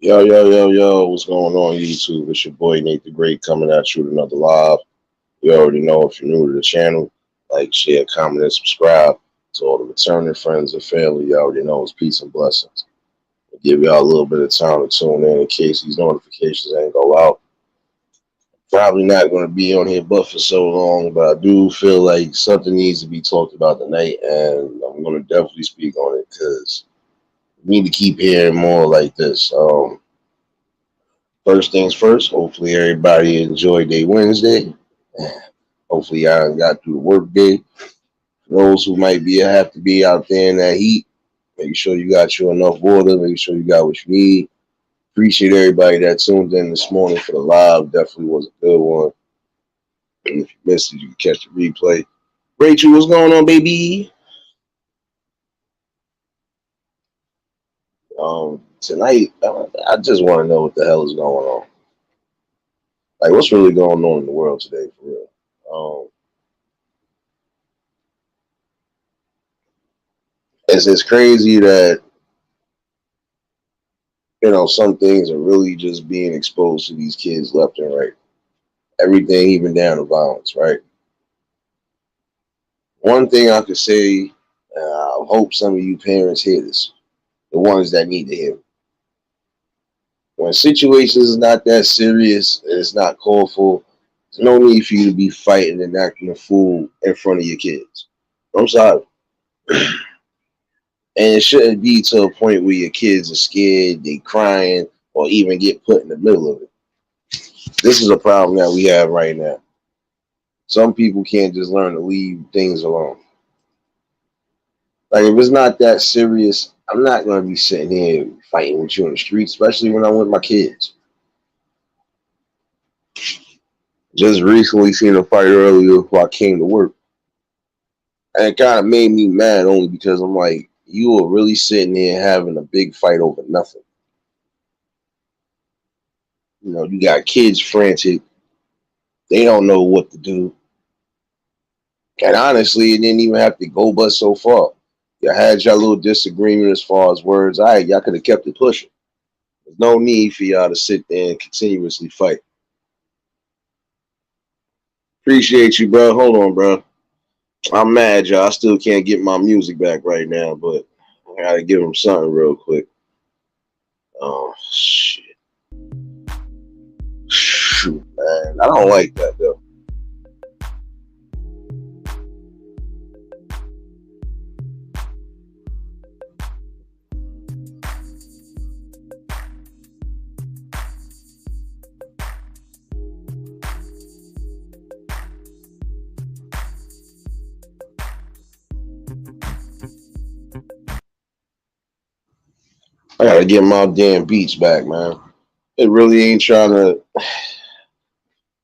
Yo, yo, yo, yo, what's going on, YouTube? It's your boy Nate the Great coming at you with another live. You already know if you're new to the channel, like, share, comment, and subscribe. To all the returning friends and family, you already know it's peace and blessings. I'll give y'all a little bit of time to tune in case these notifications ain't go out. Probably not going to be on here but for so long, but I do feel like something needs to be talked about tonight, and I'm going to definitely speak on it because we need to keep hearing more like this. First things first, hopefully everybody enjoyed their Wednesday. Hopefully y'all got through the work day. For those who might be have to be out there in that heat, make sure you got you enough water, make sure you got what you need. Appreciate everybody that tuned in this morning for the live. Definitely was a good one. And if you missed it, you can catch the replay. Rachel, what's going on, baby? Tonight, I just want to know what the hell is going on. Like, what's really going on in the world today, for real? It's crazy that some things are really just being exposed to these kids left and right. Everything, even down to violence, right? One thing I could say, I hope some of you parents hear this, the ones that need to hear it. When situations is not that serious and it's not called for, there's no need for you to be fighting and acting a fool in front of your kids. I'm sorry. And it shouldn't be to a point where your kids are scared, they crying, or even get put in the middle of it. This is a problem that we have right now. Some people can't just learn to leave things alone. Like, if it's not that serious, I'm not going to be sitting here fighting with you in the street, especially when I'm with my kids. Just recently seen a fight earlier before I came to work. And it kind of made me mad only because I'm like, you are really sitting there having a big fight over nothing. You got kids frantic. They don't know what to do. And honestly, it didn't even have to go but so far. You had your little disagreement as far as words. All right, y'all could have kept it pushing. There's no need for y'all to sit there and continuously fight. Appreciate you, bro. Hold on, bro. I'm mad, y'all. I still can't get my music back right now, but I gotta give him something real quick. Oh, shit. Shoot, man. I don't like that, though. I gotta get my damn beats back, man. It really ain't trying to.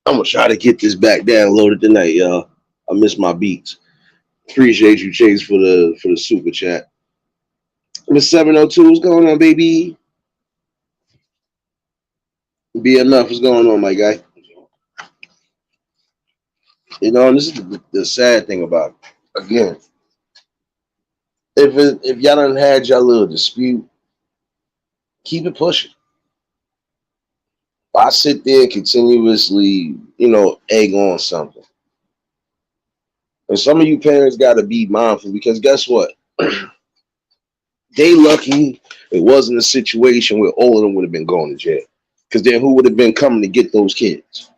I'm gonna try to get this back downloaded tonight, y'all. I miss my beats. Appreciate you, Chase, for the super chat. Miss 702, what's going on, baby? BMF, what's going on, my guy? And this is the sad thing about it. Again, if y'all done had y'all little dispute, keep it pushing. Why sit there and continuously, egg on something? And some of you parents got to be mindful because guess what? They lucky it wasn't a situation where all of them would have been going to jail. Because then who would have been coming to get those kids?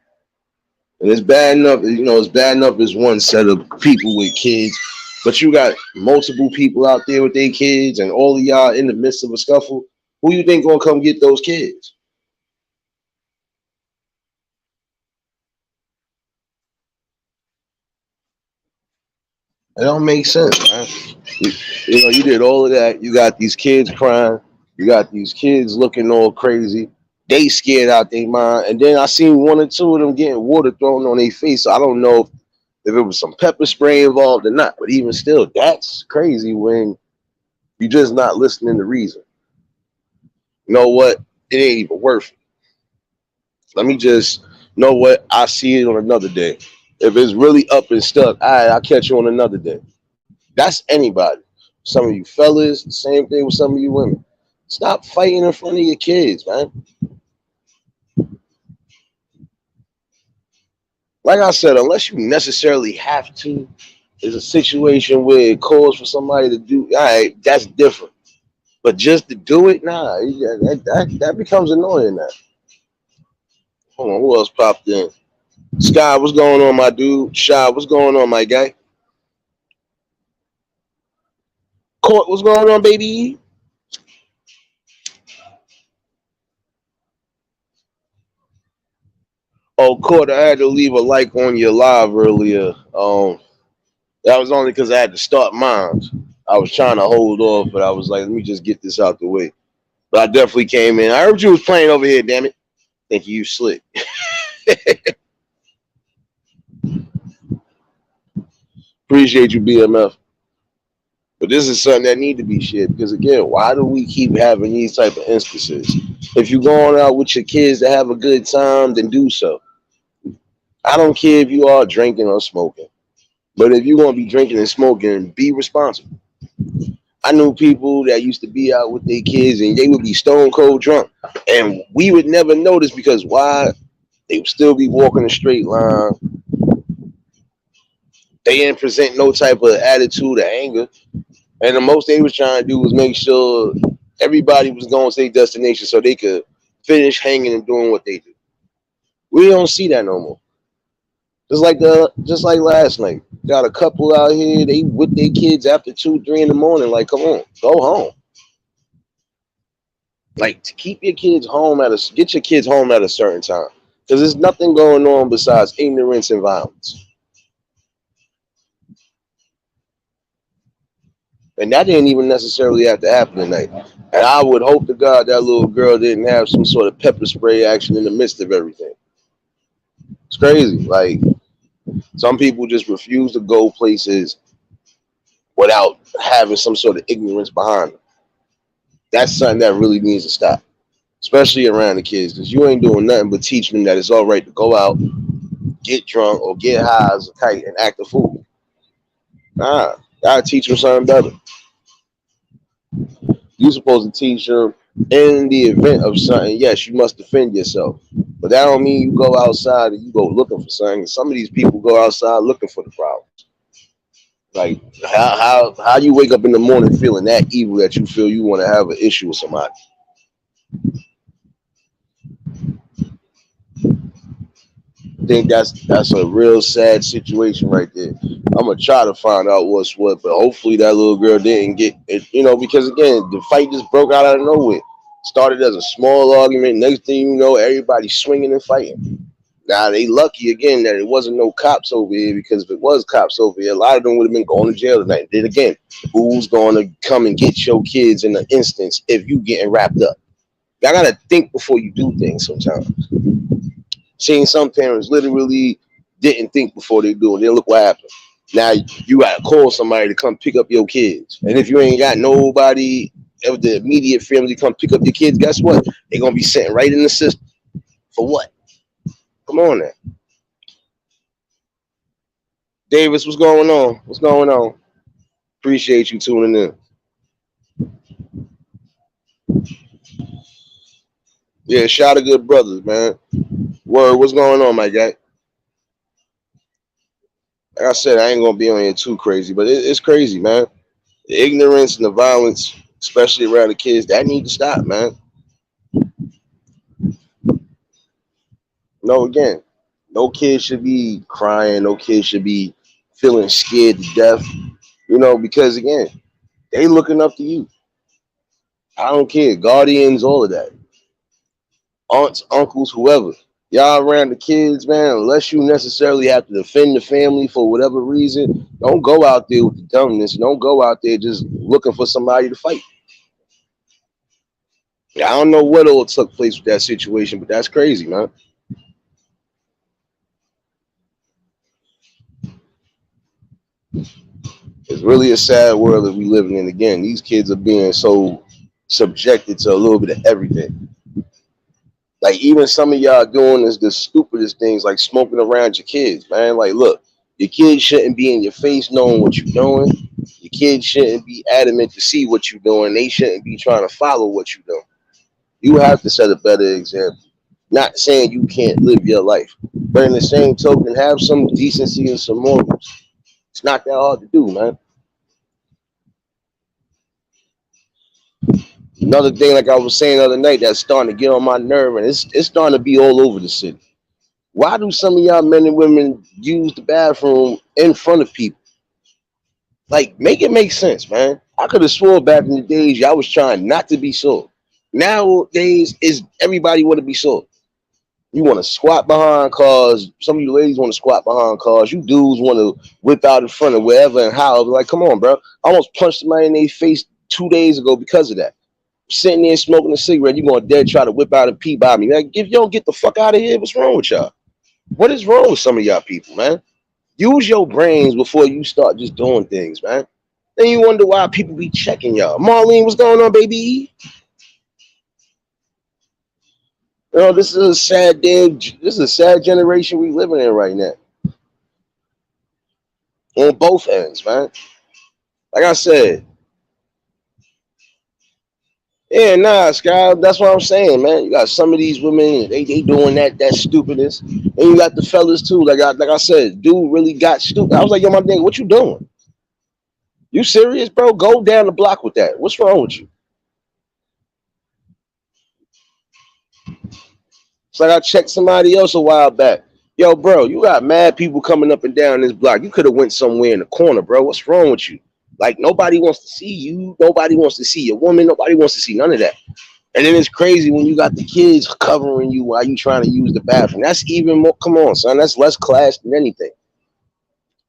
And it's bad enough, it's bad enough as one set of people with kids, but you got multiple people out there with their kids and all of y'all in the midst of a scuffle. Who you think gonna come get those kids? It don't make sense, man. You did all of that. You got these kids crying. You got these kids looking all crazy. They scared out their mind. And then I seen one or two of them getting water thrown on their face. So I don't know if it was some pepper spray involved or not. But even still, that's crazy when you're just not listening to reason. You know what? It ain't even worth it. Let me just know what I see it on another day. If it's really up and stuck, all right, I'll catch you on another day. That's anybody. Some of you fellas, the same thing with some of you women. Stop fighting in front of your kids, man. Like I said, unless you necessarily have to, there's a situation where it calls for somebody to do. All right, that's different. But just to do it, nah, that becomes annoying now. Hold on, who else popped in? Sky, what's going on, my dude? Shy, what's going on, my guy? Court, what's going on, baby? Oh, Court, I had to leave a like on your live earlier. That was only because I had to start mine. I was trying to hold off, but I was like, let me just get this out the way. But I definitely came in. I heard you was playing over here, damn it. Thank you, slick. Appreciate you, BMF. But this is something that need to be shared because again, why do we keep having these type of instances? If you're going out with your kids to have a good time, then do so. I don't care if you are drinking or smoking, but if you're gonna be drinking and smoking, be responsible. I knew people that used to be out with their kids and they would be stone cold drunk, and we would never notice because why? They would still be walking a straight line. They didn't present no type of attitude or anger. And the most they was trying to do was make sure everybody was going to their destination so they could finish hanging and doing what they do. We don't see that no more. Just like last night. Got a couple out here, they with their kids after 2, 3 in the morning. Like, come on, go home. Like to keep your kids home get your kids home at a certain time. Because there's nothing going on besides ignorance and violence. And that didn't even necessarily have to happen tonight. And I would hope to God that little girl didn't have some sort of pepper spray action in the midst of everything. It's crazy. Like some people just refuse to go places without having some sort of ignorance behind them. That's something that really needs to stop, especially around the kids, because you ain't doing nothing but teaching them that it's all right to go out, get drunk, or get high as a kite and act a fool. Nah, gotta teach them something better. You're supposed to teach them in the event of something. Yes, you must defend yourself, but that don't mean you go outside and you go looking for something. Some of these people go outside looking for the problems. Like how you wake up in the morning feeling that evil that you feel you want to have an issue with somebody. I think that's a real sad situation right there. I'm gonna try to find out what's what, but hopefully that little girl didn't get it, because again, the fight just broke out of nowhere. Started as a small argument. Next thing you know, everybody's swinging and fighting. Now they lucky again that it wasn't no cops over here because if it was cops over here, a lot of them would have been going to jail tonight. Then again, who's going to come and get your kids in an instance if you getting wrapped up? Y'all gotta think before you do things sometimes. Seeing some parents literally didn't think before they do it. Then look what happened. Now you gotta call somebody to come pick up your kids. And if you ain't got nobody of the immediate family to come pick up your kids, guess what? They're gonna be sitting right in the system. For what? Come on now. Davis, what's going on? What's going on? Appreciate you tuning in. Yeah, shout out to good brothers, man. Word, what's going on, my guy? Like I said, I ain't gonna be on here too crazy, but it's crazy, man. The ignorance and the violence, especially around the kids, that need to stop, man. No, again, no kid should be crying. No kid should be feeling scared to death. Because again, they looking up to you. I don't care, guardians, all of that, aunts, uncles, whoever. Y'all around the kids, man. Unless you necessarily have to defend the family for whatever reason, don't go out there with the dumbness. Don't go out there just looking for somebody to fight. I don't know what all took place with that situation, but that's crazy, man. It's really a sad world that we living in. Again, these kids are being so subjected to a little bit of everything. Like even some of y'all doing is the stupidest things, like smoking around your kids, man. Like, look, your kids shouldn't be in your face knowing what you're doing. The kids shouldn't be adamant to see what you're doing. They shouldn't be trying to follow what you're doing. You have to set a better example. Not saying you can't live your life, but in the same token, have some decency and some morals. It's not that hard to do, man. Another thing, like I was saying the other night, that's starting to get on my nerve, and it's starting to be all over the city. Why do some of y'all men and women use the bathroom in front of people? Like, make it make sense, man. I could have swore back in the days y'all was trying not to be sold. Nowadays, is everybody want to be sold. You want to squat behind cars. Some of you ladies want to squat behind cars. You dudes want to whip out in front of wherever and how. Like, come on, bro. I almost punched somebody in their face 2 days ago because of that. Sitting there smoking a cigarette, you gonna dead try to whip out and pee by me. Like, if you don't get the fuck out of here, what's wrong with y'all? What is wrong with some of y'all people, man? Use your brains before you start just doing things, man. Then you wonder why people be checking y'all. Marlene, what's going on, baby? You know, this is a sad day. This is a sad generation we living in right now. On both ends, man. Like I said, yeah, nah, Sky. That's what I'm saying, man. You got some of these women, they doing that stupidness, and you got the fellas too. Like I said, dude really got stupid. I was like, yo, my nigga, what you doing? You serious, bro? Go down the block with that. What's wrong with you? It's like I checked somebody else a while back. Yo, bro, you got mad people coming up and down this block. You could have went somewhere in the corner, bro. What's wrong with you? Like, nobody wants to see you. Nobody wants to see your woman. Nobody wants to see none of that. And then it's crazy when you got the kids covering you while you trying to use the bathroom. That's even more. Come on, son. That's less class than anything.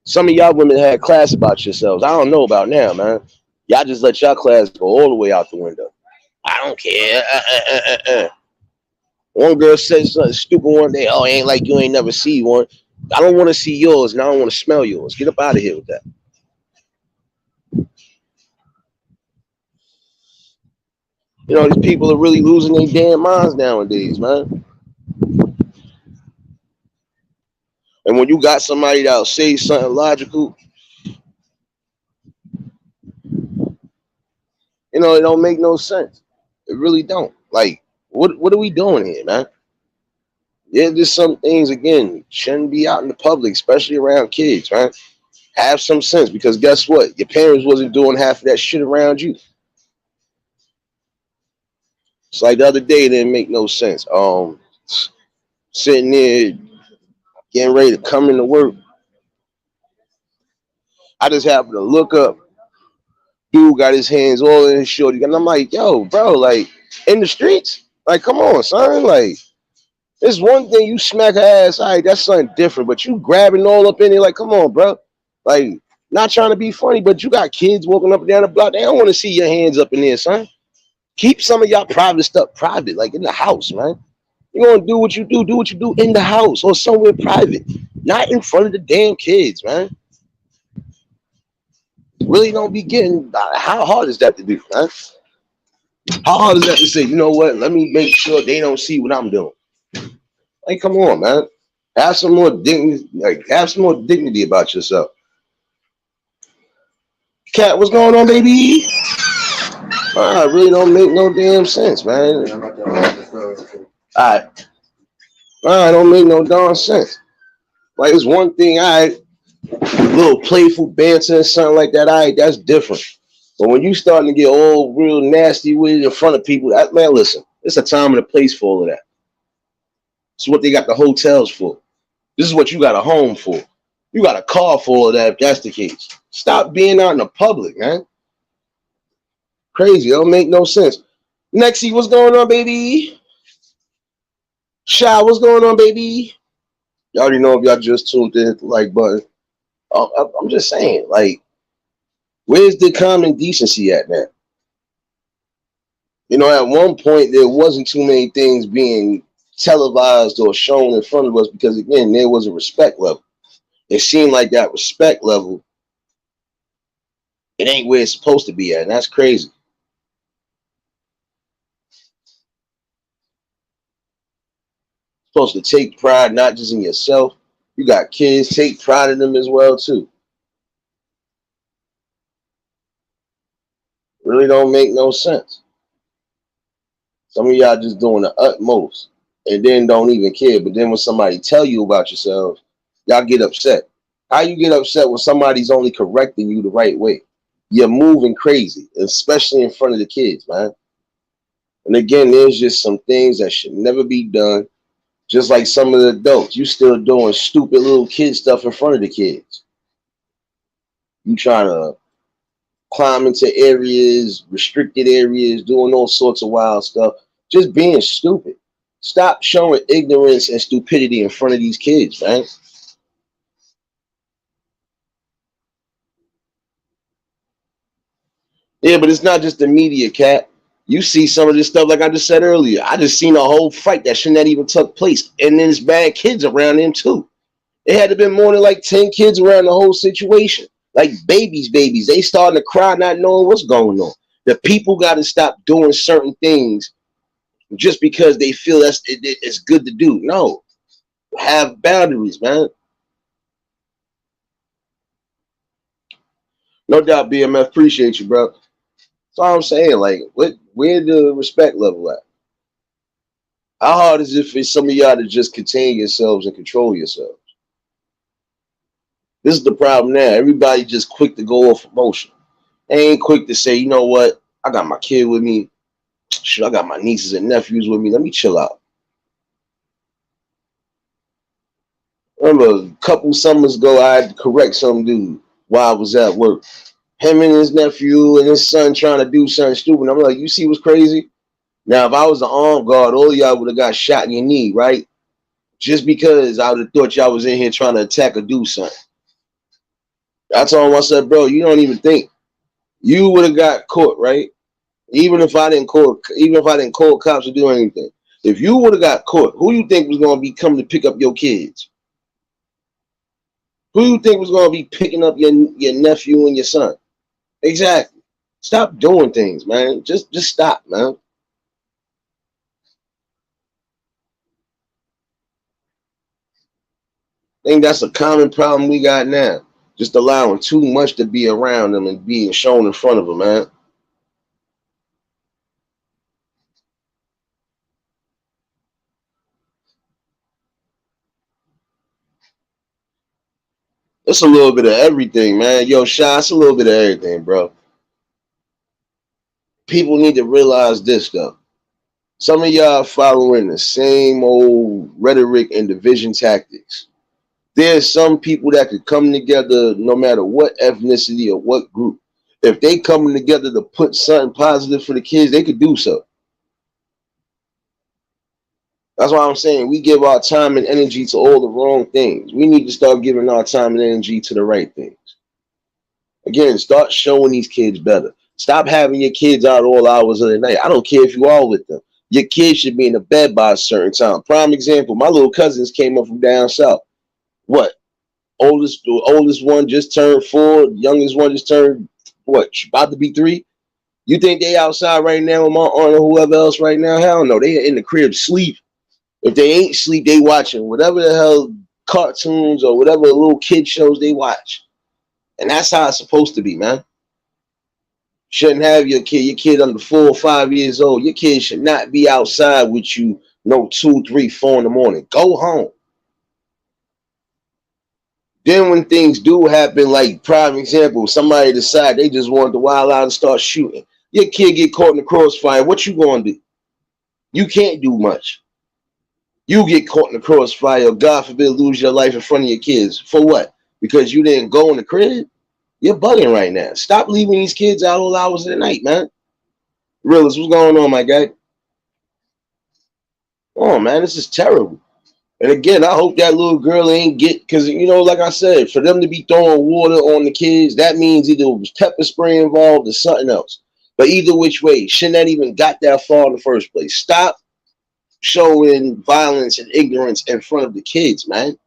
Some of y'all women had class about yourselves. I don't know about now, man. Y'all just let y'all class go all the way out the window. I don't care. One girl said something stupid one day. Oh, it ain't like you ain't never see one. I don't want to see yours, and I don't want to smell yours. Get up out of here with that. You know, these people are really losing their damn minds nowadays, man. And when you got somebody that'll say something logical, you know, it don't make no sense. It really don't. Like, what are we doing here, man? Yeah, there's some things again shouldn't be out in the public, especially around kids, man. Have some sense because guess what? Your parents wasn't doing half of that shit around you. It's like the other day, it didn't make no sense. Sitting there getting ready to come into work, I just happened to look up. Dude got his hands all in his shorty, and I'm like, yo, bro, like in the streets, like, come on, son, like. It's one thing you smack her ass, all right, that's something different. But you grabbing all up in it, like, come on, bro. Like, not trying to be funny, but you got kids walking up and down the block. They don't want to see your hands up in there, son. Keep some of y'all private stuff private, like in the house, man. You gonna do what you do in the house or somewhere private, not in front of the damn kids, man. Really don't be getting. How hard is that to do, man? How hard is that to say? You know what? Let me make sure they don't see what I'm doing. Like, come on, man. Have some more dignity. Like, have some more dignity about yourself. Cat, what's going on, baby? It really don't make no damn sense, man. Alright. Don't make no darn sense. Like, it's one thing, little playful banter and something like that, that's different. But when you starting to get all real nasty with it in front of people, man, listen, it's a time and a place for all of that. It's what they got the hotels for. This is what you got a home for. You got a car for all of that if that's the case. Stop being out in the public, man. Crazy. It don't make no sense. Nexie, what's going on, baby? Shy, what's going on, baby? Y'all already know if y'all just tuned in, hit the like button. I'm just saying, like, where's the common decency at now? You know, at one point, there wasn't too many things being televised or shown in front of us because, again, there was a respect level. It seemed like that respect level, it ain't where it's supposed to be at, and that's crazy. Supposed to take pride not just in yourself. You got kids, take pride in them as well too. Really don't make no sense. Some of y'all just doing the utmost and then don't even care. But then when somebody tell you about yourselves, y'all get upset. How you get upset when somebody's only correcting you the right way? You're moving crazy, especially in front of the kids, man. And again, there's just some things that should never be done. Just like some of the adults, you still doing stupid little kid stuff in front of the kids. You trying to climb into areas, restricted areas, doing all sorts of wild stuff, just being stupid. Stop showing ignorance and stupidity in front of these kids, man. Yeah, but it's not just the media, cat. You see some of this stuff, like I just said earlier. I just seen a whole fight that shouldn't have even took place, and then there's bad kids around them too. It had to been more than like 10 kids around the whole situation. Like babies. They starting to cry, not knowing what's going on. The people got to stop doing certain things just because they feel it's good to do. No, have boundaries, man. No doubt, BMF. Appreciate you, bro. That's all I'm saying. Like, where the respect level at? How hard is it for some of y'all to just contain yourselves and control yourselves? This is the problem now. Everybody just quick to go off emotion. They ain't quick to say, you know what? I got my kid with me. Shit, I got my nieces and nephews with me. Let me chill out. Remember, a couple summers ago, I had to correct some dude while I was at work. Him and his nephew and his son trying to do something stupid. I'm like, you see what's crazy? Now, if I was the armed guard, all of y'all would have got shot in your knee, right? Just because I would have thought y'all was in here trying to attack or do something. I told him, I said, bro, you don't even think. You would have got caught, right? Even if I didn't call cops or do anything. If you would have got caught, who you think was gonna be coming to pick up your kids? Who you think was gonna be picking up your nephew and your son? Exactly. Stop doing things, man. Just stop, man. I think that's a common problem we got now. Just allowing too much to be around them and being shown in front of them, man. It's a little bit of everything, man. Yo, Shy, it's a little bit of everything, bro. People need to realize this, though. Some of y'all following the same old rhetoric and division tactics. There's some people that could come together no matter what ethnicity or what group. If they coming together to put something positive for the kids, they could do so. That's why I'm saying we give our time and energy to all the wrong things. We need to start giving our time and energy to the right things. Again, start showing these kids better. Stop having your kids out all hours of the night. I don't care if you are with them. Your kids should be in the bed by a certain time. Prime example, my little cousins came up from down south. What? The oldest one just turned 4, the youngest one just turned what? About to be 3. You think they outside right now with my aunt or whoever else right now? Hell no, they in the crib sleep. If they ain't sleep, they watching whatever the hell cartoons or whatever little kid shows they watch. And that's how it's supposed to be, man. Shouldn't have your kid under 4 or 5 years old. Your kid should not be outside with you no 2, 3, 4 in the morning. Go home. Then when things do happen, like prime example, somebody decide they just want to wild out and start shooting. Your kid get caught in the crossfire. What you gonna do? You can't do much. You get caught in the crossfire, God forbid, lose your life in front of your kids. For what? Because you didn't go in the crib? You're bugging right now. Stop leaving these kids out all hours of the night, man. Realist, what's going on, my guy? Oh man, this is terrible. And again, I hope that little girl ain't get because like I said, for them to be throwing water on the kids, that means either it was pepper spray involved or something else. But either which way, shouldn't have even got that far in the first place. Stop showing violence and ignorance in front of the kids, man.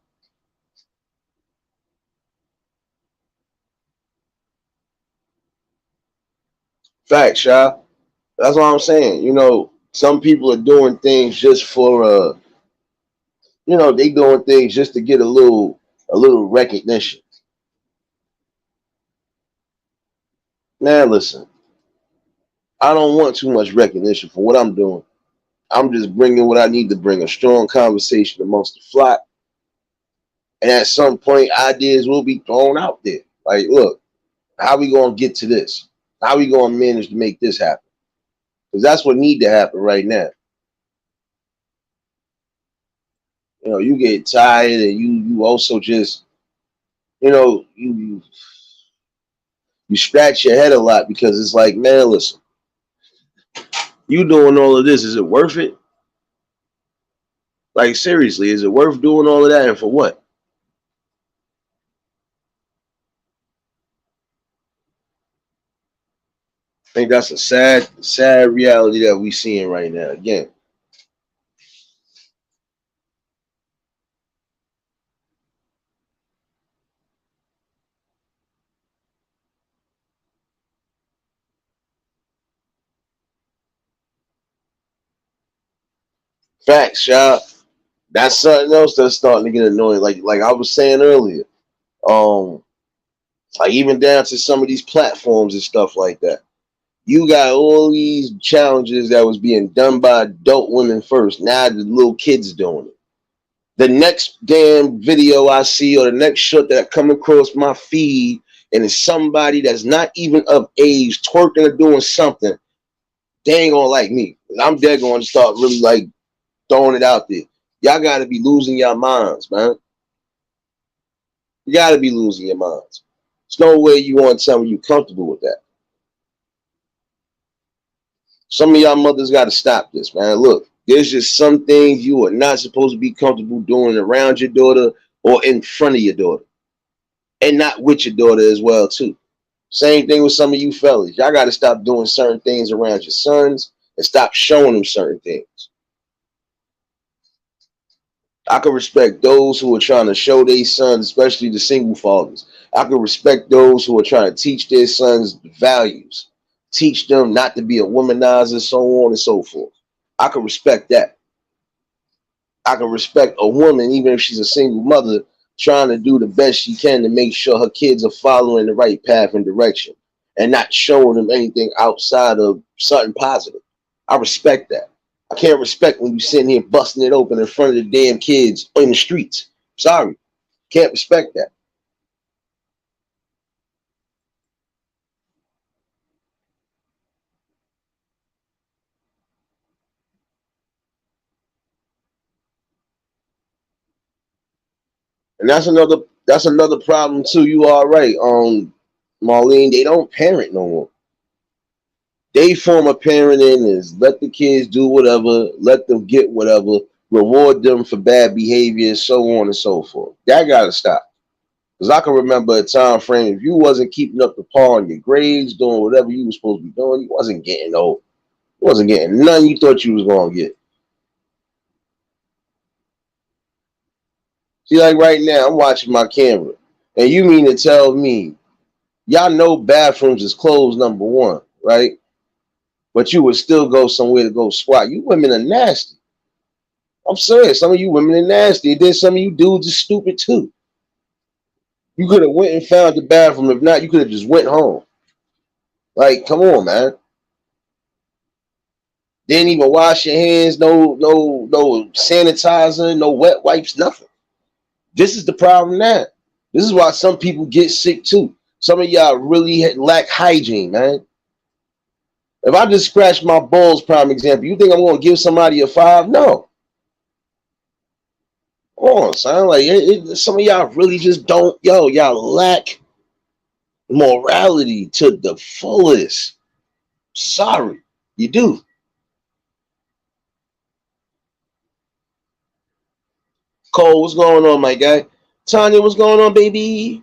Facts, y'all. That's what I'm saying. Some people are doing things just for they doing things just to get a little recognition. Now listen, I don't want too much recognition for what I'm doing. I'm just bringing what I need to bring, a strong conversation amongst the flock. And at some point, ideas will be thrown out there. Like, look, how we going to get to this? How we going to manage to make this happen? Because that's what need to happen right now. You know, you get tired and you also just, you know, you scratch your head a lot because it's like, man, listen, you doing all of this, is it worth it? Like, seriously, is it worth doing all of that, and for what? I think that's a sad reality that we seeing right now. Again, facts, y'all. That's something else that's starting to get annoying. Like I was saying earlier, um, like even down to some of these platforms and stuff like that. You got all these challenges that was being done by adult women first. Now the little kids doing it. The next damn video I see or the next shot that come across my feed and it's somebody that's not even of age twerking or doing something, they ain't gonna like me. I'm dead going to start really like throwing it out there. Y'all gotta be losing your minds, man. You gotta be losing your minds. There's no way you want to tell me you comfortable with that. Some of y'all mothers gotta stop this, man. Look, there's just some things you are not supposed to be comfortable doing around your daughter or in front of your daughter. And not with your daughter as well, too. Same thing with some of you fellas. Y'all gotta stop doing certain things around your sons and stop showing them certain things. I can respect those who are trying to show their sons, especially the single fathers. I can respect those who are trying to teach their sons values, teach them not to be a womanizer, so on and so forth. I can respect that. I can respect a woman, even if she's a single mother, trying to do the best she can to make sure her kids are following the right path and direction and not showing them anything outside of something positive. I respect that. I can't respect when you sitting here busting it open in front of the damn kids in the streets. Sorry. Can't respect that. And that's another problem too. You are right. Marlene, they don't parent no more. They form a parenting is let the kids do whatever, let them get whatever, reward them for bad behavior, so on and so forth. That gotta stop. Because I can remember a time frame, if you wasn't keeping up the par on your grades, doing whatever you were supposed to be doing, you wasn't getting old. You wasn't getting none you thought you was gonna get. See, like right now, I'm watching my camera. And you mean to tell me, y'all know bathrooms is closed, number one, right? But you would still go somewhere to go squat. You women are nasty. I'm serious. Some of you women are nasty. And then some of you dudes are stupid too. You could have went and found the bathroom. If not, you could have just went home. Like, come on, man. Didn't even wash your hands. No sanitizer. No wet wipes. Nothing. This is the problem now. This is why some people get sick too. Some of y'all really lack hygiene, man. If I just scratch my balls, prime example, you think I'm going to give somebody a 5? No. Come on, son. Like, some of y'all really just don't, y'all lack morality to the fullest. Sorry, you do. Cole, what's going on, my guy? Tanya, what's going on, baby?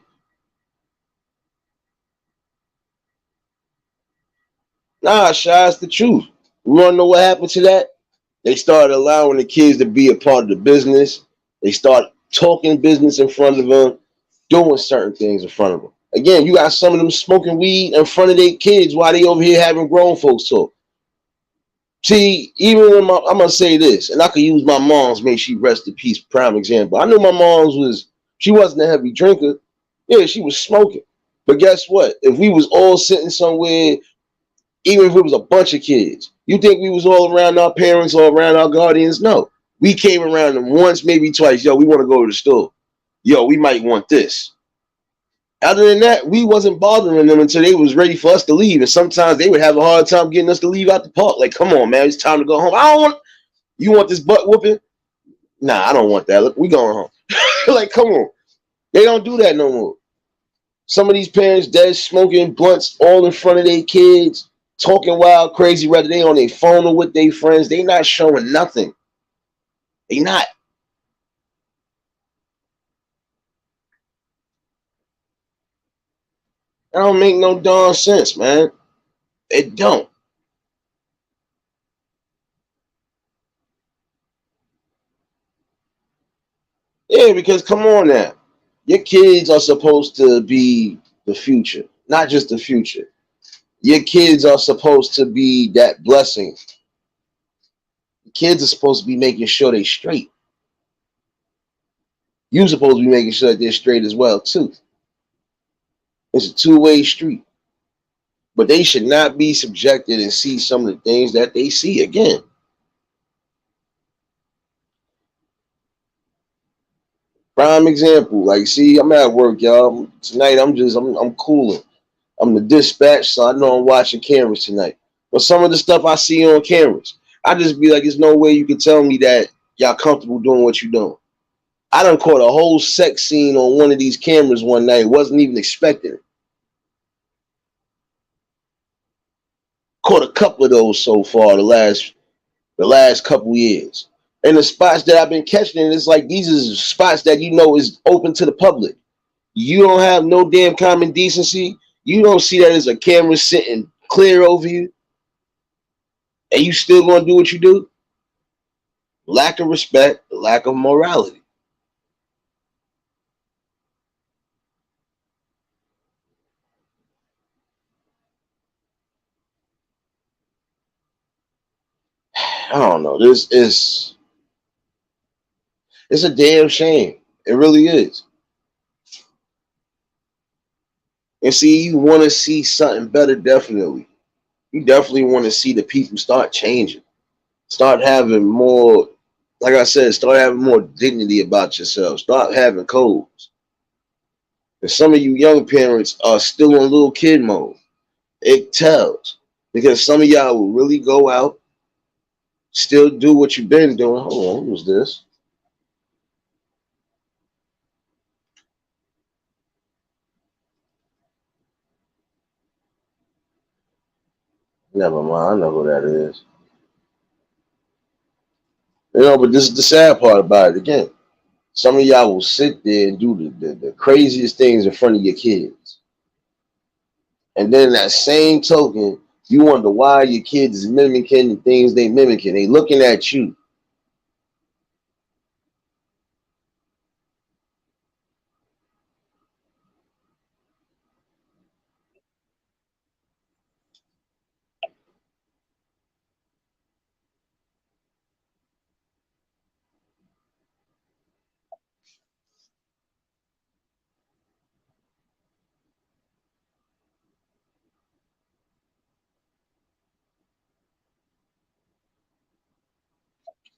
Nah, Shy, it's the truth. You want to know what happened to that? They started allowing the kids to be a part of the business. They start talking business in front of them, doing certain things in front of them. Again, you got some of them smoking weed in front of their kids while they over here having grown folks talk. See, even when I'm gonna say this, and I could use my mom's, may she rest in peace, prime example. I knew my mom's she wasn't a heavy drinker. Yeah, she was smoking. But guess what? If we was all sitting somewhere Even if it was a bunch of kids. You think we was all around our parents or around our guardians? No. We came around them once, maybe twice. Yo, we want to go to the store. Yo, we might want this. Other than that, we wasn't bothering them until they was ready for us to leave. And sometimes they would have a hard time getting us to leave out the park. Like, come on, man, it's time to go home. I don't want you want this butt whooping? Nah, I don't want that. Look, we going home. Like, come on. They don't do that no more. Some of these parents dead smoking blunts all in front of their kids, talking wild crazy, whether they on their phone or with their friends. They not showing nothing. They not. That don't make no darn sense, man. It don't. Yeah, because come on now. Your kids are supposed to be the future, not just the future. Your kids are supposed to be that blessing. Kids are supposed to be making sure they straight. You supposed to be making sure that they're straight as well, too. It's a two-way street. But they should not be subjected and see some of the things that they see again. Prime example, like, see, I'm at work, y'all. Tonight, I'm cooling. I'm the dispatch, so I know I'm watching cameras tonight. But some of the stuff I see on cameras, I just be like, there's no way you can tell me that y'all comfortable doing what you're doing. I done caught a whole sex scene on one of these cameras one night. Wasn't even expecting it. Caught a couple of those so far the last couple years. And the spots that I've been catching, it's like these are spots that you know is open to the public. You don't have no damn common decency. You don't see that as a camera sitting clear over you, and you still gonna do what you do. Lack of respect, lack of morality. I don't know. This is it's a damn shame. It really is. And see, you want to see something better, definitely. You definitely want to see the people start changing, start having more, like I said, start having more dignity about yourself, start having codes. And some of you young parents are still on little kid mode. It tells because some of y'all will really go out, still do what you've been doing. Hold on, who's this? Never mind, I know who that is. But this is the sad part about it. Again, some of y'all will sit there and do the craziest things in front of your kids. And then that same token, you wonder why your kids is mimicking the things they mimicking. They looking at you.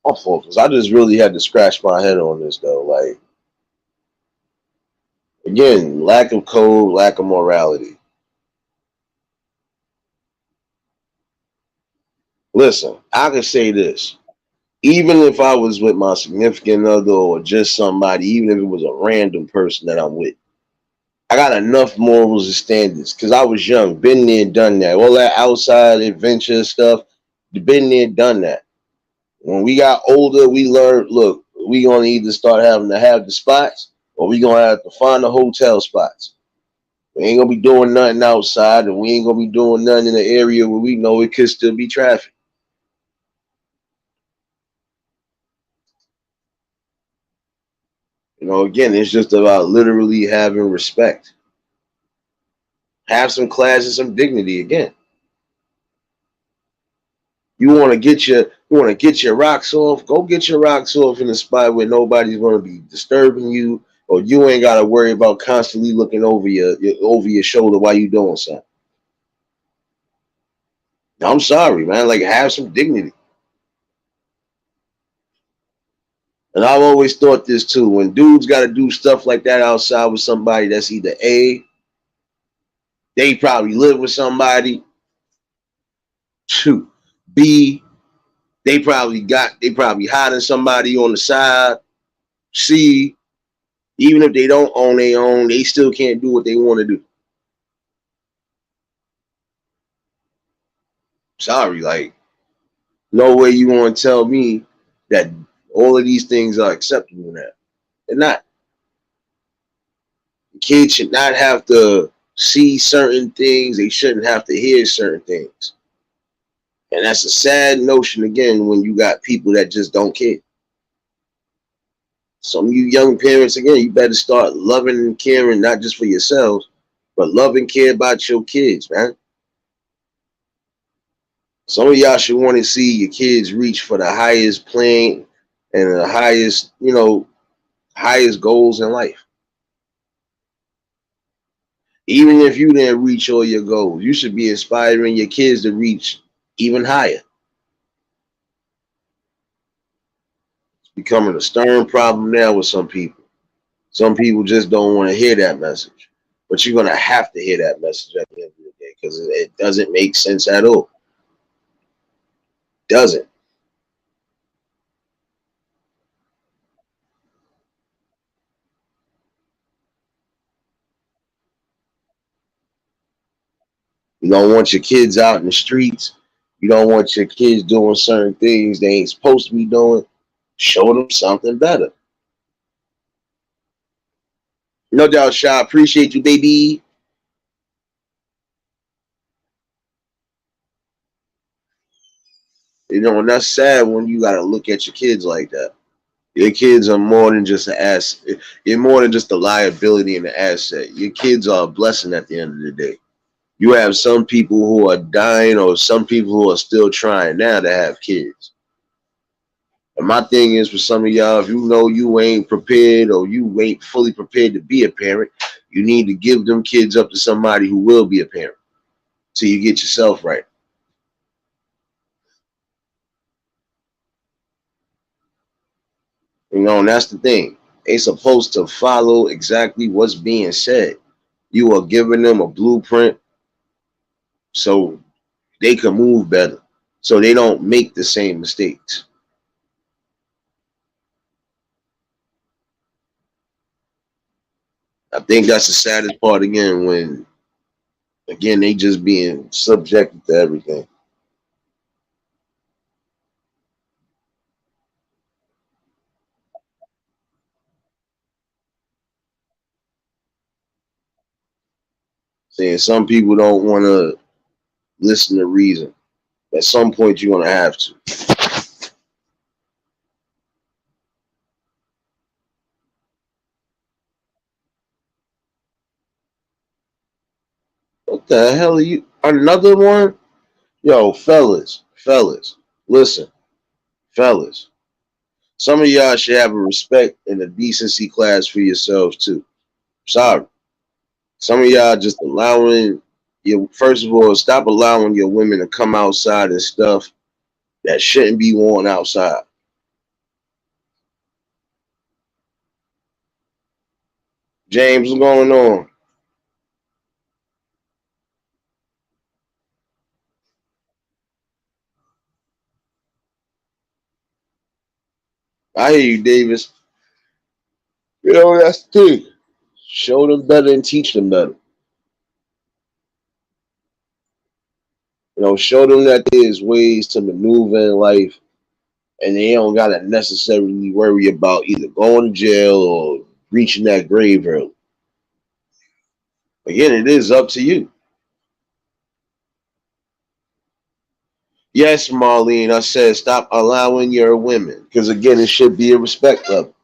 Oh, focus. I just really had to scratch my head on this though. Like again, lack of code, lack of morality. Listen, I can say this. Even if I was with my significant other or just somebody, even if it was a random person that I'm with, I got enough morals and standards because I was young, been there, done that. All that outside adventure stuff, been there, done that. When we got older, we learned, look, we gonna either start having to have the spots or we gonna have to find the hotel spots. We ain't gonna be doing nothing outside and we ain't gonna be doing nothing in the area where we know it could still be traffic. Again, it's just about literally having respect. Have some class and some dignity again. You want to get your rocks off, go get your rocks off in a spot where nobody's gonna be disturbing you, or you ain't gotta worry about constantly looking over your shoulder while you doing something. I'm sorry, man. Like, have some dignity. And I've always thought this too. When dudes got to do stuff like that outside with somebody that's either A, they probably live with somebody, two, B, they probably hiding somebody on the side, C, even if they don't own their own, they still can't do what they want to do. Sorry, like, no way you want to tell me that all of these things are acceptable now. They're not. Kids should not have to see certain things. They shouldn't have to hear certain things. And that's a sad notion again when you got people that just don't care. Some of you young parents, again, you better start loving and caring, not just for yourselves, but love and care about your kids, man. Some of y'all should want to see your kids reach for the highest plane and the highest, highest goals in life. Even if you didn't reach all your goals, you should be inspiring your kids to reach even higher. It's becoming a stern problem now with some people. Some people just don't want to hear that message. But you're going to have to hear that message at the end of the day because it doesn't make sense at all. Doesn't. You don't want your kids out in the streets. You don't want your kids doing certain things they ain't supposed to be doing. Show them something better. No doubt, Shy. Appreciate you, baby. And that's sad when you got to look at your kids like that. Your kids are more than just an asset. You're more than just a liability and an asset. Your kids are a blessing at the end of the day. You have some people who are dying or some people who are still trying now to have kids. And my thing is for some of y'all, if you know you ain't prepared or you ain't fully prepared to be a parent, you need to give them kids up to somebody who will be a parent till you get yourself right. And that's the thing. They supposed to follow exactly what's being said. You are giving them a blueprint so they can move better, so they don't make the same mistakes. I think that's the saddest part again when again they just being subjected to everything. Saying some people don't want to listen to reason. At some point, you're gonna have to. What the hell are you? Another one? Yo, fellas, listen, fellas. Some of y'all should have a respect and a decency class for yourselves too. Sorry, some of y'all just allowing your. First of all, stop allowing your women to come outside and stuff that shouldn't be worn outside. James, what's going on? I hear you, Davis. That's the thing. Show them better and teach them better. Show them that there's ways to maneuver in life and they don't gotta necessarily worry about either going to jail or reaching that grave early. Again, it is up to you. Yes, Marlene, I said stop allowing your women. Because again, it should be a respect level.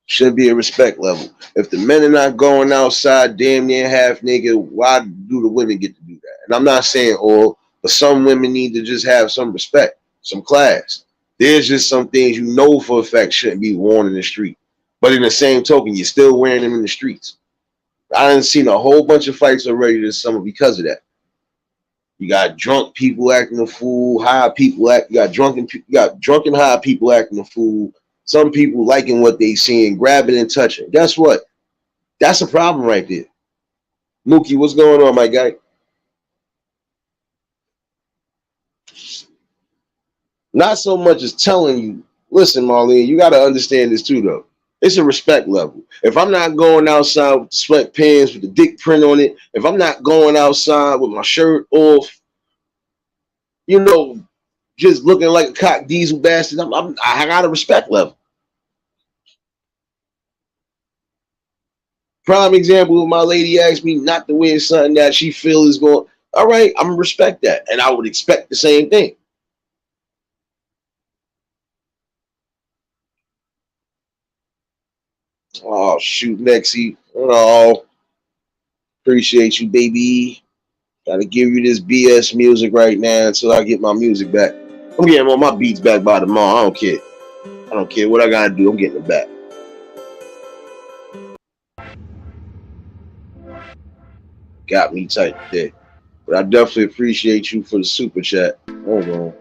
Should be a respect level. If the men are not going outside damn near half naked, why do the women get to do that? And I'm not saying all, but some women need to just have some respect, some class. There's just some things you know for a fact shouldn't be worn in the street. But in the same token, you're still wearing them in the streets. I done seen a whole bunch of fights already this summer because of that. You got drunk people acting a fool, high people act. You got drunken high people acting a fool. Some people liking what they seeing, grabbing and touching. Guess what? That's a problem right there. Mookie, what's going on, my guy? Not so much as telling you, listen, Marlene, you got to understand this too, though. It's a respect level. If I'm not going outside with sweatpants with the dick print on it, if I'm not going outside with my shirt off, you know, just looking like a cock diesel bastard, I got a respect level. Prime example, if my lady asked me not to wear something that she feels is going, all right, I'm gonna respect that, and I would expect the same thing. Oh shoot, Lexi. Oh, appreciate you, baby. Gotta give you this BS music right now until I get my music back. I'm getting all my beats back by tomorrow. I don't care. I don't care what I gotta do. I'm getting it back. Got me tight there. But I definitely appreciate you for the super chat. Hold on.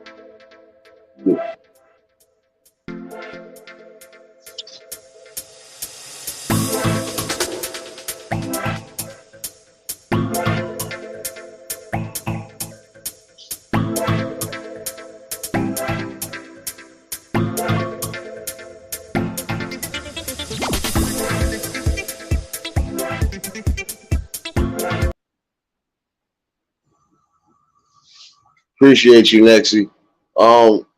Appreciate you, Lexi.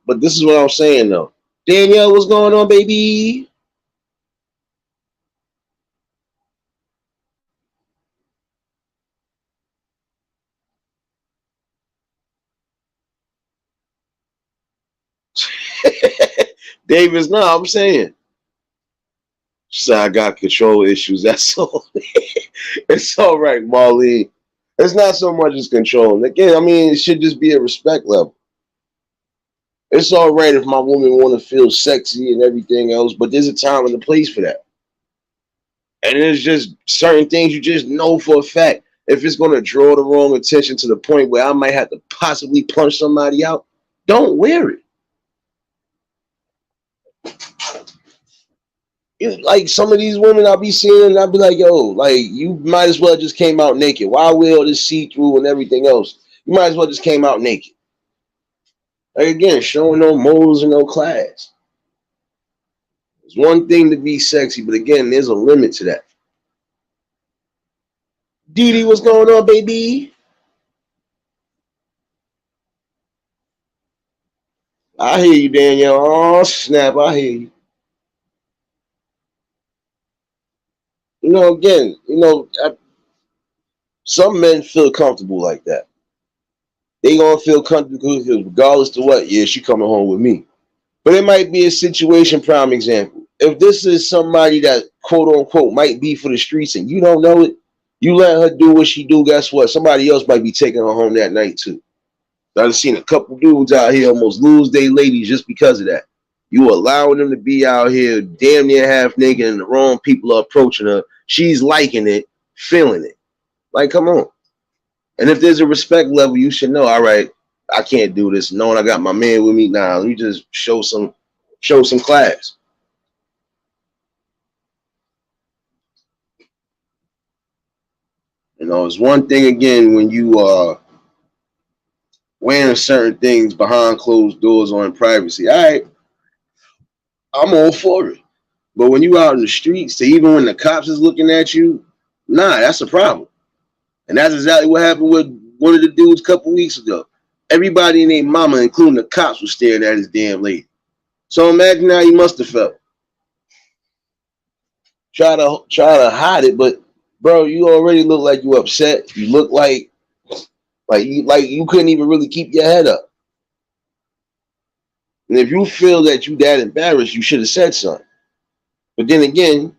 But this is what I'm saying though. Danielle, what's going on, baby? Davis, no, I'm saying. So I got control issues. That's all. It's all right, Marley. It's not so much as control. Again, I mean, it should just be a respect level. It's all right if my woman want to feel sexy and everything else, but there's a time and a place for that. And there's just certain things you just know for a fact. If it's going to draw the wrong attention to the point where I might have to possibly punch somebody out, don't wear it. Like some of these women I'll be seeing, I'll be like, yo, like you might as well just came out naked. Why wear all this see-through and everything else? You might as well just came out naked. Like again, showing no morals and no class. It's one thing to be sexy, but again, there's a limit to that. Dee what's going on, baby? I hear you, Danielle. Oh, snap, I hear you. Again, some men feel comfortable like that. They gonna feel comfortable because regardless to what, yeah, she coming home with me. But it might be a situation, prime example. If this is somebody that quote unquote might be for the streets and you don't know it, you let her do what she do, guess what? Somebody else might be taking her home that night too. I've seen a couple dudes out here almost lose their ladies just because of that. You allowing them to be out here damn near half naked and the wrong people are approaching her. She's liking it, feeling it. Like, come on. And if there's a respect level, you should know, all right, I can't do this. Knowing I got my man with me now, let me just show some class. It's one thing again when you are wearing certain things behind closed doors or in privacy. All right, I'm all for it. But when you out in the streets, to even when the cops is looking at you, nah, that's a problem. And that's exactly what happened with one of the dudes a couple weeks ago. Everybody and their mama, including the cops, was staring at his damn lady. So imagine how he must have felt. Try to hide it, but bro, you already look like you upset. You look like you couldn't even really keep your head up. And if you feel that you that embarrassed, you should have said something. But then again,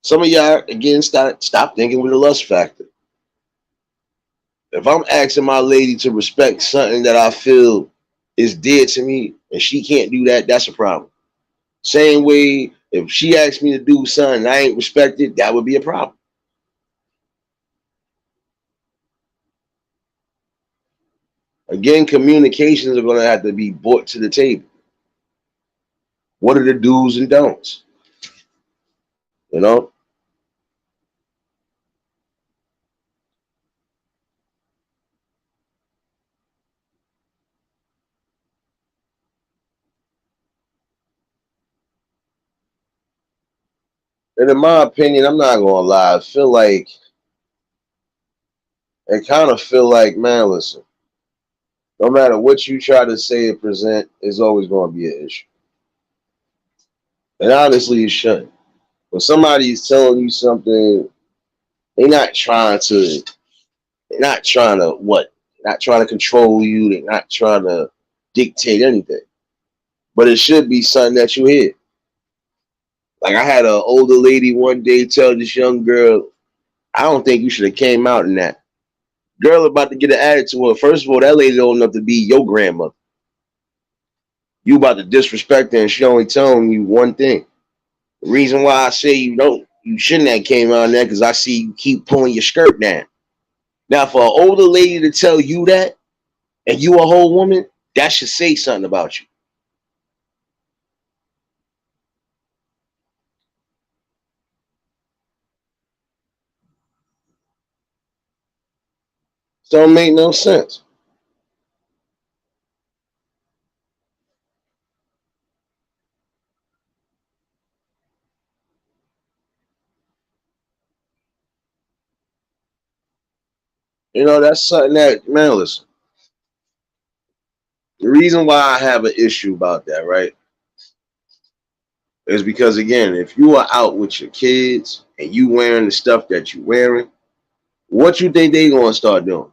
some of y'all again stop thinking with a lust factor. If I'm asking my lady to respect something that I feel is dear to me and she can't do that, that's a problem. Same way, if she asks me to do something and I ain't respected, that would be a problem. Again, communications are going to have to be brought to the table. What are the do's and don'ts? You know, and in my opinion, I'm not going to lie. I kind of feel like, man, listen, no matter what you try to say or present, it's always going to be an issue. And honestly, it shouldn't. When somebody's telling you something, they're not trying to, they're not trying to what? They're not trying to control you. They're not trying to dictate anything. But it should be something that you hear. Like I had an older lady one day tell this young girl, I don't think you should have came out in that. Girl about to get an attitude. Well, first of all, that lady old enough to be your grandmother. You about to disrespect her and she only telling you one thing. The reason why I say you shouldn't have came out in that because I see you keep pulling your skirt down. Now, for an older lady to tell you that, and you a whole woman, that should say something about you. So it don't make no sense. You know, that's something that, man, listen. The reason why I have an issue about that, right, is because, again, if you are out with your kids and you wearing the stuff that you wearing, what you think they going to start doing?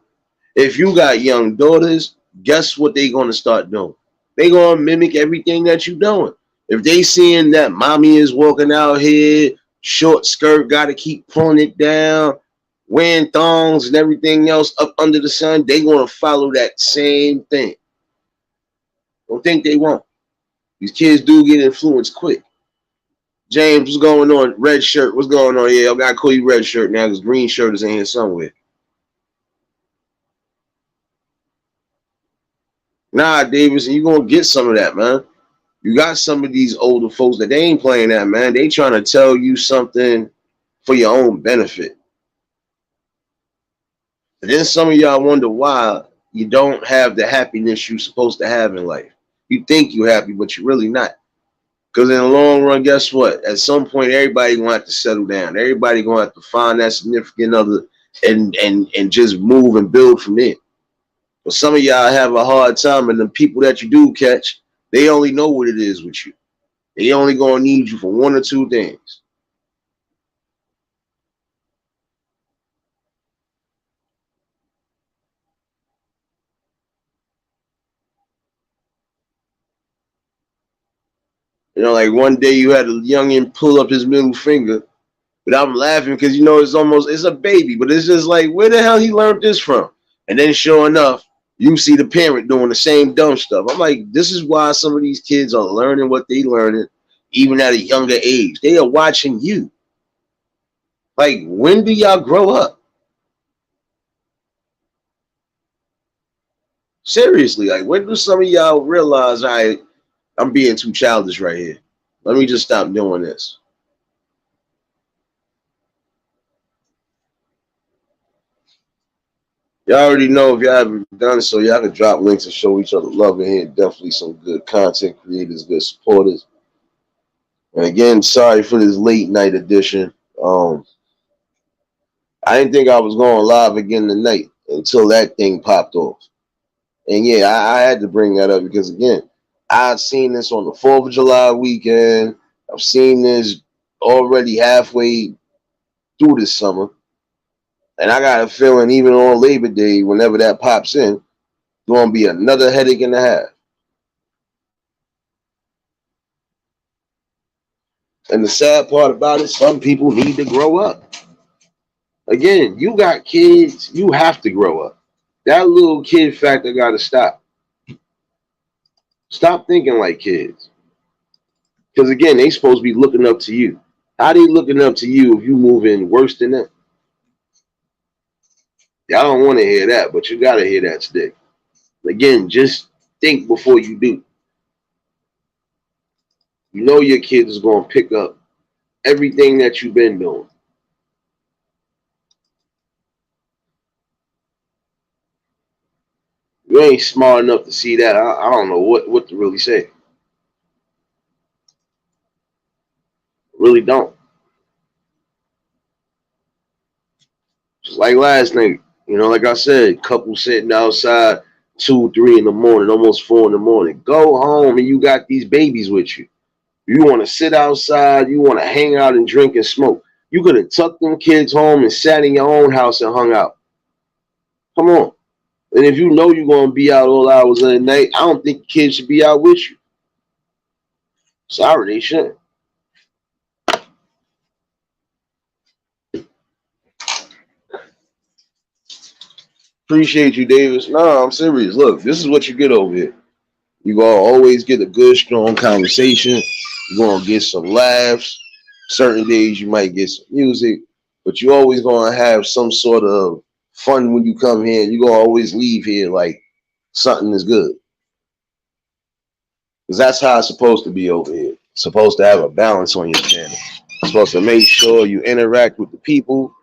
If you got young daughters, guess what they going to start doing? They going to mimic everything that you doing. If they seeing that mommy is walking out here, short skirt, got to keep pulling it down, wearing thongs and everything else up under the sun, they going to follow that same thing. Don't think they won't. These kids do get influenced quick. James, what's going on? Red shirt, what's going on? Yeah, I got to call you red shirt now because green shirt is in here somewhere. Nah, Davis, you going to get some of that, man. You got some of these older folks that they ain't playing that, man. They trying to tell you something for your own benefit. And then some of y'all wonder why you don't have the happiness you're supposed to have in life. You think you're happy, but you're really not. Because in the long run, guess what? At some point, everybody gonna have to settle down. Everybody gonna have to find that significant other and just move and build from there. But some of y'all have a hard time, and the people that you do catch, they only know what it is with you. They only gonna need you for one or two things. You know, like one day you had a youngin pull up his middle finger, but I'm laughing because it's a baby, but it's just like where the hell he learned this from? And then sure enough, you see the parent doing the same dumb stuff. I'm like, this is why some of these kids are learning what they learning, even at a younger age. They are watching you. Like, when do y'all grow up? Seriously, like when do some of y'all realize I'm being too childish right here? Let me just stop doing this. Y'all already know if y'all haven't done so, y'all can drop links and show each other love in here. Definitely some good content creators, good supporters. And again, sorry for this late night edition. I didn't think I was going live again tonight until that thing popped off. And yeah, I had to bring that up because again, I've seen this on the 4th of July weekend. I've seen this already halfway through this summer. And I got a feeling even on Labor Day, whenever that pops in, going to be another headache and a half. And the sad part about it, some people need to grow up. Again, you got kids, you have to grow up. That little kid factor got to stop. Stop thinking like kids. Because again, they supposed to be looking up to you. How they looking up to you if you moving worse than them? Y'all don't want to hear that, but you got to hear that stick. Again, just think before you do. You know your kid is going to pick up everything that you've been doing. You ain't smart enough to see that. I don't know what to really say. Really don't. Just like last night, like I said, couple sitting outside 2, 3 in the morning, almost 4 in the morning. Go home and you got these babies with you. You want to sit outside, you want to hang out and drink and smoke. You could have tucked them kids home and sat in your own house and hung out. Come on. And if you know you're going to be out all hours of the night, I don't think kids should be out with you. Sorry, they shouldn't. Appreciate you, Davis. No, I'm serious. Look, this is what you get over here. You're going to always get a good, strong conversation. You're going to get some laughs. Certain days you might get some music, but you're always going to have some sort of fun when you come here. You're going to always leave here like something is good. Because that's how it's supposed to be over here. It's supposed to have a balance on your channel. You're supposed to make sure you interact with the people,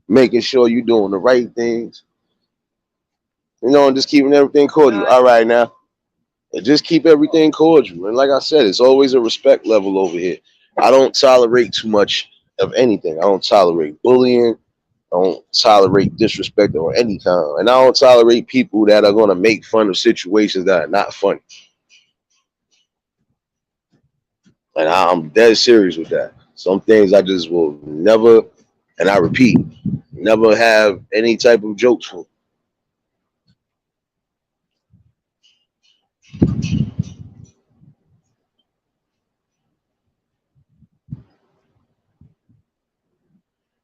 making sure you're doing the right things. And just keeping everything cordial. All right, now. And just keep everything cordial. And like I said, it's always a respect level over here. I don't tolerate too much of anything. I don't tolerate bullying. I don't tolerate disrespect of any kind. And I don't tolerate people that are going to make fun of situations that are not funny. And I'm dead serious with that. Some things I just will never, and I repeat, never have any type of jokes for.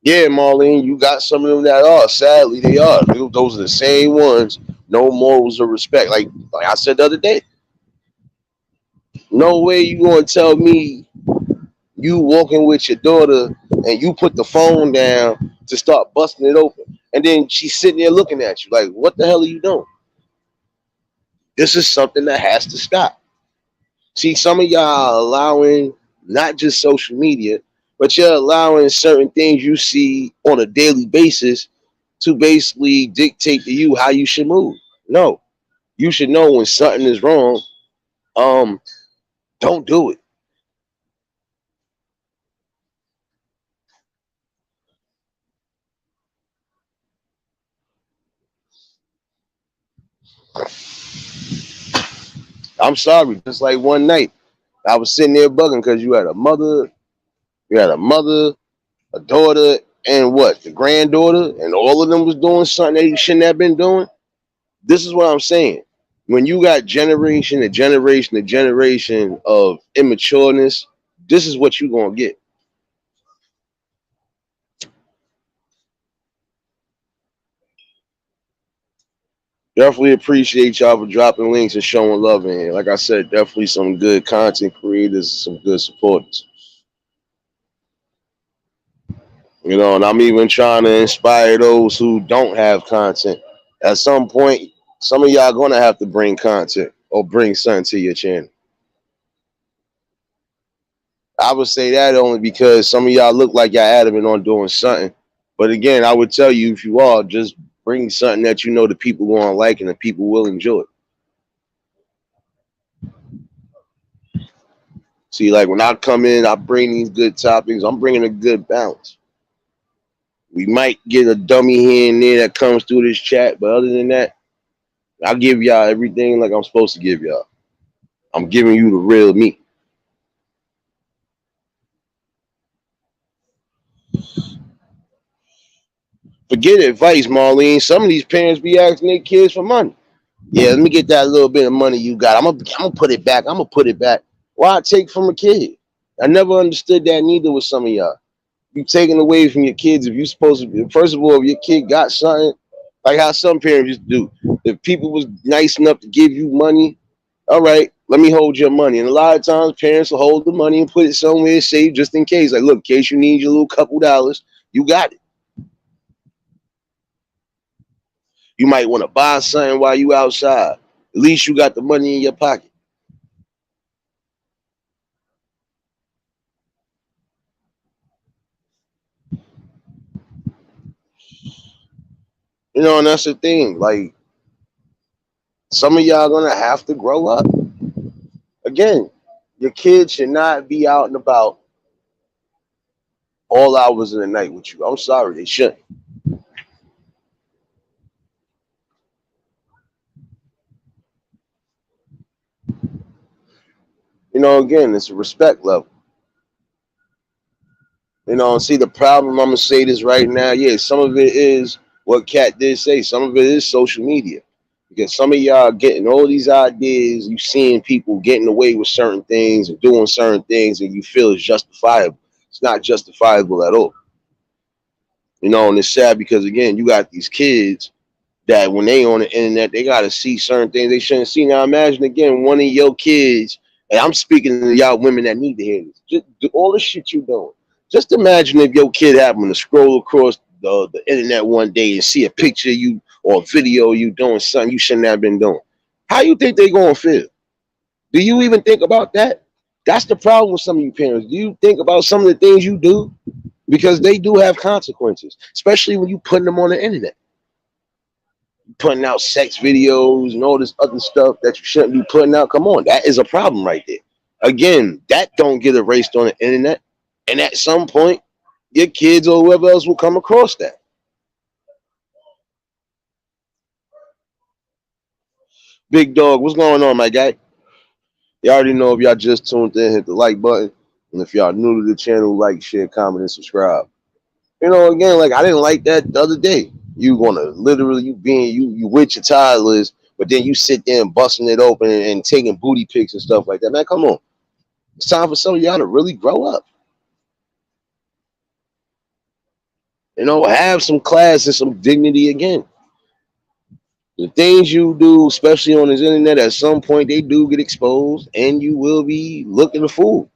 Yeah, Marlene, you got some of them that are. Sadly, they are. Those are the same ones. No morals or respect. Like I said the other day, no way you gonna tell me you walking with your daughter and you put the phone down to start busting it open, and then she's sitting there looking at you like, what the hell are you doing? This is something that has to stop. See, some of y'all are allowing not just social media, but you're allowing certain things you see on a daily basis to basically dictate to you how you should move. No, you should know when something is wrong. Don't do it. I'm sorry. Just like one night, I was sitting there bugging because you had a mother, a daughter, and what? The granddaughter, and all of them was doing something that you shouldn't have been doing. This is what I'm saying. When you got generation to generation to generation of immatureness, this is what you're gonna get. Definitely appreciate y'all for dropping links and showing love in here. Like I said, definitely some good content creators, some good supporters. And I'm even trying to inspire those who don't have content. At some point, some of y'all gonna have to bring content or bring something to your channel. I would say that only because some of y'all look like y'all adamant on doing something. But again, I would tell you if you are, just bring something that you know the people gonna like and the people will enjoy. See, like when I come in, I bring these good topics. I'm bringing a good balance. We might get a dummy here and there that comes through this chat, but other than that, I give y'all everything like I'm supposed to give y'all. I'm giving you the real me. Forget advice, Marlene. Some of these parents be asking their kids for money. Yeah, let me get that little bit of money you got. I'm gonna put it back. I'm gonna put it back. Why take from a kid? I never understood that neither with some of y'all. You taking away from your kids if you supposed to. First of all, if your kid got something, like how some parents used to do. If people was nice enough to give you money, all right, let me hold your money. And a lot of times, parents will hold the money and put it somewhere safe just in case. Like, look, in case you need your little couple dollars, you got it. You might want to buy something while you outside. At least you got the money in your pocket. You know, and that's the thing. Like, some of y'all gonna have to grow up. Again, your kids should not be out and about all hours of the night with you. I'm sorry, they shouldn't. You know, again, it's a respect level. You know, and see the problem. I'm gonna say this right now. Yeah, some of it is what Kat did say. Some of it is social media, because some of y'all getting all these ideas. You seeing people getting away with certain things and doing certain things, and you feel it's justifiable. It's not justifiable at all. You know, and it's sad because again, you got these kids that when they on the internet, they got to see certain things they shouldn't see. Now imagine again, one of your kids, and I'm speaking to y'all women that need to hear this. Just do all the shit you doing. Just imagine if your kid happened to scroll across the internet one day and see a picture of you or a video of you doing something you shouldn't have been doing. How you think they gonna feel? Do you even think about that? That's the problem with some of you parents. Do you think about some of the things you do? Because they do have consequences, especially when you putting them on the internet, putting out sex videos and all this other stuff that you shouldn't be putting out. Come on, that is a problem right there. Again, that don't get erased on the internet, and at some point, your kids or whoever else will come across that. Big dog, what's going on, my guy? You already know if y'all just tuned in, hit the like button, and if y'all new to the channel, like, share, comment, and subscribe. You know, again, like I didn't like that the other day. You gonna literally you with your toddlers, but then you sit there and busting it open and taking booty pics and stuff like that. Man, come on. It's time for some of y'all to really grow up. You know, have some class and some dignity again. The things you do, especially on this internet, at some point they do get exposed and you will be looking a fool.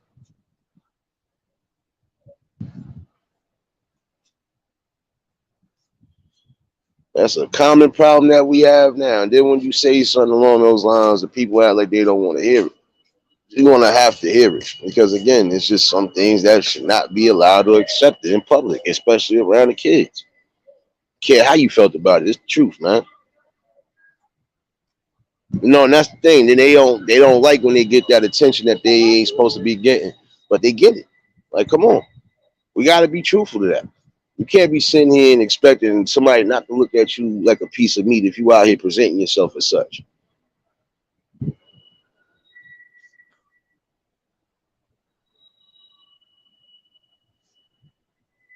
That's a common problem that we have now. And then when you say something along those lines, the people act like they don't want to hear it. You're gonna have to hear it because again, it's just some things that should not be allowed or accepted in public, especially around the kids. Care how you felt about it. It's the truth, man. You know, and that's the thing. Then they don't like when they get that attention that they ain't supposed to be getting, but they get it. Like, come on, we got to be truthful to that. You can't be sitting here and expecting somebody not to look at you like a piece of meat if you out here presenting yourself as such.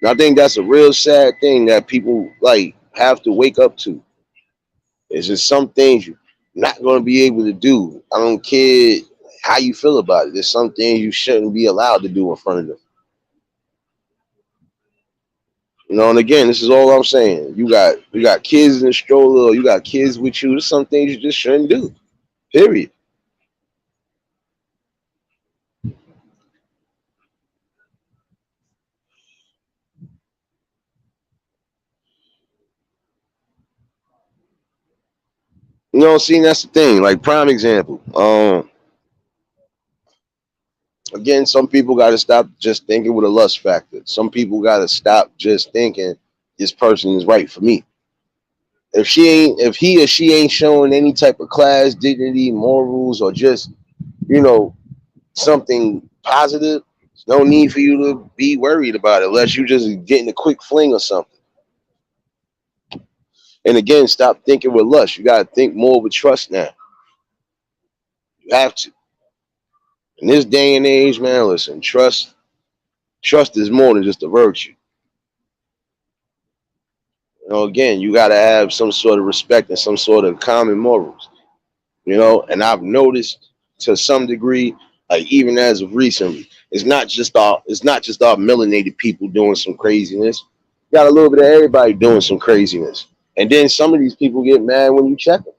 And I think that's a real sad thing that people like have to wake up to. It's just some things you're not going to be able to do. I don't care how you feel about it. There's some things you shouldn't be allowed to do in front of them. You know, and again, this is all I'm saying. You got kids in the stroller, or you got kids with you. There's some things you just shouldn't do. Period. You know, see, that's the thing. Like prime example. Again, some people got to stop just thinking with a lust factor. Some people got to stop just thinking this person is right for me. If he or she ain't showing any type of class, dignity, morals, or just you know something positive, there's no need for you to be worried about it unless you just getting a quick fling or something. And again, stop thinking with lust. You got to think more with trust now. You have to. In this day and age, man, listen, trust is more than just a virtue. You know, again, you got to have some sort of respect and some sort of common morals. You know, and I've noticed to some degree, like even as of recently, it's not just our melanated people doing some craziness. You got a little bit of everybody doing some craziness, and then some of these people get mad when you check them.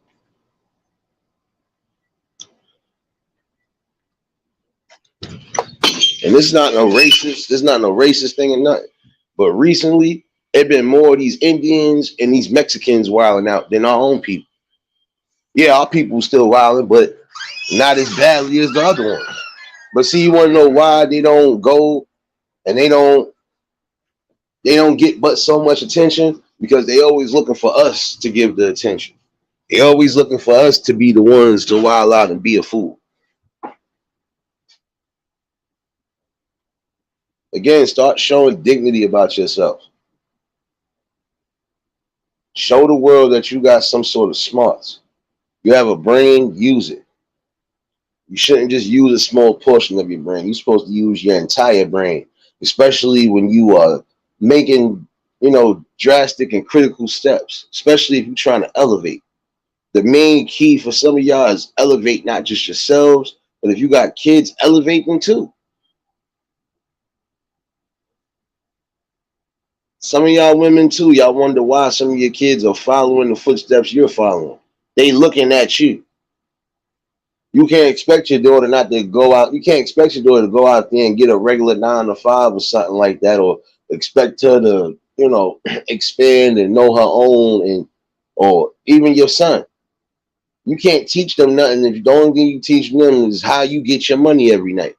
And this is not no racist. This is not no racist thing or nothing. But recently, it been more of these Indians and these Mexicans wilding out than our own people. Yeah, our people still wilding, but not as badly as the other ones. But see, you want to know why they don't go and they don't get but so much attention because they always looking for us to give the attention. They always looking for us to be the ones to wild out and be a fool. Again, start showing dignity about yourself. Show the world that you got some sort of smarts. You have a brain, use it. You shouldn't just use a small portion of your brain. You're supposed to use your entire brain, especially when you are making, drastic and critical steps, especially if you're trying to elevate. The main key for some of y'all is elevate not just yourselves, but if you got kids, elevate them too. Some of y'all women too, y'all wonder why some of your kids are following the footsteps you're following. They looking at you. You can't expect your daughter not to go out. You can't expect your daughter to go out there and get a regular 9 to 5 or something like that, or expect her to, expand and know her own, and or even your son. You can't teach them nothing if the only thing you teach them is how you get your money every night.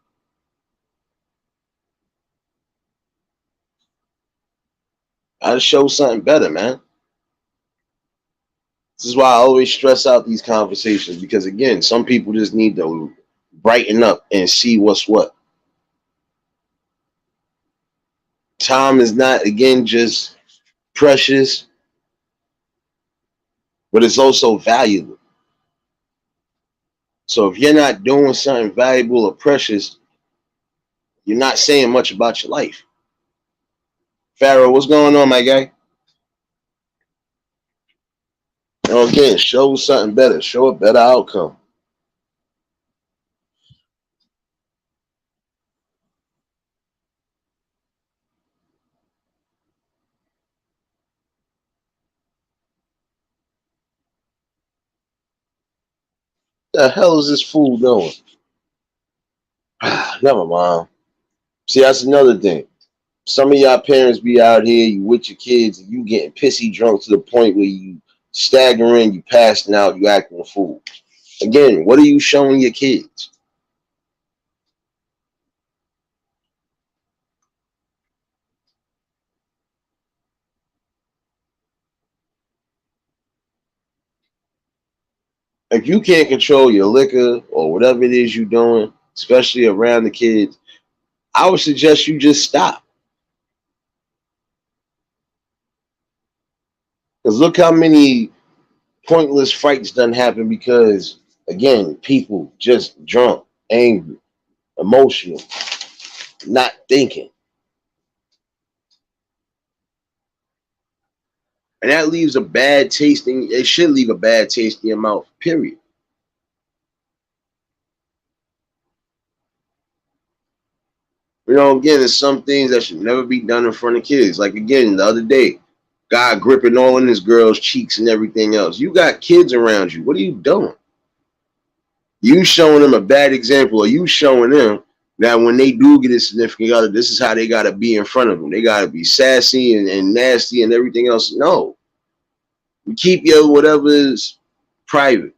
Gotta show something better, man. This is why I always stress out these conversations because again, some people just need to brighten up and see what's what. Time is not again just precious, but it's also valuable. So if you're not doing something valuable or precious, you're not saying much about your life. Pharaoh, what's going on, my guy? Again, show something better, show a better outcome. The hell is this fool doing? Never mind. See, that's another thing. Some of y'all parents be out here, you with your kids, and you getting pissy drunk to the point where you staggering, you passing out, you acting a fool. Again, what are you showing your kids? If you can't control your liquor or whatever it is you're doing, especially around the kids, I would suggest you just stop. Because look how many pointless fights done happen because, again, people just drunk, angry, emotional, not thinking. And that leaves a bad tasting, it should leave a bad taste in your mouth, period. Again, there's some things that should never be done in front of kids. Like again, the other day, guy gripping all in his girl's cheeks and everything else. You got kids around you. What are you doing? You showing them a bad example, or you showing them that when they do get a significant other, this is how they gotta be in front of them. They gotta be sassy and nasty and everything else. No. You keep your whatever is private.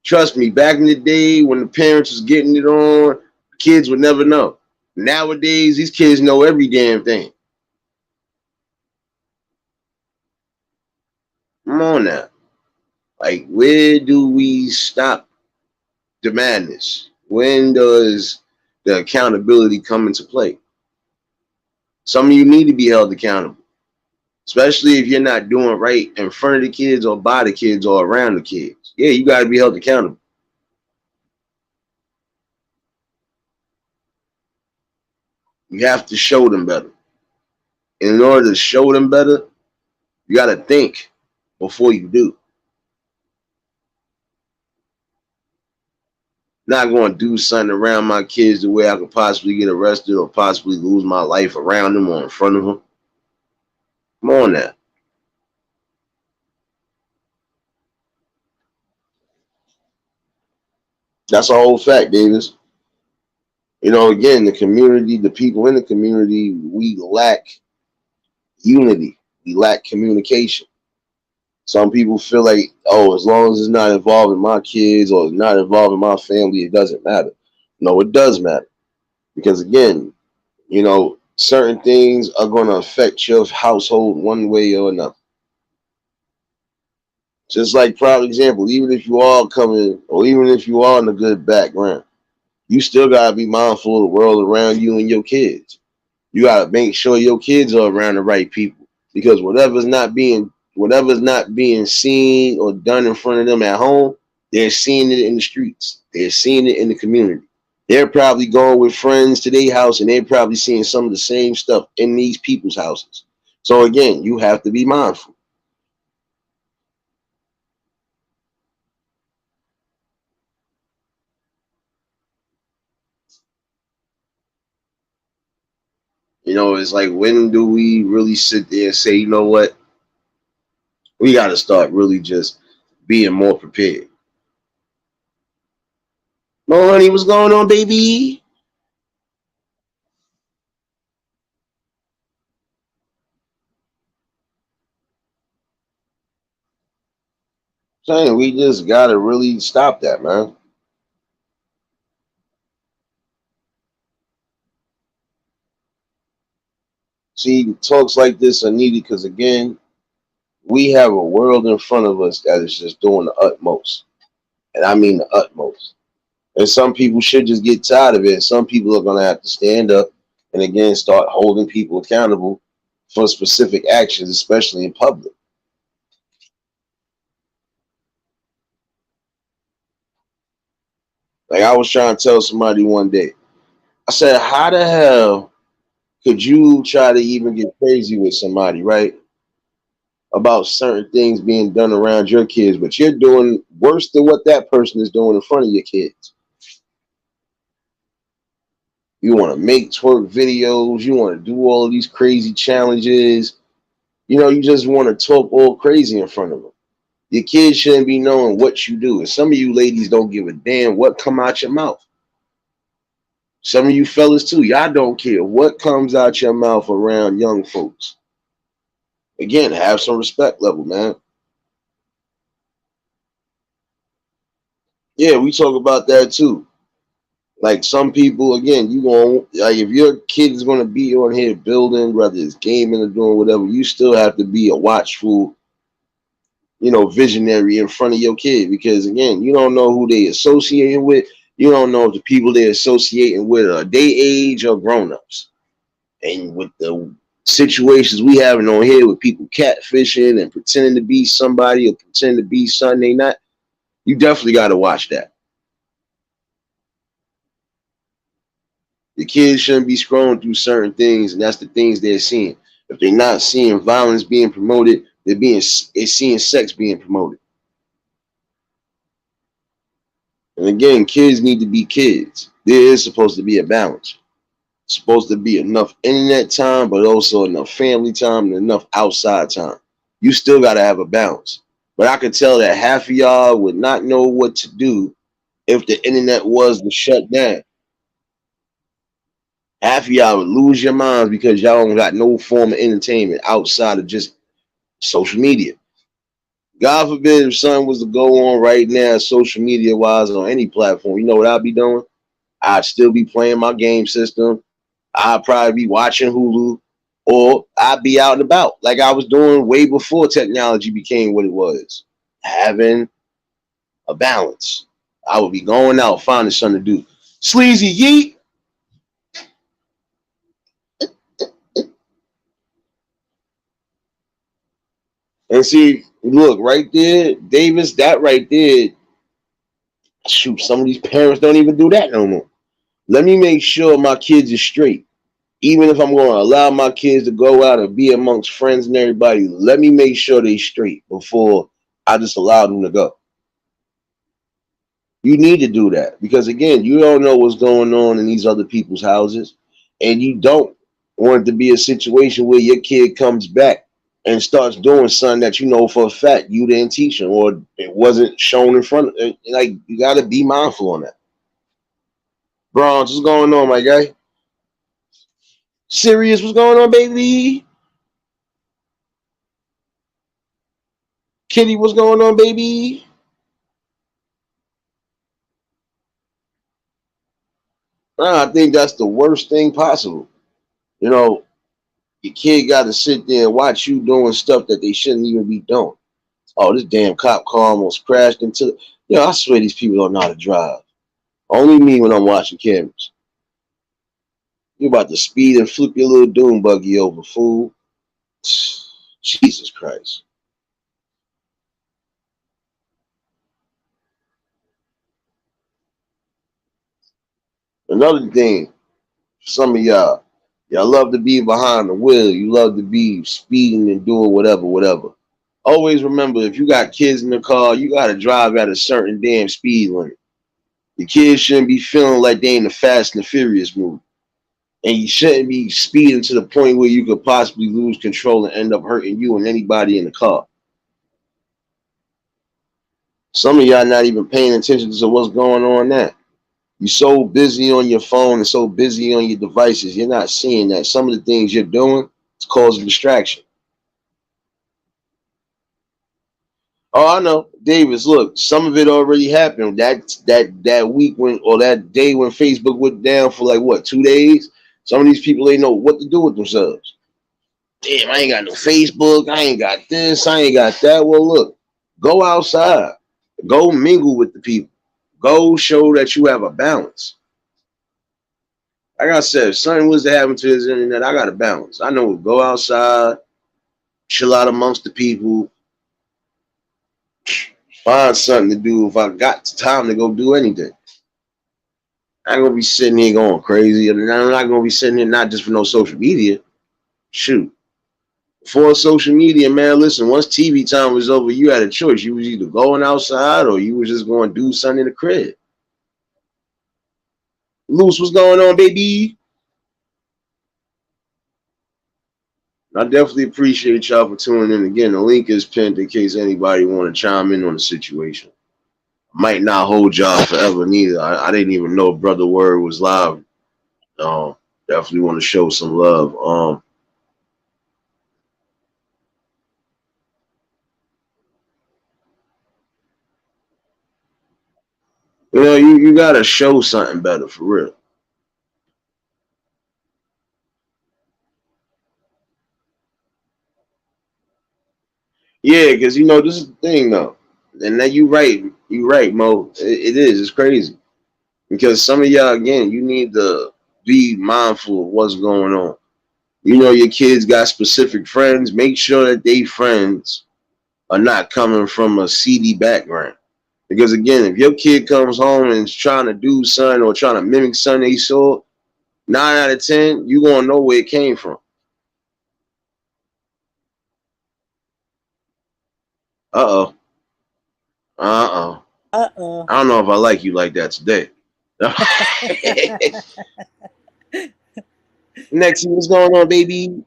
Trust me, back in the day when the parents was getting it on, kids would never know. Nowadays, these kids know every damn thing. Come on now. Like, where do we stop the madness? When does the accountability come into play? Some of you need to be held accountable, especially if you're not doing right in front of the kids or by the kids or around the kids. Yeah, you got to be held accountable. You have to show them better. And in order to show them better, you got to think before you do. Not going to do something around my kids the way I could possibly get arrested or possibly lose my life around them or in front of them. Come on now. That's a whole fact, Davis. Again, the community, the people in the community, we lack unity. We lack communication. Some people feel like, oh, as long as it's not involving my kids or it's not involving my family, it doesn't matter. No, it does matter. Because again, certain things are going to affect your household one way or another. Just like, prime example, even if you are coming, or even if you are in a good background, you still got to be mindful of the world around you and your kids. You got to make sure your kids are around the right people, because whatever's not being seen or done in front of them at home, they're seeing it in the streets. They're seeing it in the community. They're probably going with friends to their house and they're probably seeing some of the same stuff in these people's houses. So again, you have to be mindful. It's like, when do we really sit there and say, you know what? We got to start really just being more prepared. No, honey, what's going on, baby? Saying we just got to really stop that, man. See, talks like this are needed because, again, we have a world in front of us that is just doing the utmost. And I mean the utmost. And some people should just get tired of it. Some people are going to have to stand up and, again, start holding people accountable for specific actions, especially in public. Like, I was trying to tell somebody one day, I said, how the hell could you try to even get crazy with somebody, right? About certain things being done around your kids, but you're doing worse than what that person is doing in front of your kids. You want to make twerk videos, you want to do all of these crazy challenges, you just want to talk all crazy in front of them. Your kids shouldn't be knowing what you do. And some of you ladies don't give a damn what come out your mouth. Some of you fellas too, y'all don't care what comes out your mouth around young folks. Again, have some respect level, man. Yeah, we talk about that too. Like, some people, again, you going, like, if your kid is gonna be on here building, whether it's gaming or doing whatever, you still have to be a watchful, visionary in front of your kid, because again, you don't know who they associating with. You don't know if the people they're associating with are they age or grown-ups. And with the situations we having on here with people catfishing and pretending to be somebody or pretending to be something they not, you definitely got to watch that. The kids shouldn't be scrolling through certain things, and that's the things they're seeing. If they're not seeing violence being promoted, they're seeing sex being promoted. And again, kids need to be kids. There is supposed to be a balance. It's supposed to be enough internet time, but also enough family time and enough outside time. You still got to have a balance. But I could tell that half of y'all would not know what to do if the internet was to shut down. Half of y'all would lose your minds because y'all don't got no form of entertainment outside of just social media. God forbid if something was to go on right now, social media wise, on any platform, you know what I'd be doing? I'd still be playing my game system. I'd probably be watching Hulu, or I'd be out and about like I was doing way before technology became what it was. Having a balance. I would be going out, finding something to do. Sleazy yeet. And see, look, right there, Davis, that right there, shoot, some of these parents don't even do that no more. Let me make sure my kids are straight. Even if I'm going to allow my kids to go out and be amongst friends and everybody, let me make sure they straight before I just allow them to go. You need to do that because, again, you don't know what's going on in these other people's houses, and you don't want it to be a situation where your kid comes back and starts doing something that you know for a fact you didn't teach him or it wasn't shown in front of. Like, you got to be mindful on that. Bronze, what's going on, my guy? Serious, what's going on, baby? Kitty, what's going on, baby? Nah, I think that's the worst thing possible. You know, your kid got to sit there and watch you doing stuff that they shouldn't even be doing. Oh, this damn cop car almost crashed into. Yo, I swear these people don't know how to drive. Only me when I'm watching cameras. You about to speed and flip your little doom buggy over, fool. Jesus Christ. Another thing, some of y'all love to be behind the wheel. You love to be speeding and doing whatever, whatever. Always remember, if you got kids in the car, you got to drive at a certain damn speed limit. Your kids shouldn't be feeling like they in the Fast and the Furious movie. And you shouldn't be speeding to the point where you could possibly lose control and end up hurting you and anybody in the car. Some of y'all not even paying attention to what's going on now. You're so busy on your phone and so busy on your devices, you're not seeing that some of the things you're doing is causing distraction. Oh, I know, Davis. Look, some of it already happened. That week when or that day when Facebook went down for like what 2 days. Some of these people ain't know what to do with themselves. Damn, I ain't got no Facebook. I ain't got this. I ain't got that. Well, look, go outside. Go mingle with the people. Go show that you have a balance. Like I said, if something was to happen to this internet, I got a balance. I know go outside, chill out amongst the people, find something to do if I got time to go do anything. I ain't gonna be sitting here going crazy. And I'm not gonna be sitting here not just for no social media. Shoot. For social media, man, listen, once TV time was over, you had a choice. You was either going outside or you was just going to do something in the crib. Loose, what's going on, baby? I definitely appreciate y'all for tuning in. Again, the link is pinned in case anybody want to chime in on the situation. Might not hold y'all forever neither. I didn't even know Brother Word was live. Definitely want to show some love. You gotta show something better for real. Yeah, because this is the thing though, and that you right, Mo. It is. It's crazy because some of y'all again, you need to be mindful of what's going on. Your kids got specific friends. Make sure that they friends are not coming from a seedy background. Because again, if your kid comes home and is trying to do something or trying to mimic something they saw, 9 out of 10, you gonna know where it came from. Uh oh. Uh oh. Uh-oh. I don't know if I like you like that today. Next, what's going on, baby?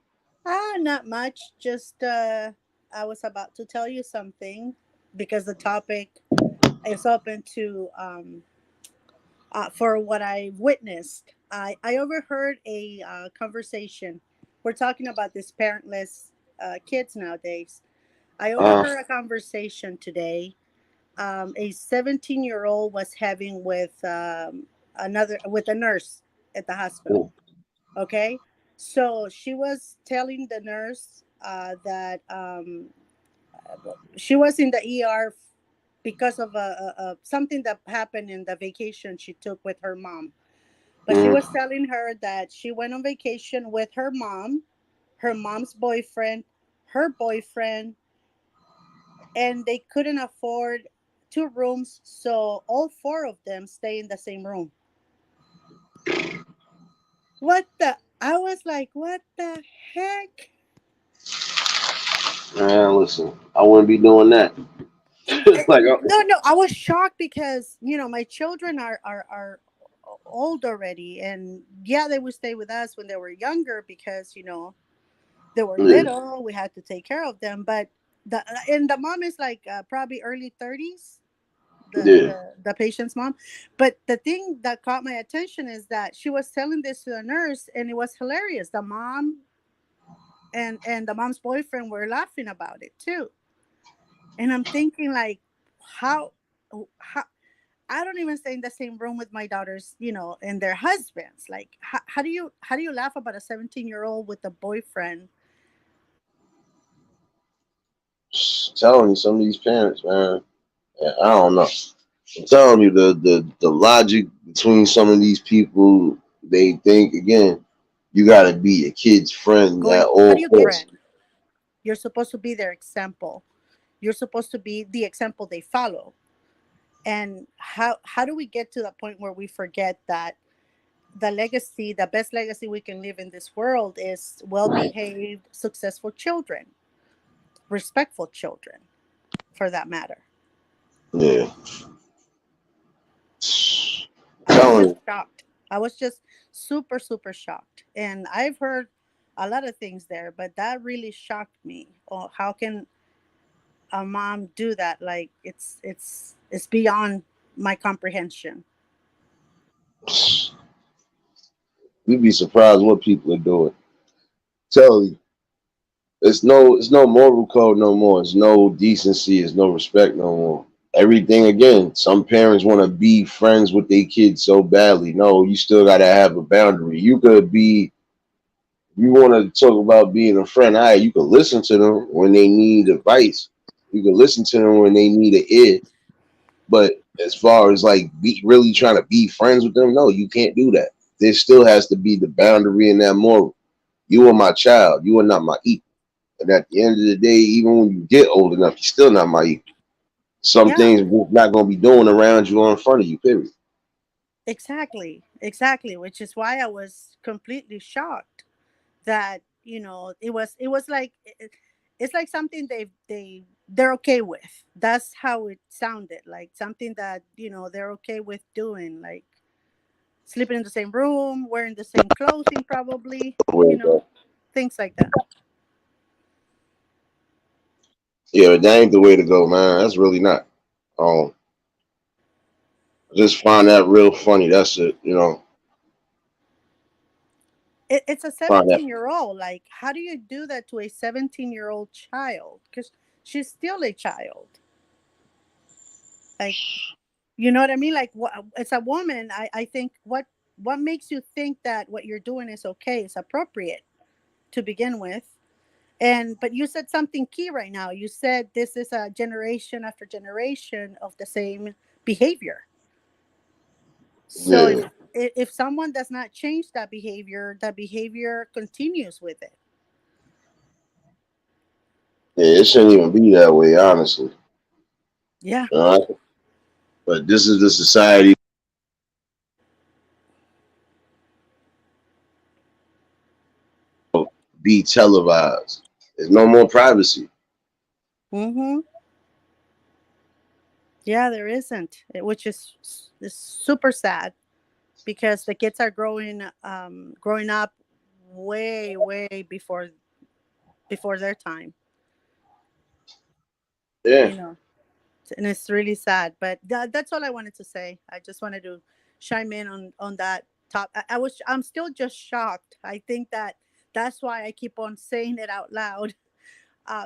Not much. Just I was about to tell you something because the topic is open to for what I witnessed. I overheard a conversation. We're talking about this parentless kids nowadays. I Uh, overheard a conversation today. A 17-year-old was having with another with a nurse at the hospital. Okay, so she was telling the nurse that she was in the ER because of a something that happened in the vacation she took with her mom. But she was mm, telling her that she went on vacation with her mom's boyfriend, her boyfriend, and they couldn't afford 2 rooms, so all four of them stay in the same room. What the? I was like, what the heck? man, listen, I wouldn't be doing that. like, No, I was shocked because my children are old already, and yeah, they would stay with us when they were younger because they were yeah, little. We had to take care of them, but the mom is like probably early 30s. The, yeah. the the patient's mom. But the thing that caught my attention is that she was telling this to the nurse, and it was hilarious. The mom and the mom's boyfriend were laughing about it too. And I'm thinking like, how, how, I don't even stay in the same room with my daughters, and their husbands. Like, how do you laugh about a 17-year-old with a boyfriend? Telling you, some of these parents, man, yeah, I don't know. I'm telling you, the logic between some of these people, they think again, you got to be a kid's friend at How all do you get costs. friend? You're supposed to be their example. You're supposed to be the example they follow. And how do we get to the point where we forget that the best legacy we can live in this world is well-behaved, successful children, respectful children, for that matter. Yeah, I was telling just you, shocked. I was just super, super shocked. And I've heard a lot of things there, but that really shocked me. Oh, how can a mom do that? Like, it's beyond my comprehension. you'd be surprised what people are doing. Tell you, it's no moral code no more. It's no decency. It's no respect no more. Everything again. Some parents want to be friends with their kids so badly. No, you still got to have a boundary. You could be. You want to talk about being a friend. All right, you can listen to them when they need advice. You can listen to them when they need an ear. But as far as like be really trying to be friends with them, no, you can't do that. There still has to be the boundary in that moral. You are my child. You are not my equal. And at the end of the day, even when you get old enough, you're still not my equal. Some Yeah, things we're not going to be doing around you or in front of you, period. exactly. Exactly. Which is why I was completely shocked that, it was like, it's like something they're okay with. That's how it sounded, like something that, they're okay with doing, like sleeping in the same room, wearing the same clothing, probably, you know, things like that. Yeah, that ain't the way to go, man. That's really not. Um, I just find that real funny. That's it. It's a Find that. 17-year-old. Like, how do you do that to a 17-year-old child? Because she's still a child. Like, you know what I mean? Like, it's a woman. I think what makes you think that what you're doing is okay, is appropriate to begin with? And but you said something key right now. You said this is a generation after generation of the same behavior. So Yeah, if someone does not change that behavior continues with it. yeah, it shouldn't even be that way, honestly. Yeah. But this is the society be televised. There's no more privacy. Mm-hmm. Yeah, there isn't, which is super sad because the kids are growing up way, way before their time. Yeah, You know, and it's really sad. But that's all I wanted to say. I just wanted to chime in on that top. I'm still just shocked. I think that's why I keep on saying it out loud,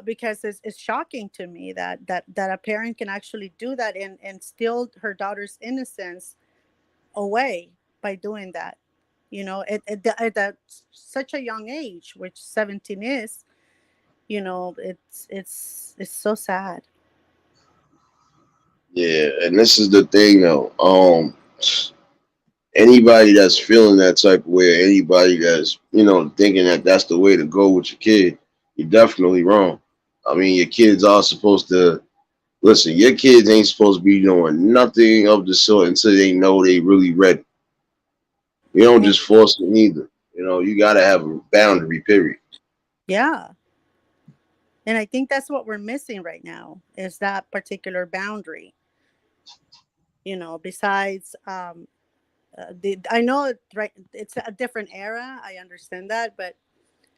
because it's shocking to me that a parent can actually do that and steal her daughter's innocence away by doing that. At such a young age, which 17 is. It's so sad. yeah, and this is the thing though. Anybody that's feeling that type of way, anybody that's thinking that that's the way to go with your kid, you're definitely wrong. I mean, your kids are supposed to listen. Your kids ain't supposed to be doing nothing of the sort until they know they really ready. You don't Mm, just force it either. You gotta have a boundary. Period. yeah. And I think that's what we're missing right now, is that particular boundary. Besides, I know right, it's a different era. I understand that, but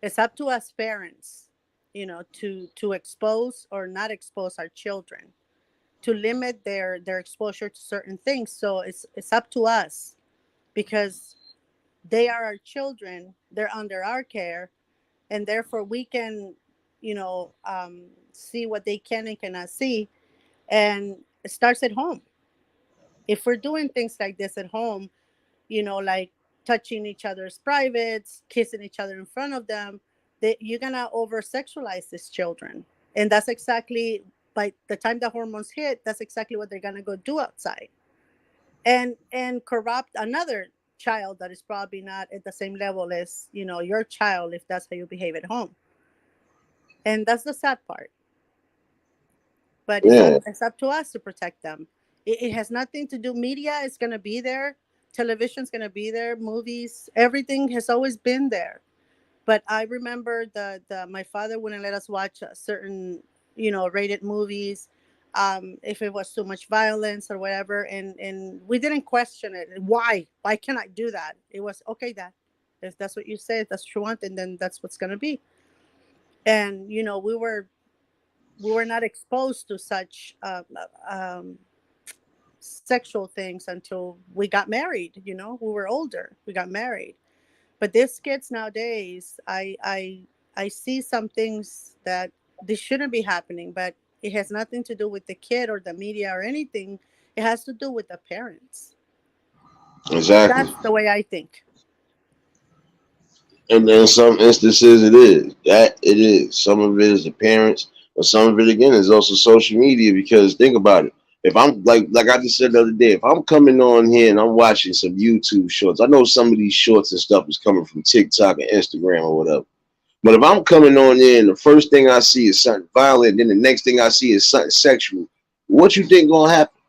it's up to us parents, to expose or not expose our children, to limit their exposure to certain things. So it's up to us, because they are our children. They're under our care, and therefore we can. see what they can and cannot see. And it starts at home. If we're doing things like this at home, like touching each other's privates, kissing each other in front of them, that you're gonna over sexualize these children. And that's exactly, by the time the hormones hit, that's exactly what they're gonna go do outside. And corrupt another child that is probably not at the same level as, your child, if that's how you behave at home. And that's the sad part. But it's up Yeah, it's up to us to protect them. It has nothing to do. Media is going to be there, television's going to be there, movies, everything has always been there. But I remember the my father wouldn't let us watch certain, rated movies, if it was too much violence or whatever. And we didn't question it. Why can't I do that? It was okay, Dad, if that's what you say, if that's what you want, and then that's what's going to be. And we were not exposed to such sexual things until we got married. We were older, we got married. But these kids nowadays, I see some things that this shouldn't be happening, but it has nothing to do with the kid or the media or anything. It has to do with the parents. exactly. That's the way I think. And in some instances, it is that it is. Some of it is the parents, but some of it again is also social media. Because think about it. If I'm like I just said the other day, if I'm coming on here and I'm watching some YouTube shorts, I know some of these shorts and stuff is coming from TikTok and Instagram or whatever. But if I'm coming on in, and the first thing I see is something violent, then the next thing I see is something sexual, what you think gonna happen?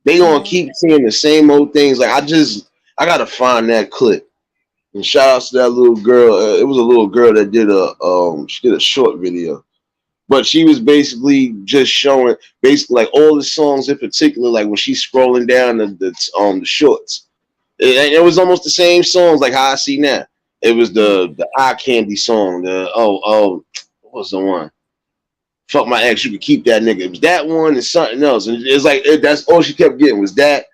They gonna Hmm. keep seeing the same old things. Like I gotta find that clip. And shout out to that little girl. It was a little girl that did she did a short video, but she was basically just showing basically like all the songs in particular, like when she's scrolling down the shorts. It was almost the same songs like how I see now. It was the eye candy song. What was the one? Fuck my ex, you could keep that nigga. It was that one and something else, and it's like that's all she kept getting was that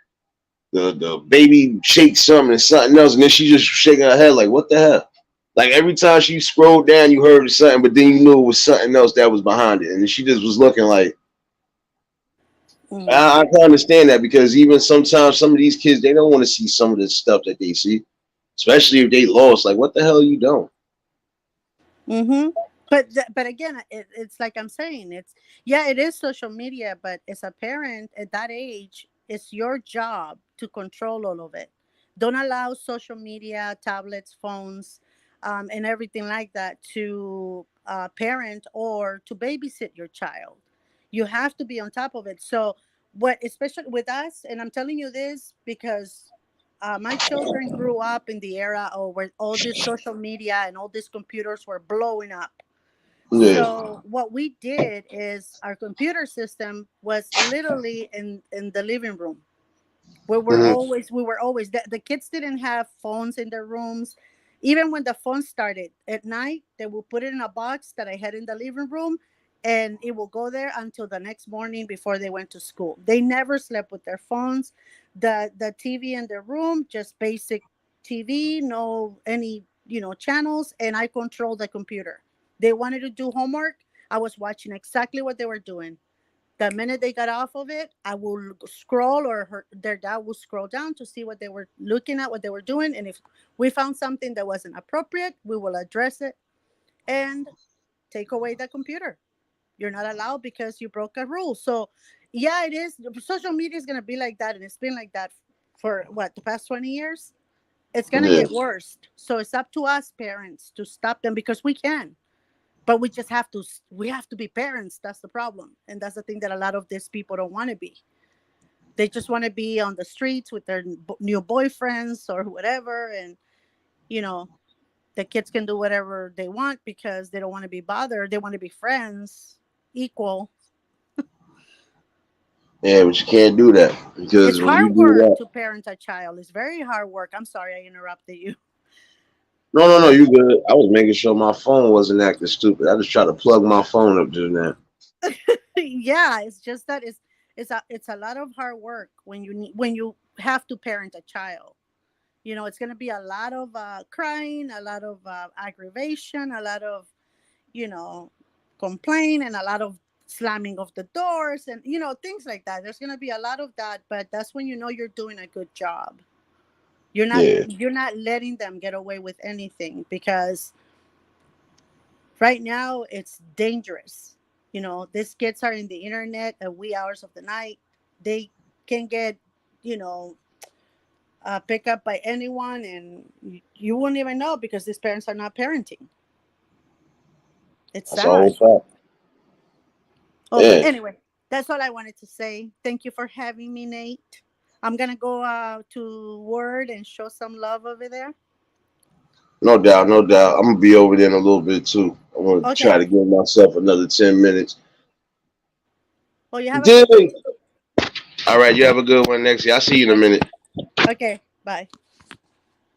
the baby shake something and something else, and then she just shaking her head like, what the hell? Like every time she scrolled down, you heard something, but then you knew it was something else that was behind it, and she just was looking like. Hmm. I can understand that because even sometimes some of these kids they don't want to see some of the stuff that they see, especially if they lost. Like, what the hell you doing? Hmm. But again, it's like I'm saying, yeah, it is social media, but as a parent at that age, it's your job to control all of it. Don't allow social media, tablets, phones, and everything like that to parent or to babysit your child. You have to be on top of it. So what, especially with us, and I'm telling you this because my children grew up in the era of where all this social media and all these computers were blowing up. Yeah. So what we did is our computer system was literally in the living room, where Hmm. we were always the kids didn't have phones in their rooms. Even when the phone started at night, they will put it in a box that I had in the living room, and it will go there until the next morning before they went to school. They never slept with their phones. The TV in their room, just basic TV, no any channels, and I control the computer. They wanted to do homework, I was watching exactly what they were doing. The minute they got off of it, I will scroll, or their dad will scroll down to see what they were looking at, what they were doing. And if we found something that wasn't appropriate, we will address it and take away the computer. You're not allowed because you broke a rule. So, yeah, it is. Social media is going to be like that. And it's been like that for what, the past 20 years? It's going to Yeah. get worse. So, it's up to us parents to stop them because we can, but we have to be parents. That's the problem, and that's the thing that a lot of these people don't want to be. They just want to be on the streets with their new boyfriends or whatever. And you know the kids can do whatever they want because they don't want to be bothered. They want to be friends, equal. Yeah, but you can't do that It's because when you hard do work that, to parent a child. It's very hard work. I'm sorry I interrupted you. no, you good. I was making sure my phone wasn't acting stupid. I just tried to plug my phone up just now. Yeah, it's just that it's a lot of hard work when you have to parent a child. It's going to be a lot of crying, a lot of aggravation, a lot of you know, complain and a lot of slamming of the doors and, you know, things like that. There's going to be a lot of that, but that's when you know you're doing a good job. Yeah. You're not letting them get away with anything, because right now it's dangerous. You know, these kids are in the internet at wee hours of the night. They can get, you know, picked up by anyone, and you won't even know because these parents are not parenting. It's That's a whole sad. fact. Oh, but Yeah. anyway, that's all I wanted to say. Thank you for having me, Nate. I'm gonna go to Word and show some love over there. No doubt, no doubt. I'm gonna be over there in a little bit too. I'm gonna try Okay. to give myself another 10 minutes. Well, you have a Dig. good one. All right, you have a good one next year. I'll see you in a Okay. minute. Okay. Bye.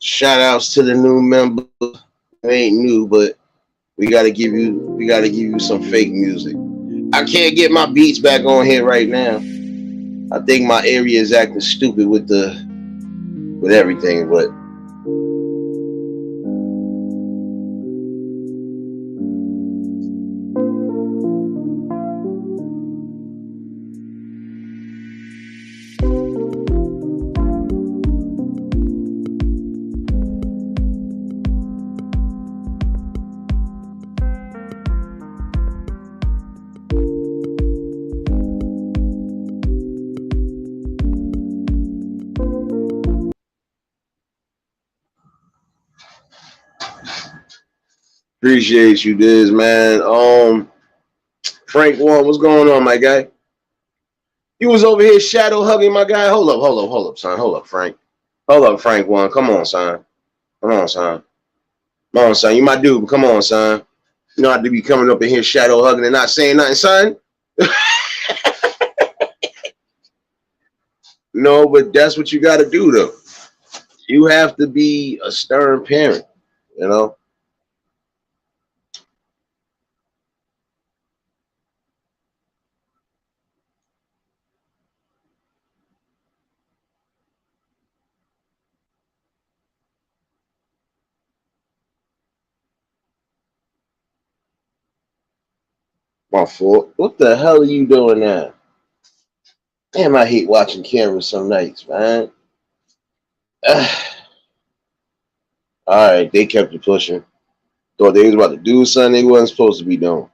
Shout outs to the new members. It ain't new, but we gotta give you some fake music. I can't get my beats back on here right now. I think my area is acting stupid with everything, but appreciate you, Diz, man. Frank Warren, what's going on, my guy? You was over here shadow hugging my guy. Hold up, son. Hold up, Frank. Hold up, Frank Warren. Come on, son. Come on, son. Come on, son. You my dude. Come on, son. You know how to be coming up in here shadow hugging and not saying nothing, son. No, but that's what you got to do, though. You have to be a stern parent, you know? My fault. What the hell are you doing now? Damn, I hate watching cameras some nights, man. All right, they kept it pushing. Thought they was about to do something they wasn't supposed to be doing.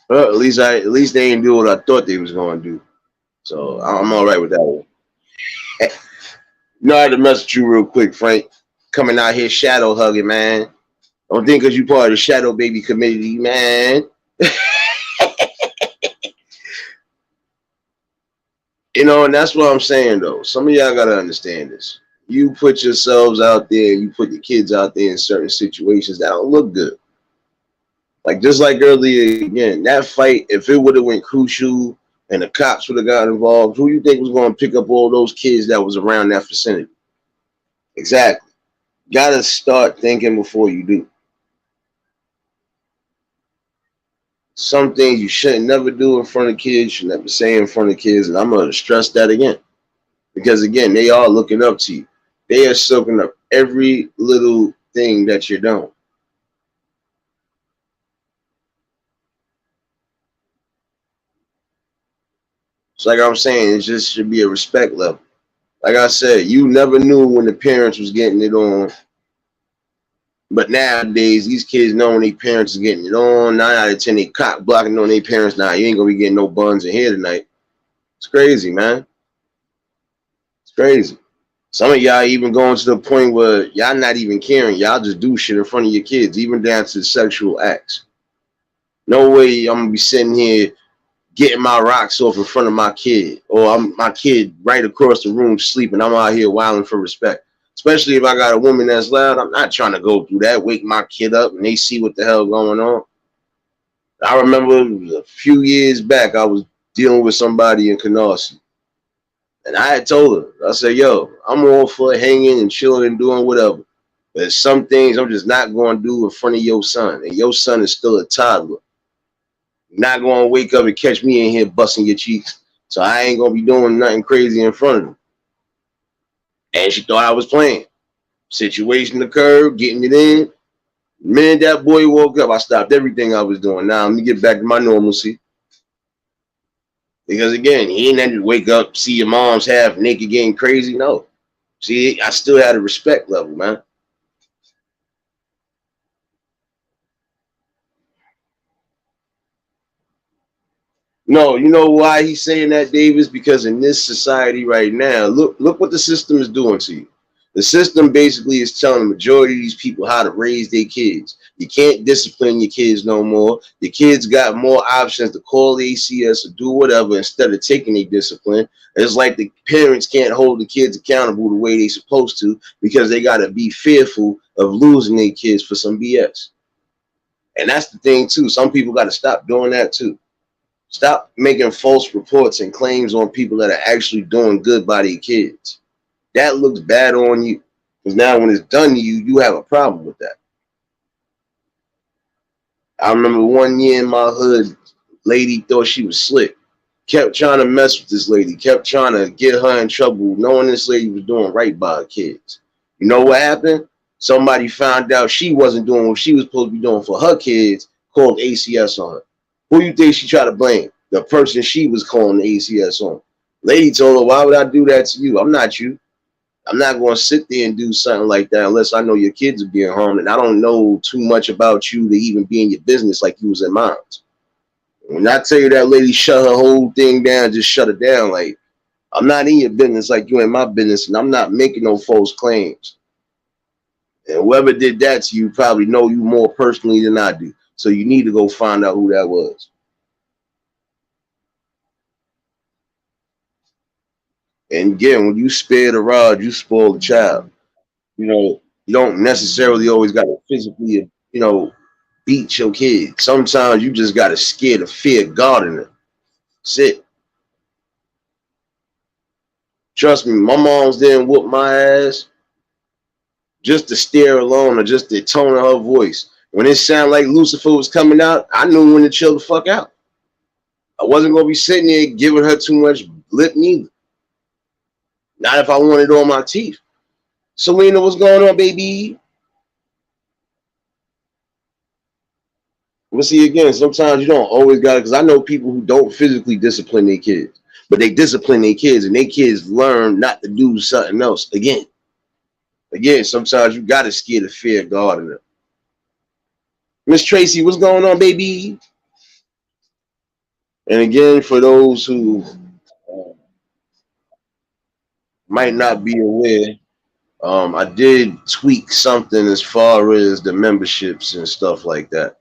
Well, at least they didn't do what I thought they was going to do. So I'm all right with that one. No, I had to mess with you real quick, Frank. Coming out here shadow hugging, man. Don't think because you part of the shadow baby community, man. You know, and that's what I'm saying though. Some of y'all gotta understand this. You put yourselves out there and you put your kids out there in certain situations that don't look good. Like just like earlier again, that fight, if it would have went crucial and the cops would have got involved, who you think was gonna pick up all those kids that was around that vicinity? Exactly. Gotta start thinking before you do. Some things you shouldn't never do in front of kids, you should never say in front of kids, and I'm gonna stress that again. Because again, they are looking up to you. They are soaking up every little thing that you're doing. It's like I'm saying, it just should be a respect level. Like I said, you never knew when the parents was getting it on. But nowadays, these kids know when their parents is getting it on. 9 out of 10, they cock blocking on their parents. Now you ain't gonna be getting no buns in here tonight. It's crazy, man. It's crazy. Some of y'all even going to the point where y'all not even caring. Y'all just do shit in front of your kids, even down to sexual acts. No way I'm gonna be sitting here getting my rocks off in front of my kid, or my kid right across the room sleeping. I'm out here wilding for respect. Especially if I got a woman that's loud, I'm not trying to go through that, wake my kid up and they see what the hell going on. I remember a few years back, I was dealing with somebody in Canarsie. And I had told her, I said, yo, I'm all for hanging and chilling and doing whatever. But some things I'm just not going to do in front of your son. And your son is still a toddler. You're not going to wake up and catch me in here busting your cheeks So I ain't gonna be doing nothing crazy in front of them. And she thought I was playing. Situation occurred, getting it in. The minute that boy woke up, I stopped everything I was doing. Now let me get back to my normalcy. Because again, he ain't had to wake up, see your mom's half naked getting crazy. No. See, I still had a respect level, man. No, you know why he's saying that, Davis? Because in this society right now, look what the system is doing to you. The system basically is telling the majority of these people how to raise their kids. You can't discipline your kids no more. The kids got more options to call the ACS or do whatever instead of taking their discipline. It's like the parents can't hold the kids accountable the way they're supposed to because they got to be fearful of losing their kids for some BS. And that's the thing, too. Some people got to stop doing that, too. Stop making false reports and claims on people that are actually doing good by their kids. That looks bad on you. Because now when it's done to you, you have a problem with that. I remember one year in my hood, lady thought she was slick. Kept trying to mess with this lady. Kept trying to get her in trouble, knowing this lady was doing right by her kids. You know what happened? Somebody found out she wasn't doing what she was supposed to be doing for her kids, called ACS on her. Who you think she tried to blame? The person she was calling the ACS on. Lady told her, why would I do that to you? I'm not you. I'm not going to sit there and do something like that unless I know your kids are being harmed. And I don't know too much about you to even be in your business like you was in mine. When I tell you that lady shut her whole thing down, just shut it down. Like, I'm not in your business like you in my business, and I'm not making no false claims. And whoever did that to you probably know you more personally than I do. So you need to go find out who that was. And again, when you spare the rod, you spoil the child. You know, you don't necessarily always got to physically, beat your kid. Sometimes you just got to scare the fear of God in it. That's it. Trust me, my mom's didn't whoop my ass just the stare alone or just the tone of her voice. When it sounded like Lucifer was coming out, I knew when to chill the fuck out. I wasn't going to be sitting there giving her too much lip neither. Not if I wanted all my teeth. Selena, what's going on, baby? But see, again, sometimes you don't always got it, because I know people who don't physically discipline their kids, but they discipline their kids, and their kids learn not to do something else. Again, sometimes you got to scare the fear of God in them. Miss Tracy, what's going on, baby? And again, for those who might not be aware, I did tweak something as far as the memberships and stuff like that.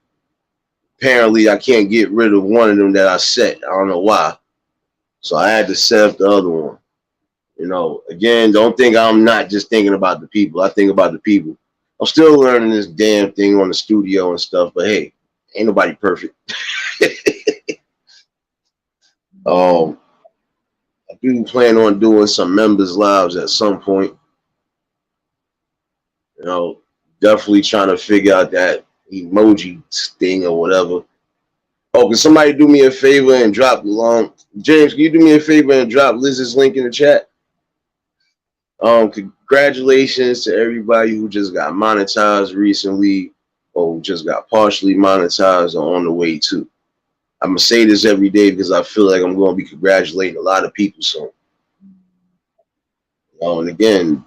Apparently, I can't get rid of one of them that I set. I don't know why. So I had to set up the other one. Again, don't think I'm not just thinking about the people. I think about the people. I'm still learning this damn thing on the studio and stuff, but hey, ain't nobody perfect. I do plan on doing some members lives at some point. Definitely trying to figure out that emoji thing or whatever. Oh, can somebody do me a favor and drop James, can you do me a favor and drop Liz's link in the chat? Congratulations to everybody who just got monetized recently or who just got partially monetized or on the way to. I'm gonna say this every day because I feel like I'm gonna be congratulating a lot of people soon. And again,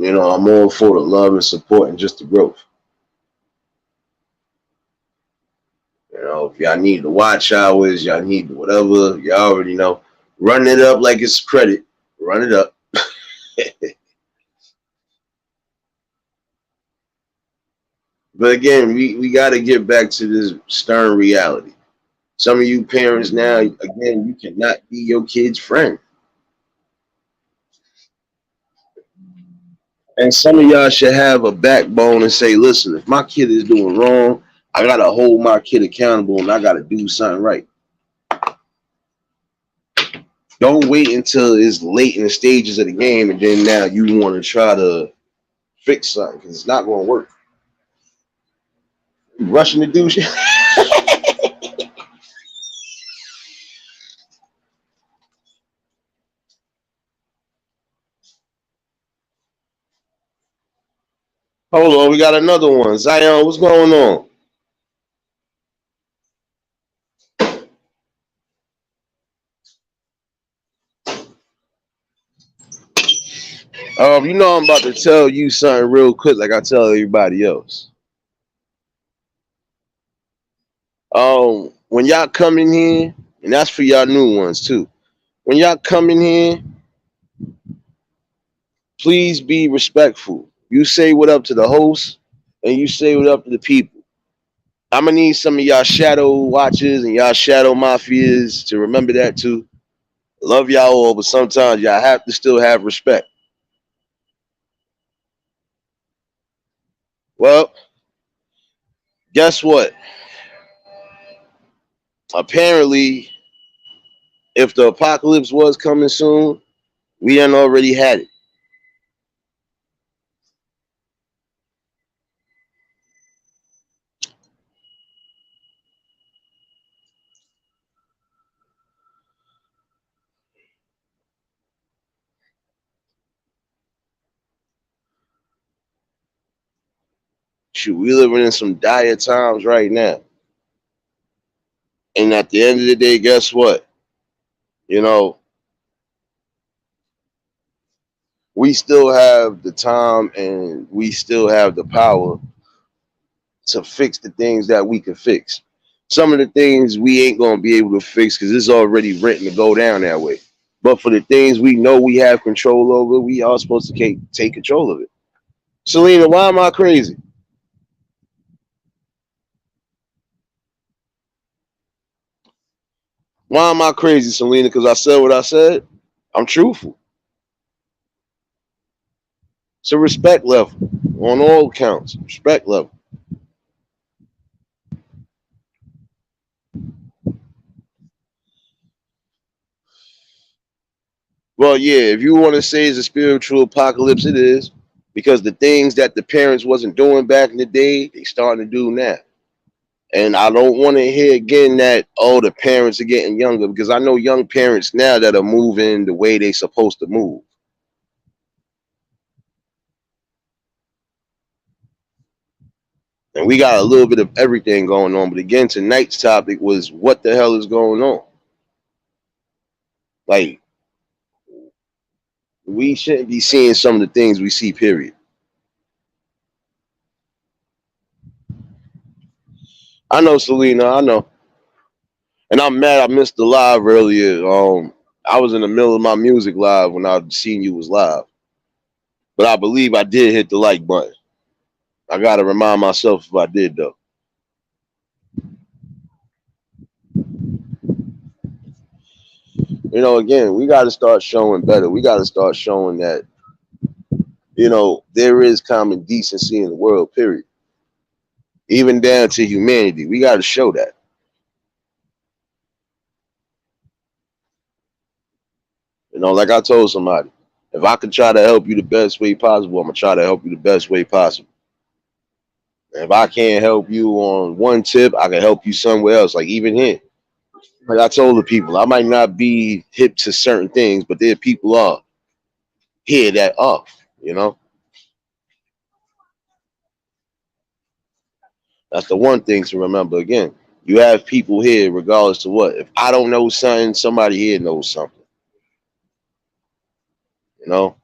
I'm all for the love and support and just the growth. If y'all need the watch hours, y'all need whatever, y'all already know. Run it up like it's credit. Run it up. But again, we got to get back to this stern reality. Some of you parents now, again, you cannot be your kid's friend. And some of y'all should have a backbone and say, listen, if my kid is doing wrong, I got to hold my kid accountable and I got to do something right. Don't wait until it's late in the stages of the game and then now you want to try to fix something because it's not going to work. You rushing to do shit. Hold on, we got another one. Zion, what's going on? You know I'm about to tell you something real quick, like I tell everybody else. When y'all come in here, and that's for y'all new ones too. When y'all come in here, please be respectful. You say what up to the host, and you say what up to the people. I'm gonna need some of y'all shadow watchers and y'all shadow mafias to remember that too. Love y'all all, but sometimes y'all have to still have respect. Well, guess what? Apparently, if the apocalypse was coming soon, we done already had it. Shoot, we living in some dire times right now. And at the end of the day, guess what? You know, we still have the time and we still have the power to fix the things that we can fix. Some of the things we ain't gonna be able to fix because it's already written to go down that way. But for the things we know we have control over, we are supposed to take control of it. Selena, why am I crazy? Why am I crazy, Selena? Because I said what I said. I'm truthful. It's a respect level on all counts. Respect level. Well, yeah, if you want to say it's a spiritual apocalypse, it is. Because the things that the parents wasn't doing back in the day, they starting to do now. And I don't want to hear again that, oh, the parents are getting younger, because I know young parents now that are moving the way they supposed to move. And we got a little bit of everything going on. But again, tonight's topic was what the hell is going on? Like, we shouldn't be seeing some of the things we see, period. I know, Selena, I know. And I'm mad I missed the live earlier. I was in the middle of my music live when I seen you was live. But I believe I did hit the like button. I gotta remind myself if I did though. You know, again, we gotta start showing better. We gotta start showing that, there is common decency in the world, period. Even down to humanity. We gotta show that. Like I told somebody, if I could try to help you the best way possible, I'm gonna try to help you the best way possible. If I can't help you on one tip, I can help you somewhere else. Like even here, like I told the people, I might not be hip to certain things, but there people are here that are. You know, that's the one thing to remember. Again, you have people here, regardless to what. If I don't know something, somebody here knows something. You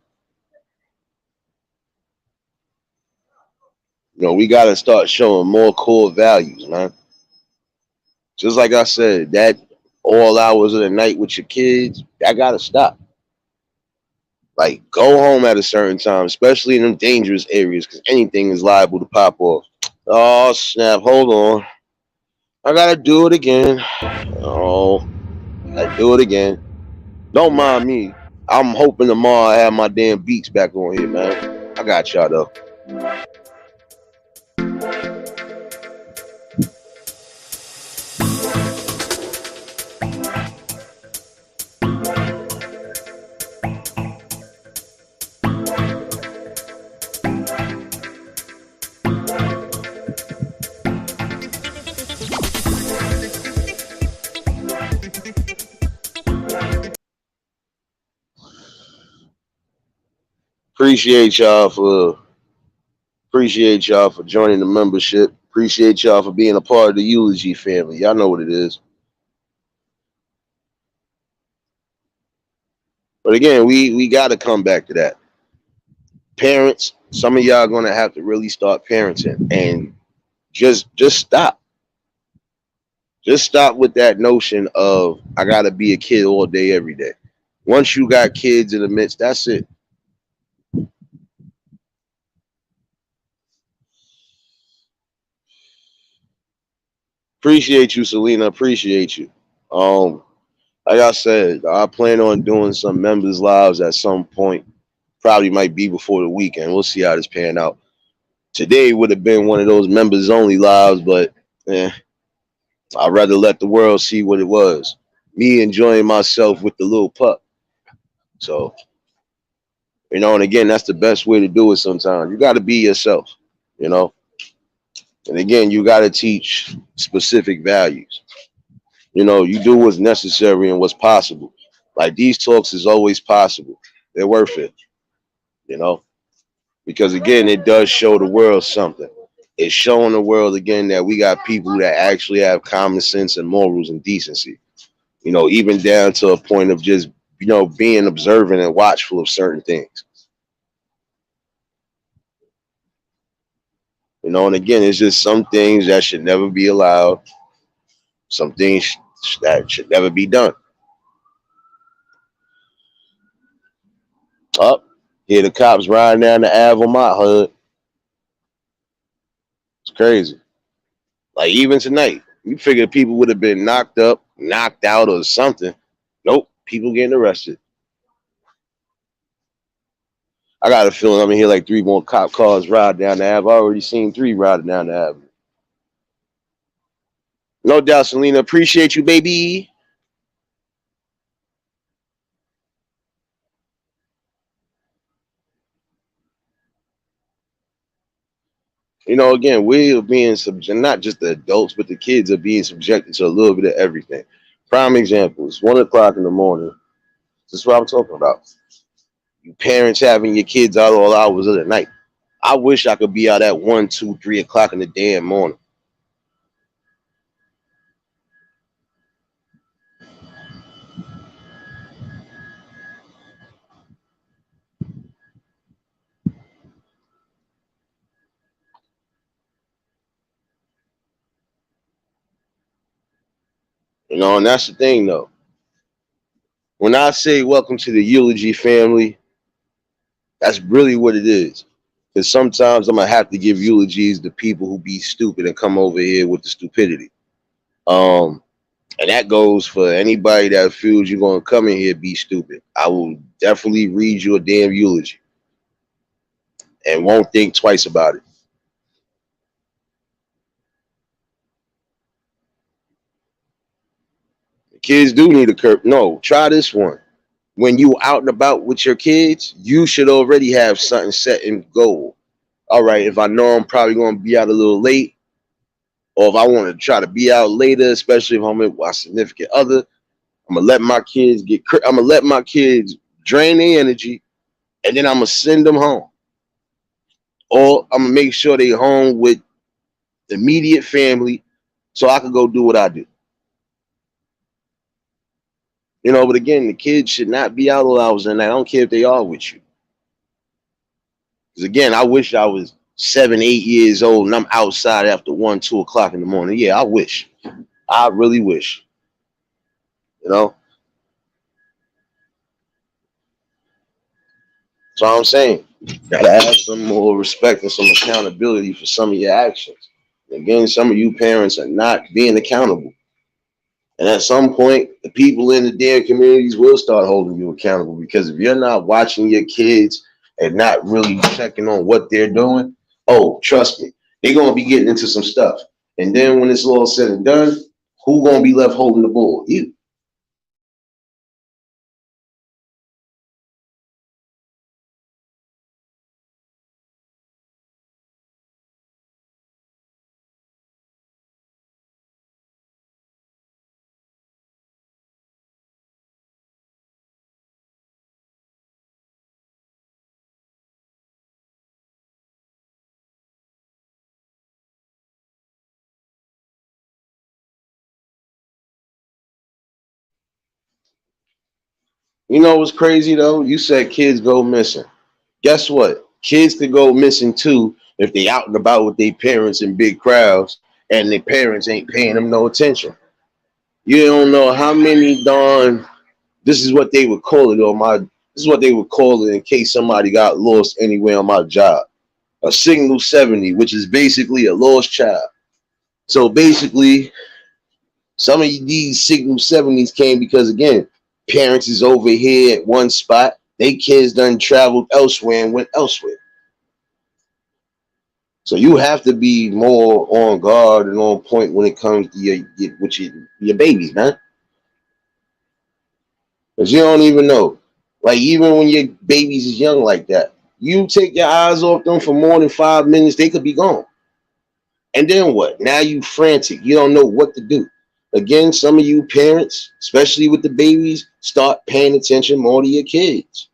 know, we got to start showing more core values, man. Just like I said, that all hours of the night with your kids, that got to stop. Like, go home at a certain time, especially in them dangerous areas, because anything is liable to pop off. Oh, snap. Hold on. I got to do it again. Oh, I do it again. Don't mind me. I'm hoping tomorrow I have my damn beats back on here, man. I got y'all, though. Appreciate y'all for Appreciate y'all for joining the membership. Appreciate y'all for being a part of the Eulogy family. Y'all know what it is. But again, we got to come back to that. Parents, some of y'all gonna have to really start parenting and just stop. Just stop with that notion of I gotta be a kid all day, every day. Once you got kids in the midst, that's it. Appreciate you, Selena. Appreciate you. Like I said, I plan on doing some members lives at some point. Probably might be before the weekend. We'll see how this pan out. Today would have been one of those members only lives, but I'd rather let the world see what it was. Me enjoying myself with the little pup. So, and again, that's the best way to do it sometimes. You got to be yourself, you know? And again, you got to teach specific values. You do what's necessary and what's possible. Like these talks is always possible. They're worth it, you know? Because again, it does show the world something. It's showing the world again that we got people that actually have common sense and morals and decency. Even down to a point of just, being observant and watchful of certain things. And again, it's just some things that should never be allowed, some things that should never be done. Up, here the cops riding down the Ave on my hood. It's crazy. Like even tonight, you figure people would have been knocked up, knocked out, or something. Nope, people getting arrested. I got a feeling I'm gonna hear like 3 more cop cars ride down the Ave. I already seen 3 riding down the Ave. No doubt, Selena. Appreciate you, baby. Again, we are being subject, not just the adults, but the kids are being subjected to a little bit of everything. Prime example, it's 1 o'clock in the morning. This is what I'm talking about. You parents having your kids out all hours of the night. I wish I could be out at 1, 2, 3 o'clock in the damn morning. And that's the thing though. When I say welcome to the Eulogy family, that's really what it is. Because sometimes I'm gonna have to give eulogies to people who be stupid and come over here with the stupidity. Um, and that goes for anybody that feels you're gonna come in here be stupid. I will definitely read you a damn eulogy and won't think twice about it. The kids do need a curb. No, try this one. When you out and about with your kids, you should already have something set in goal. All right, if I know I'm probably gonna be out a little late, or if I want to try to be out later, especially if I'm with my significant other, I'm gonna let my kids I'm gonna let my kids drain their energy, and then I'm gonna send them home, or I'm gonna make sure they home with the immediate family, so I can go do what I do. But again, the kids should not be out all hours of the night. I don't care if they are with you. Because again, I wish I was 7, 8 years old and I'm outside after 1, 2 o'clock in the morning. Yeah, I wish. I really wish. You know. So I'm saying, gotta have some more respect and some accountability for some of your actions. Again, some of you parents are not being accountable. And at some point, the people in the damn communities will start holding you accountable, because if you're not watching your kids and not really checking on what they're doing, oh, trust me, they're gonna be getting into some stuff. And then when it's all said and done, who gonna be left holding the ball? You. You know what's crazy though? You said kids go missing. Guess what? Kids could go missing too if they out and about with their parents in big crowds and their parents ain't paying them no attention. You don't know how many darn. This is what they would call it on my. This is what they would call it in case somebody got lost anywhere on my job. A signal 70, which is basically a lost child. So basically, some of these signal 70s came because again, parents is over here at one spot. They kids done traveled elsewhere and went elsewhere. So you have to be more on guard and on point when it comes to your babies, man. Because you don't even know. Like even when your babies is young like that, you take your eyes off them for more than 5 minutes, they could be gone. And then what? Now you frantic. You don't know what to do. Again, some of you parents, especially with the babies, start paying attention more to your kids.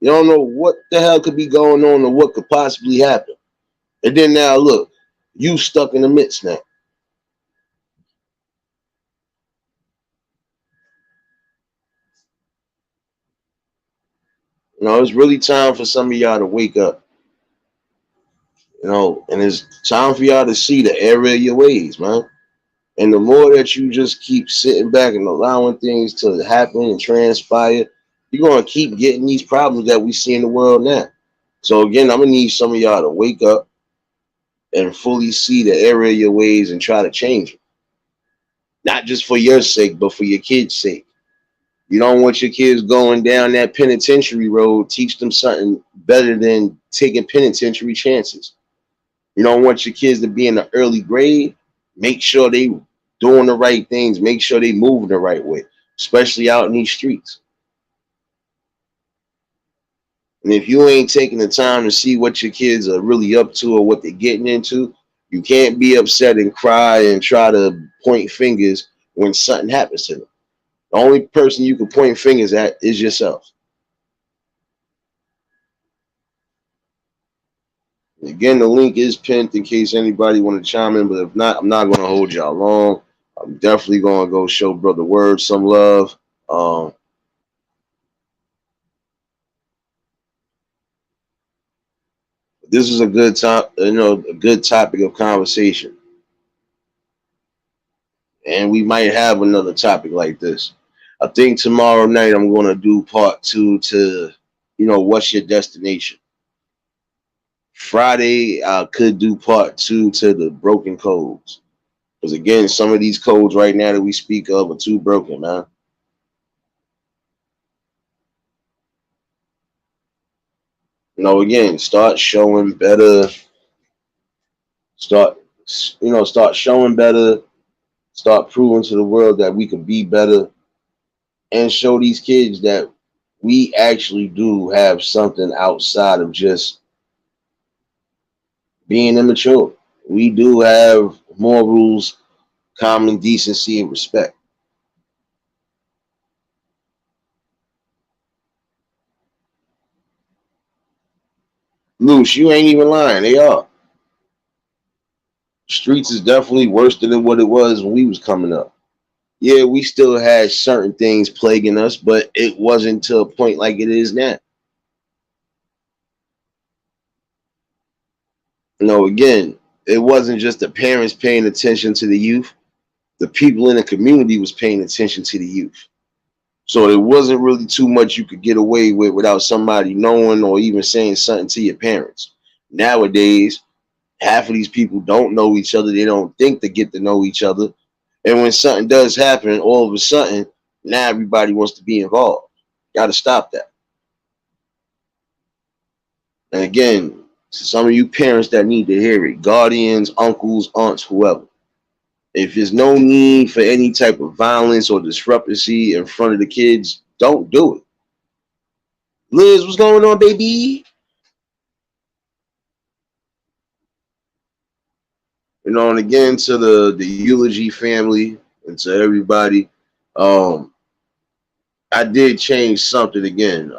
You don't know what the hell could be going on or what could possibly happen. And then now look, you stuck in the midst now. You know, it's really time for some of y'all to wake up. You know, and it's time for y'all to see the error of your ways, man. And the more that you just keep sitting back and allowing things to happen and transpire, you're gonna keep getting these problems that we see in the world now. So again, I'm gonna need some of y'all to wake up and fully see the error of your ways and try to change it. Not just for your sake, but for your kids' sake. You don't want your kids going down that penitentiary road. Teach them something better than taking penitentiary chances. You don't want your kids to be in the early grade. Make sure they doing the right things. Make sure they moving the right way, especially out in these streets. And if you ain't taking the time to see what your kids are really up to or what they're getting into, you can't be upset and cry and try to point fingers when something happens to them. The only person you can point fingers at is yourself. Again, the link is pinned in case anybody want to chime in, but if not, I'm not going to hold y'all long. I'm definitely going to go show Brother Word some love. Um, this is a good time, a good topic of conversation, and we might have another topic like this. I think tomorrow night I'm going to do part two to, what's your destination. Friday I could do part two to the broken codes, because again, some of these codes right now that we speak of are too broken, man. Again, start showing better. Start, start showing better. Start proving to the world that we could be better, and show these kids that we actually do have something outside of just being immature. We do have morals, common decency, and respect. Loose, you ain't even lying. They are. Streets is definitely worse than what it was when we was coming up. Yeah, we still had certain things plaguing us, but it wasn't to a point like it is now. Again, it wasn't just the parents paying attention to the youth. The people in the community was paying attention to the youth. So it wasn't really too much you could get away with without somebody knowing or even saying something to your parents. Nowadays, half of these people don't know each other. They don't think to get to know each other. And when something does happen, all of a sudden, now everybody wants to be involved. Got to stop that. And again, to some of you parents that need to hear it, guardians, uncles, aunts, whoever. If there's no need for any type of violence or disruptancy in front of the kids, don't do it. Liz, what's going on, baby? And again, to the eulogy family and to everybody, I did change something again.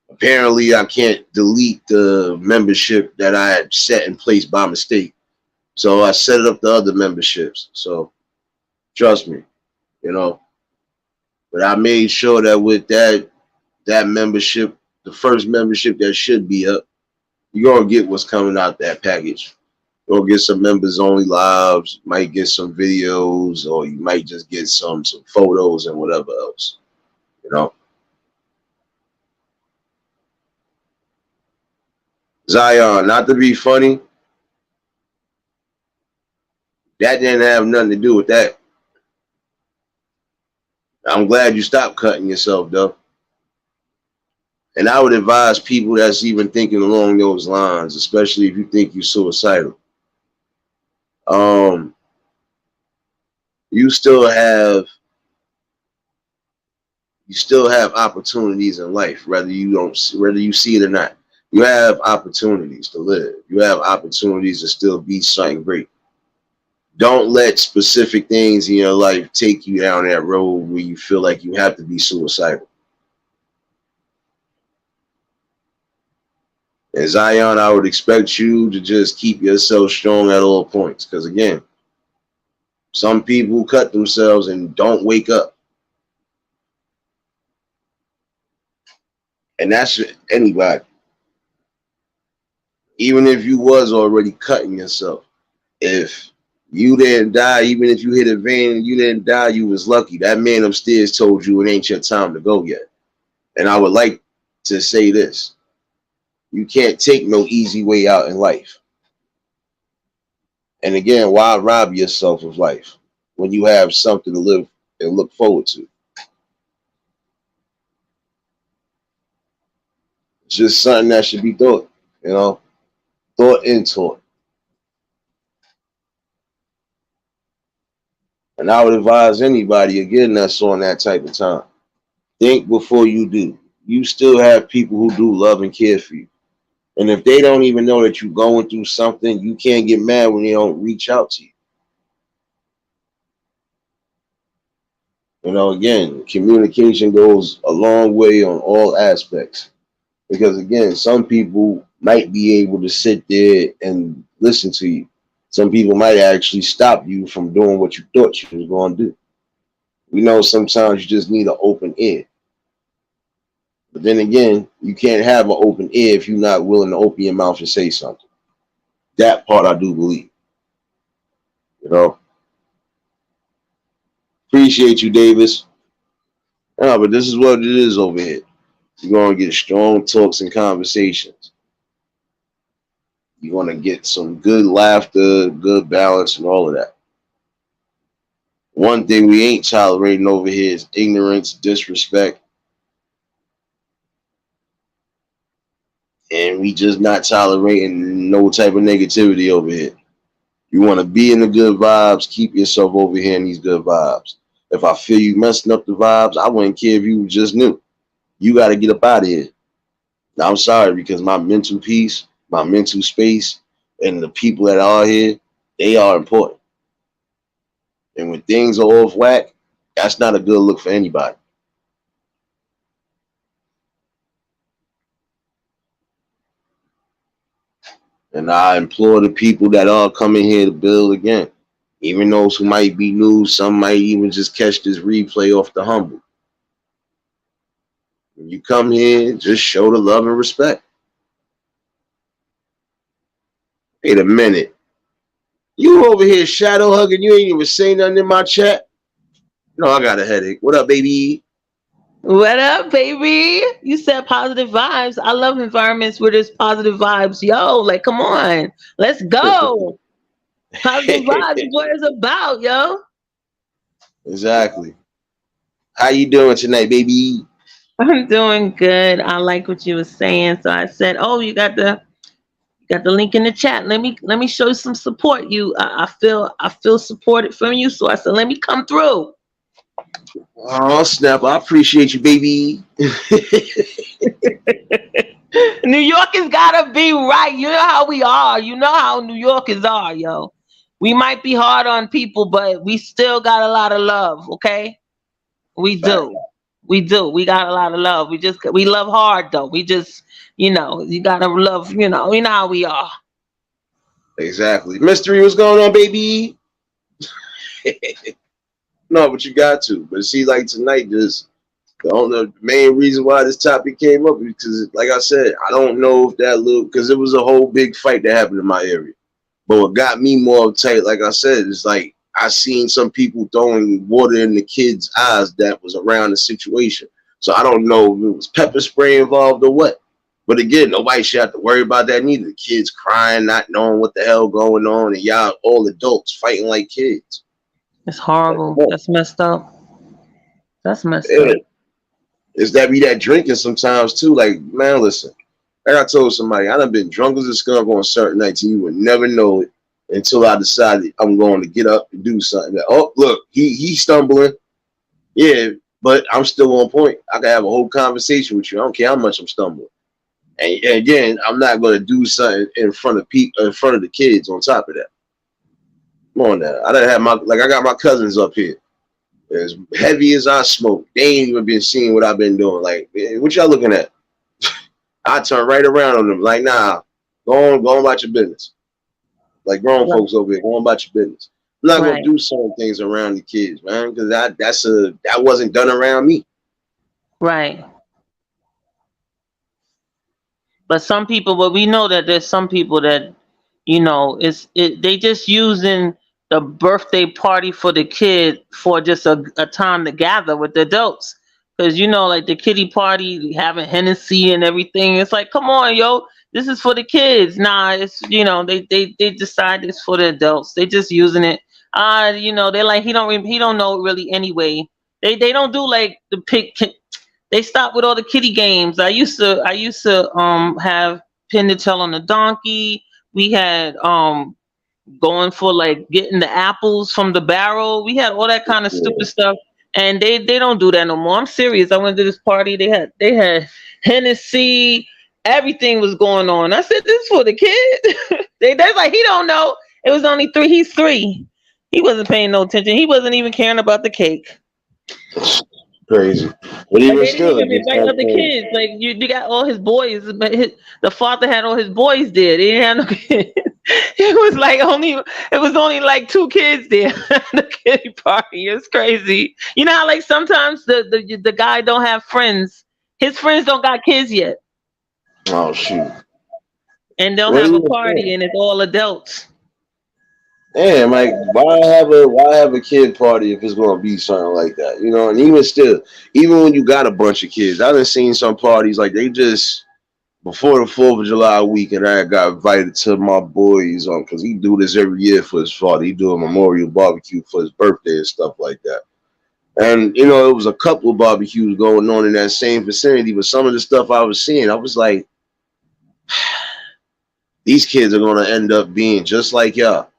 Apparently, I can't delete the membership that I had set in place by mistake. So I set up the other memberships. So trust me, you know. But I made sure that with that membership, the first membership that should be up, you're gonna get what's coming out that package. You're gonna get some members only lives, might get some videos, or you might just get some photos and whatever else. You know. Zion, not to be funny, that didn't have nothing to do with that. I'm glad you stopped cutting yourself though. And I would advise people that's even thinking along those lines, especially if you think you're suicidal. Um, you still have opportunities in life, whether you see it or not. You have opportunities to live. You have opportunities to still be something great. Don't let specific things in your life take you down that road where you feel like you have to be suicidal. And Zion, I would expect you to just keep yourself strong at all points. Because again, some people cut themselves and don't wake up. And that's anybody. Even if you was already cutting yourself. If you didn't die, even if you hit a vein and you didn't die, you was lucky. That man upstairs told you it ain't your time to go yet. And I would like to say this. You can't take no easy way out in life. And again, why rob yourself of life when you have something to live and look forward to? It's just something that should be thought, thought and taught. And I would advise anybody, again, that's on that type of time. Think before you do. You still have people who do love and care for you. And if they don't even know that you're going through something, you can't get mad when they don't reach out to you. Again, communication goes a long way on all aspects. Because again, some people might be able to sit there and listen to you. Some people might actually stop you from doing what you thought you was going to do. We know sometimes you just need an open ear. But then again, you can't have an open ear if you're not willing to open your mouth and say something. That part I do believe. Appreciate you, Davis. No, but this is what it is over here. You're going to get strong talks and conversations. You're going to get some good laughter, good balance, and all of that. One thing we ain't tolerating over here is ignorance, disrespect, and we just not tolerating no type of negativity over here. You want to be in the good vibes, keep yourself over here in these good vibes. If I feel you messing up the vibes, I wouldn't care if you just knew. You got to get up out of here. Now, I'm sorry, because my mental peace, my mental space, and the people that are here, they are important. And when things are off whack, that's not a good look for anybody. And I implore the people that are coming here to build again, even those who might be new, some might even just catch this replay off the humble. When you come here, just show the love and respect. Wait a minute. You over here shadow hugging, you ain't even say nothing in my chat? No, I got a headache. What up, baby? What up, baby? You said positive vibes. I love environments where there's positive vibes. Yo, like, come on. Let's go. Positive vibes is what it's about, yo. Exactly. How you doing tonight, baby? I'm doing good. I like what you were saying. So I said, oh, you got the link in the chat. Let me show you some support. I feel supported from you. So I said, let me come through. Oh, snap. I appreciate you, baby. New Yorkers gotta be right. You know how we are. You know how New Yorkers are, yo. We might be hard on people, but we still got a lot of love, okay? We do. We do. We got a lot of love. We love hard though. We just, you gotta love, you know how we are. Exactly. Mystery, what's going on, baby? No, but you got to. But see, like tonight, just the main reason why this topic came up is because, like I said, I don't know if that little because it was a whole big fight that happened in my area. But what got me more uptight, like I said, is like I seen some people throwing water in the kids' eyes that was around the situation. So I don't know if it was pepper spray involved or what. But again, nobody should have to worry about that neither. The kids crying, not knowing what the hell going on, and y'all all adults fighting like kids. It's Like, come horrible. on. That's messed up. That's messed Yeah. up. It's that be that drinking sometimes too. Like, man, listen. Like I told somebody, I done been drunk as a skunk on certain nights, and you would never know it until I decided I'm going to get up and do something. Oh, look, he's stumbling. Yeah, but I'm still on point. I can have a whole conversation with you. I don't care how much I'm stumbling. And again, I'm not going to do something in front of people, in front of the kids. On top of that, come on now. I done have I got my cousins up here. As heavy as I smoke, they ain't even been seeing what I've been doing. Like, man, what y'all looking at? I turn right around on them. Like, nah, go on about your business. Like grown Right. folks over here, go on about your business. I'm not gonna Right. do certain things around the kids, man, because that wasn't done around me. Right. But some people, but we know that there's some people that, they just using the birthday party for the kid for just a time to gather with the adults. Because like the kiddie party, having Hennessy and everything. It's like, come on, yo, this is for the kids. Nah, it's they decide it's for the adults. They just using it. They're like he don't know really anyway. They don't do like the pick. They stopped with all the kiddie games. I used to have pin the tail on the donkey. We had going for like getting the apples from the barrel. We had all that kind of Yeah. stupid stuff. And they don't do that no more. I'm serious. I went to this party. They had Hennessy. Everything was going on. I said, "This is for the kid." They're like, he don't know. It was only three. He's three. He wasn't paying no attention. He wasn't even caring about the cake. Crazy. But Like even they didn't still, it even gets invite that other thing. kids. Like you got all his boys, but the father had all his boys there. They didn't have no kids. It was only like two kids there at the kiddie party. It's crazy. You know how like sometimes the guy don't have friends. His friends don't got kids yet, Oh shoot. and they'll What have a even party, still? and it's all adults. Damn, like why have a kid party if it's gonna be something like that? And even still, even when you got a bunch of kids, I done seen some parties like they just before the 4th of July weekend, I got invited to my boys because he do this every year for his father. He do a memorial barbecue for his birthday and stuff like that. And it was a couple of barbecues going on in that same vicinity, but some of the stuff I was seeing, I was like, these kids are gonna end up being just like y'all.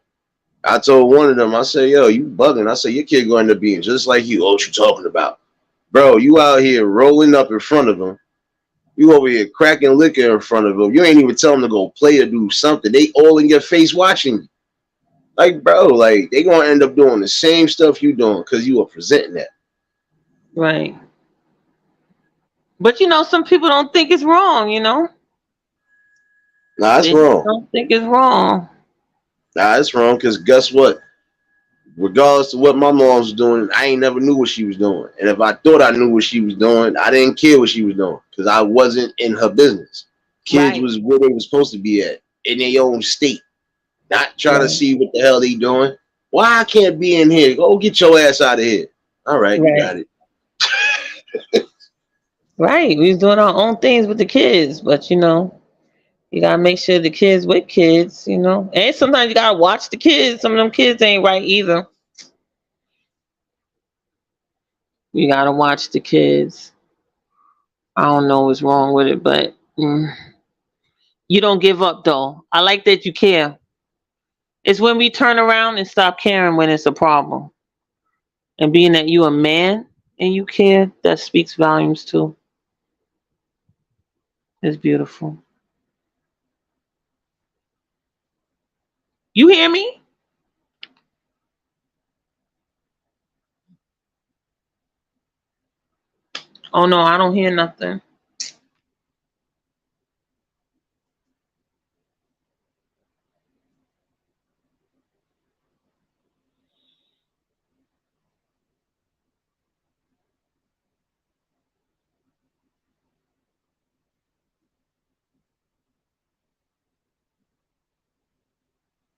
I told one of them, I said, yo, you bugging. I said, your kid gonna end up being just like you. Oh, what you talking about? Bro, you out here rolling up in front of them. You over here cracking liquor in front of them. You ain't even tell them to go play or do something. They all in your face watching you. Like, bro, like they gonna end up doing the same stuff you doing because you are presenting that. Right. But some people don't think it's wrong. Nah, that's They just wrong. don't think it's wrong. Nah, that's wrong because guess what? Regardless of what my mom was doing, I ain't never knew what she was doing. And if I thought I knew what she was doing, I didn't care what she was doing because I wasn't in her business. Kids Right. was where they were supposed to be at in their own state, not trying to Right. see what the hell they doing. Why I can't be in here? Go get your ass out of here. All right, you Right. got it. Right. We was doing our own things with the kids, but you gotta make sure the kids with kids. And sometimes you gotta watch the kids. Some of them kids ain't right either. You gotta watch the kids. I don't know what's wrong with it, but you don't give up though. I like that you care. It's when we turn around and stop caring when it's a problem. And being that you a man and you care, that speaks volumes too. It's beautiful. You hear me? Oh no, I don't hear nothing.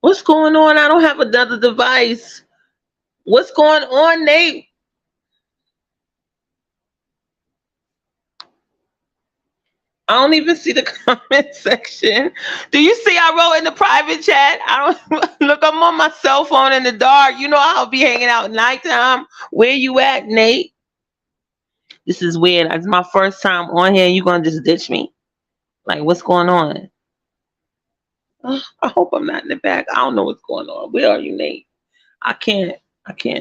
What's going on? I don't have another device. What's going on, Nate? I don't even see the comment section. Do you see I wrote in the private chat? I don't look, I'm on my cell phone in the dark. You know I'll be hanging out at nighttime. Where you at, Nate? This is weird. It's my first time on here and you gonna just ditch me? Like, what's going on? I hope I'm not in the back. I don't know what's going on. Where are you, Nate? I can't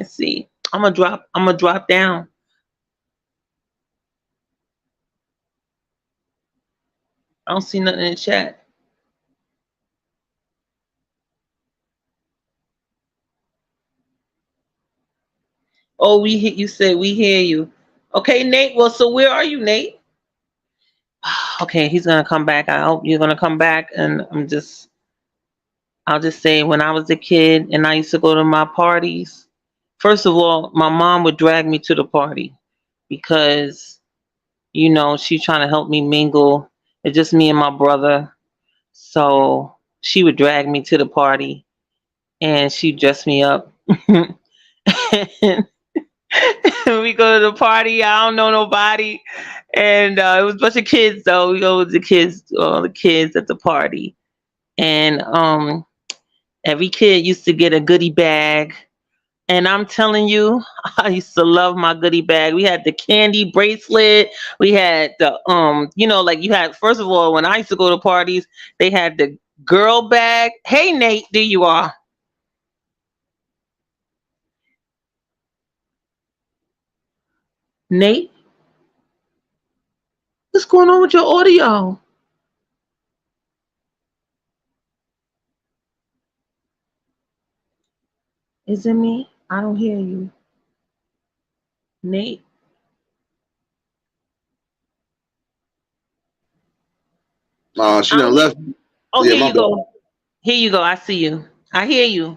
see. I'm gonna drop down. I don't see nothing in the chat. Oh, you said we hear you. Okay, Nate. Well, so where are you, Nate? Okay, he's gonna come back. I hope you're gonna come back. And I'll just say, when I was a kid and I used to go to my parties, first of all, my mom would drag me to the party because, she's trying to help me mingle. It's just me and my brother. So she would drag me to the party and she'd dress me up. And we go to the party. I don't know nobody. And it was a bunch of kids, though. We go with all the kids at the party. And every kid used to get a goodie bag. And I'm telling you, I used to love my goodie bag. We had the candy bracelet. We had the, like you had, first of all, when I used to go to parties, they had the girl bag. Hey, Nate, there you are. Nate? What's going on with your audio? Is it me? I don't hear you. Nate? She done left. Oh, Yeah, here my you bad. go. Here you go. I see you. I hear you.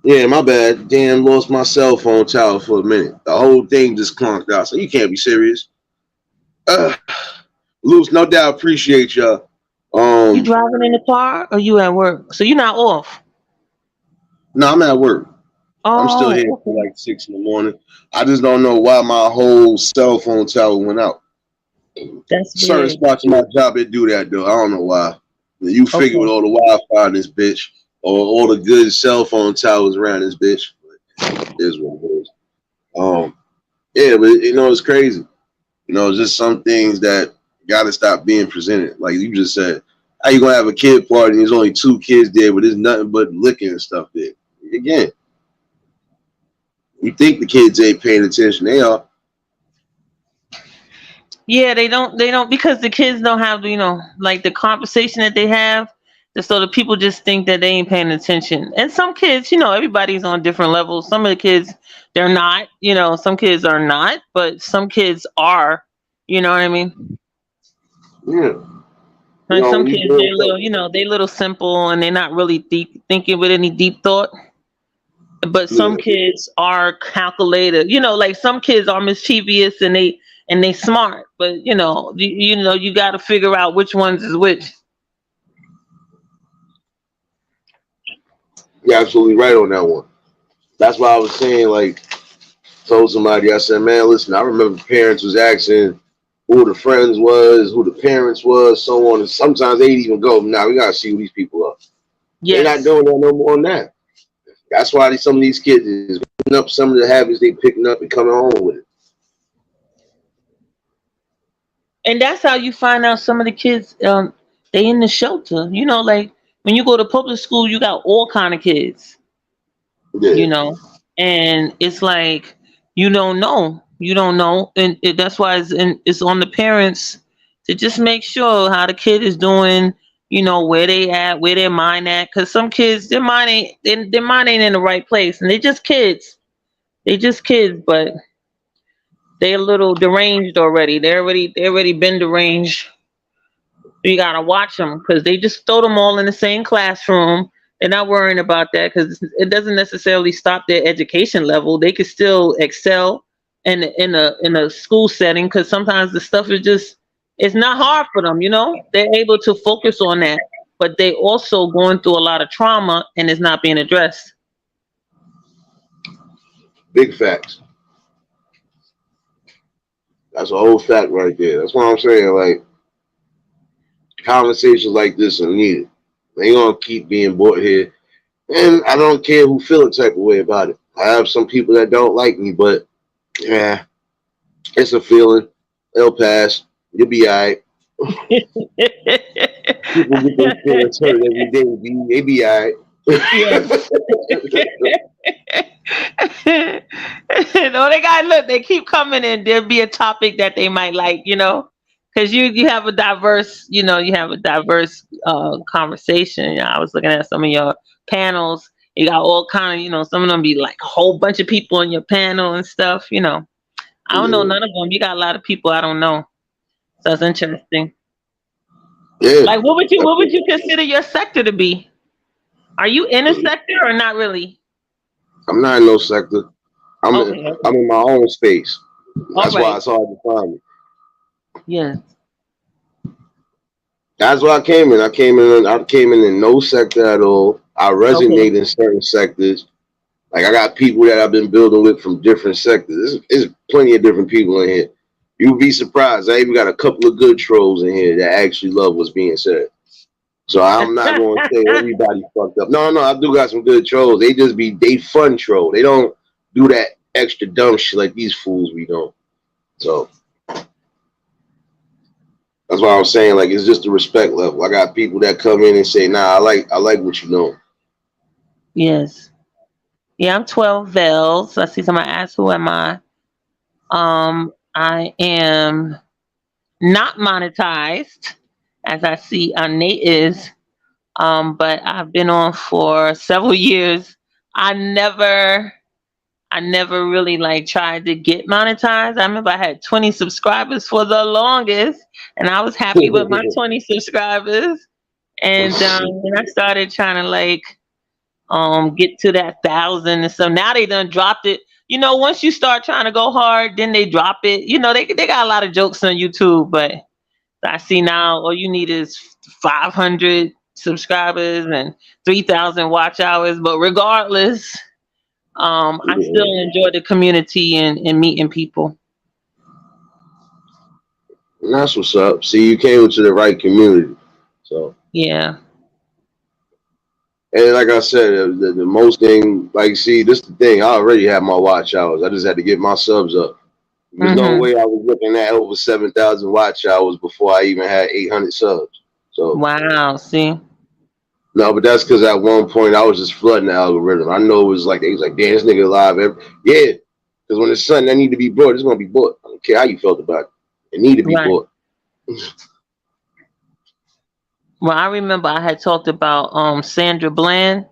Yeah, my bad. Damn, lost my cell phone tower for a minute. The whole thing just clunked out. So you can't be serious. Luce, no doubt appreciate y'all. You driving in the car or you at work? So you're not off? No, I'm at work. I'm still here Okay. till like 6 in the morning. I just don't know why my whole cell phone tower went out. That's Certain weird. spots in my job, it do that, though. I don't know why. You figure with all the Wi-Fi in this bitch, or all the good cell phone towers around this bitch. It is what it is. Yeah, but it's crazy. Just some things that gotta stop being presented. Like you just said, how you gonna have a kid party and there's only 2 kids there, but there's nothing but liquor and stuff there. Again, you think the kids ain't paying attention. They are. Yeah, they don't because the kids don't have, like the conversation that they have. So the people just think that they ain't paying attention. And some kids, everybody's on different levels. Some of the kids, they're not, some kids are not, but some kids are, you know what I mean? Yeah. And some When you kids, grow they're up, little, they little simple and they're not really deep thinking with any deep thought. But some yeah. kids are calculated, like some kids are mischievous and they smart, but you got to figure out which ones is which. You're absolutely right on that one. That's why I was saying, like, told somebody, I said, man, listen, I remember parents was asking who the friends was, who the parents was, so on. And sometimes they'd even go, nah, we got to see who these people are. They're not Yes. doing that no more than that. That's why some of these kids is picking up some of the habits they picking up and coming home with it. And that's how you find out some of the kids, they in the shelter, like when you go to public school, you got all kind of kids, Yeah. and it's like, you don't know. And that's why it's on the parents to just make sure how the kid is doing, where they at, where their mind at. Cause some kids, their mind ain't in the right place. And they just kids, but they a little deranged already. They already been deranged. You gotta watch them because they just throw them all in the same classroom. They're not worrying about that because it doesn't necessarily stop their education level. They could still excel in a school setting because sometimes the stuff is just, it's not hard for them. They're able to focus on that. but they also going through a lot of trauma and it's not being addressed. Big facts. That's a whole fact right there. That's what I'm saying. Like, conversations like this are needed. They gonna keep being brought here, and I don't care who feel a type of way about it. I have some people that don't like me, but yeah, it's a feeling. It'll pass. You'll be alright. People get their feelings hurt every day. They be alright. No, they got look. They keep coming, and there'll be a topic that they might like, because you have a diverse, you have a diverse conversation. I was looking at some of your panels. You got all kind of, some of them be like a whole bunch of people on your panel and stuff. I don't know none of them. You got a lot of people I don't know, so it's interesting. Yeah. Like, what would you consider your sector to be? Are you in a sector or not really? I'm not in no sector. I'm in my own space. That's why it's hard to find me. Yeah. That's why I came in. I came in no sector at all. I resonate in certain sectors. Like, I got people that I've been building with from different sectors. There's plenty of different people in here. You'd be surprised. I even got a couple of good trolls in here that actually love what's being said. So I'm not going to say everybody fucked up. No, I do got some good trolls. They fun troll. They don't do that extra dumb shit like these fools we don't. So that's why I'm saying, like, it's just the respect level. I got people that come in and say, nah, I like what you know. Yes. Yeah, I'm 12 Vels. I see somebody ask, who am I? I am not monetized, as I see Nate is. But I've been on for several years. I never really like tried to get monetized. I remember I had 20 subscribers for the longest, and I was happy with my 20 subscribers. And when I started trying to like get to that 1,000 and so now they done dropped it. Once you start trying to go hard, then they drop it. They got a lot of jokes on YouTube, but I see now all you need is 500 subscribers and 3,000 watch hours. But regardless, I still enjoy the community and meeting people. And that's what's up. See, you came into the right community. So yeah. And like I said, the most thing, like, see, this is the thing. I already have my watch hours. I just had to get my subs up. There's no way I was looking at over 7,000 watch hours before I even had 800 subs. So wow, see. No, but that's because at one point I was just flooding the algorithm. I know it was like, they was like, damn, this nigga live yeah. Because when it's something that need to be bought, it's gonna be bought. I don't care how you felt about it. It need to be bought. Well, I remember I had talked about Sandra Bland,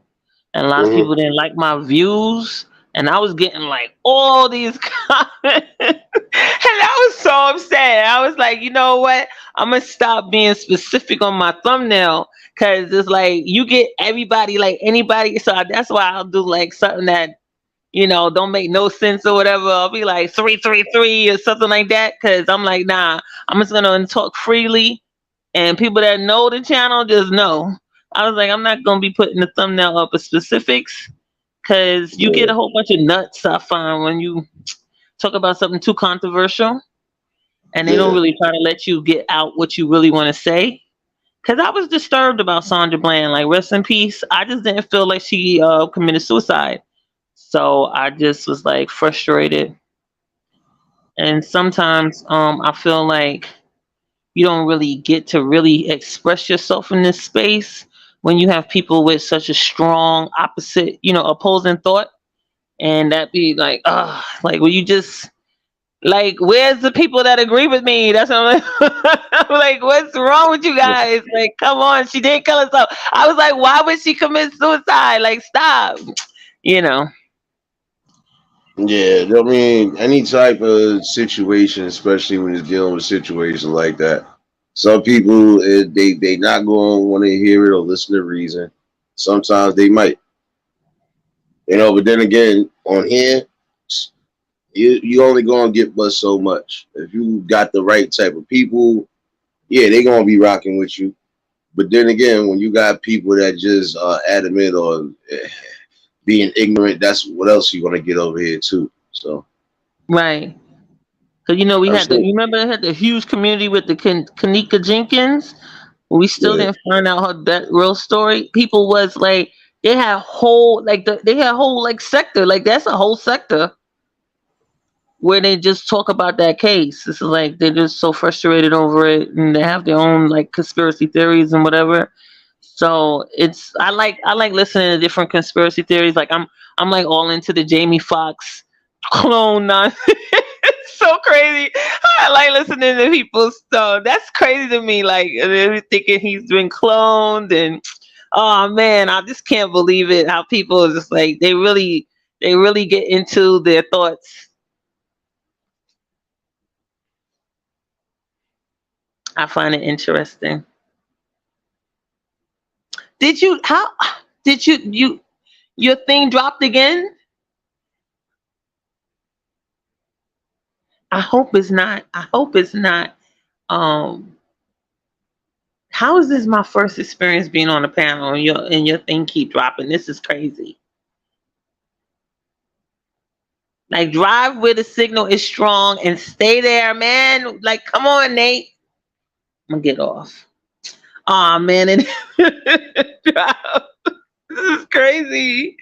and a lot of people didn't like my views, and I was getting like all these comments, and I was so upset. I was like, you know what? I'm gonna stop being specific on my thumbnail, because it's like you get everybody, like anybody. So that's why I'll do like something that don't make no sense or whatever. I'll be like 333 or something like that, because I'm like, nah, I'm just gonna talk freely. And people that know the channel just know. I was like, I'm not going to be putting the thumbnail up with specifics, because you get a whole bunch of nuts, I find, when you talk about something too controversial. And they don't really try to let you get out what you really want to say. Because I was disturbed about Sandra Bland. Like, rest in peace. I just didn't feel like she committed suicide. So I just was like frustrated. And sometimes I feel like you don't really get to really express yourself in this space when you have people with such a strong opposite, opposing thought. And that be like, like, will you just, like, where's the people that agree with me? That's what I'm like. I'm like, what's wrong with you guys? Like, come on, she didn't kill herself. I was like, why would she commit suicide? Like, stop, Yeah, I mean, any type of situation, especially when it's dealing with situations like that. Some people, they not going to want to hear it or listen to reason. Sometimes they might. But then again, on here, you only going to get but so much. If you got the right type of people, yeah, they going to be rocking with you. But then again, when you got people that just adamant or being ignorant, that's what else you're gonna get over here too. So Right. Because we I'm had the, still, you remember they had the huge community with the Kanika Jenkins. We still yeah, didn't find out her real story. People was like, they had whole they had whole like sector, like that's a whole sector where they just talk about that case. It's like they're just so frustrated over it, and they have their own like conspiracy theories and whatever. So I like listening to different conspiracy theories. Like I'm like all into the Jamie Foxx clone nonsense. It's so crazy. I like listening to people's stuff. That's crazy to me. Like they're thinking he's been cloned, and oh man, I just can't believe it. How people are just like they really get into their thoughts. I find it interesting. Did you how did you your thing dropped again? I hope it's not. I hope it's not. Um, how is this my first experience being on a panel and your thing keep dropping? This is crazy. Like drive where the signal is strong and stay there, man. Like come on, Nate. I'm gonna get off. Oh man, and drive. This is crazy.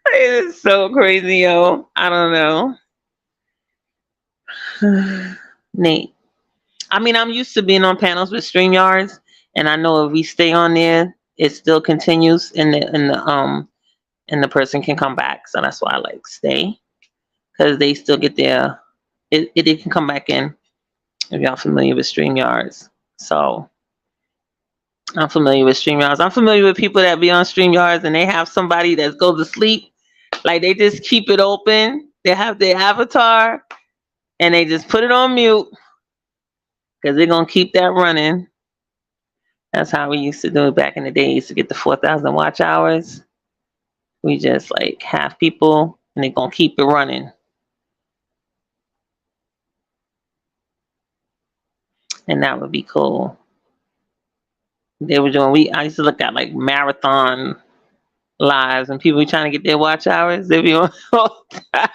It is so crazy, yo. I don't know. Nate. I mean, I'm used to being on panels with StreamYards, and I know if we stay on there, it still continues, and the person can come back. So that's why I like stay, because they still get their it can come back in if y'all familiar with StreamYards. So I'm familiar with StreamYards. I'm familiar with people that be on StreamYards and they have somebody that goes to sleep, like they just keep it open. They have their avatar and they just put it on mute because they're gonna keep that running. That's how we used to do it back in the days to get the 4,000 watch hours. We just like have people and they're gonna keep it running. And that would be cool. They were doing I used to look at like marathon lives and people trying to get their watch hours. They'd be on all the time.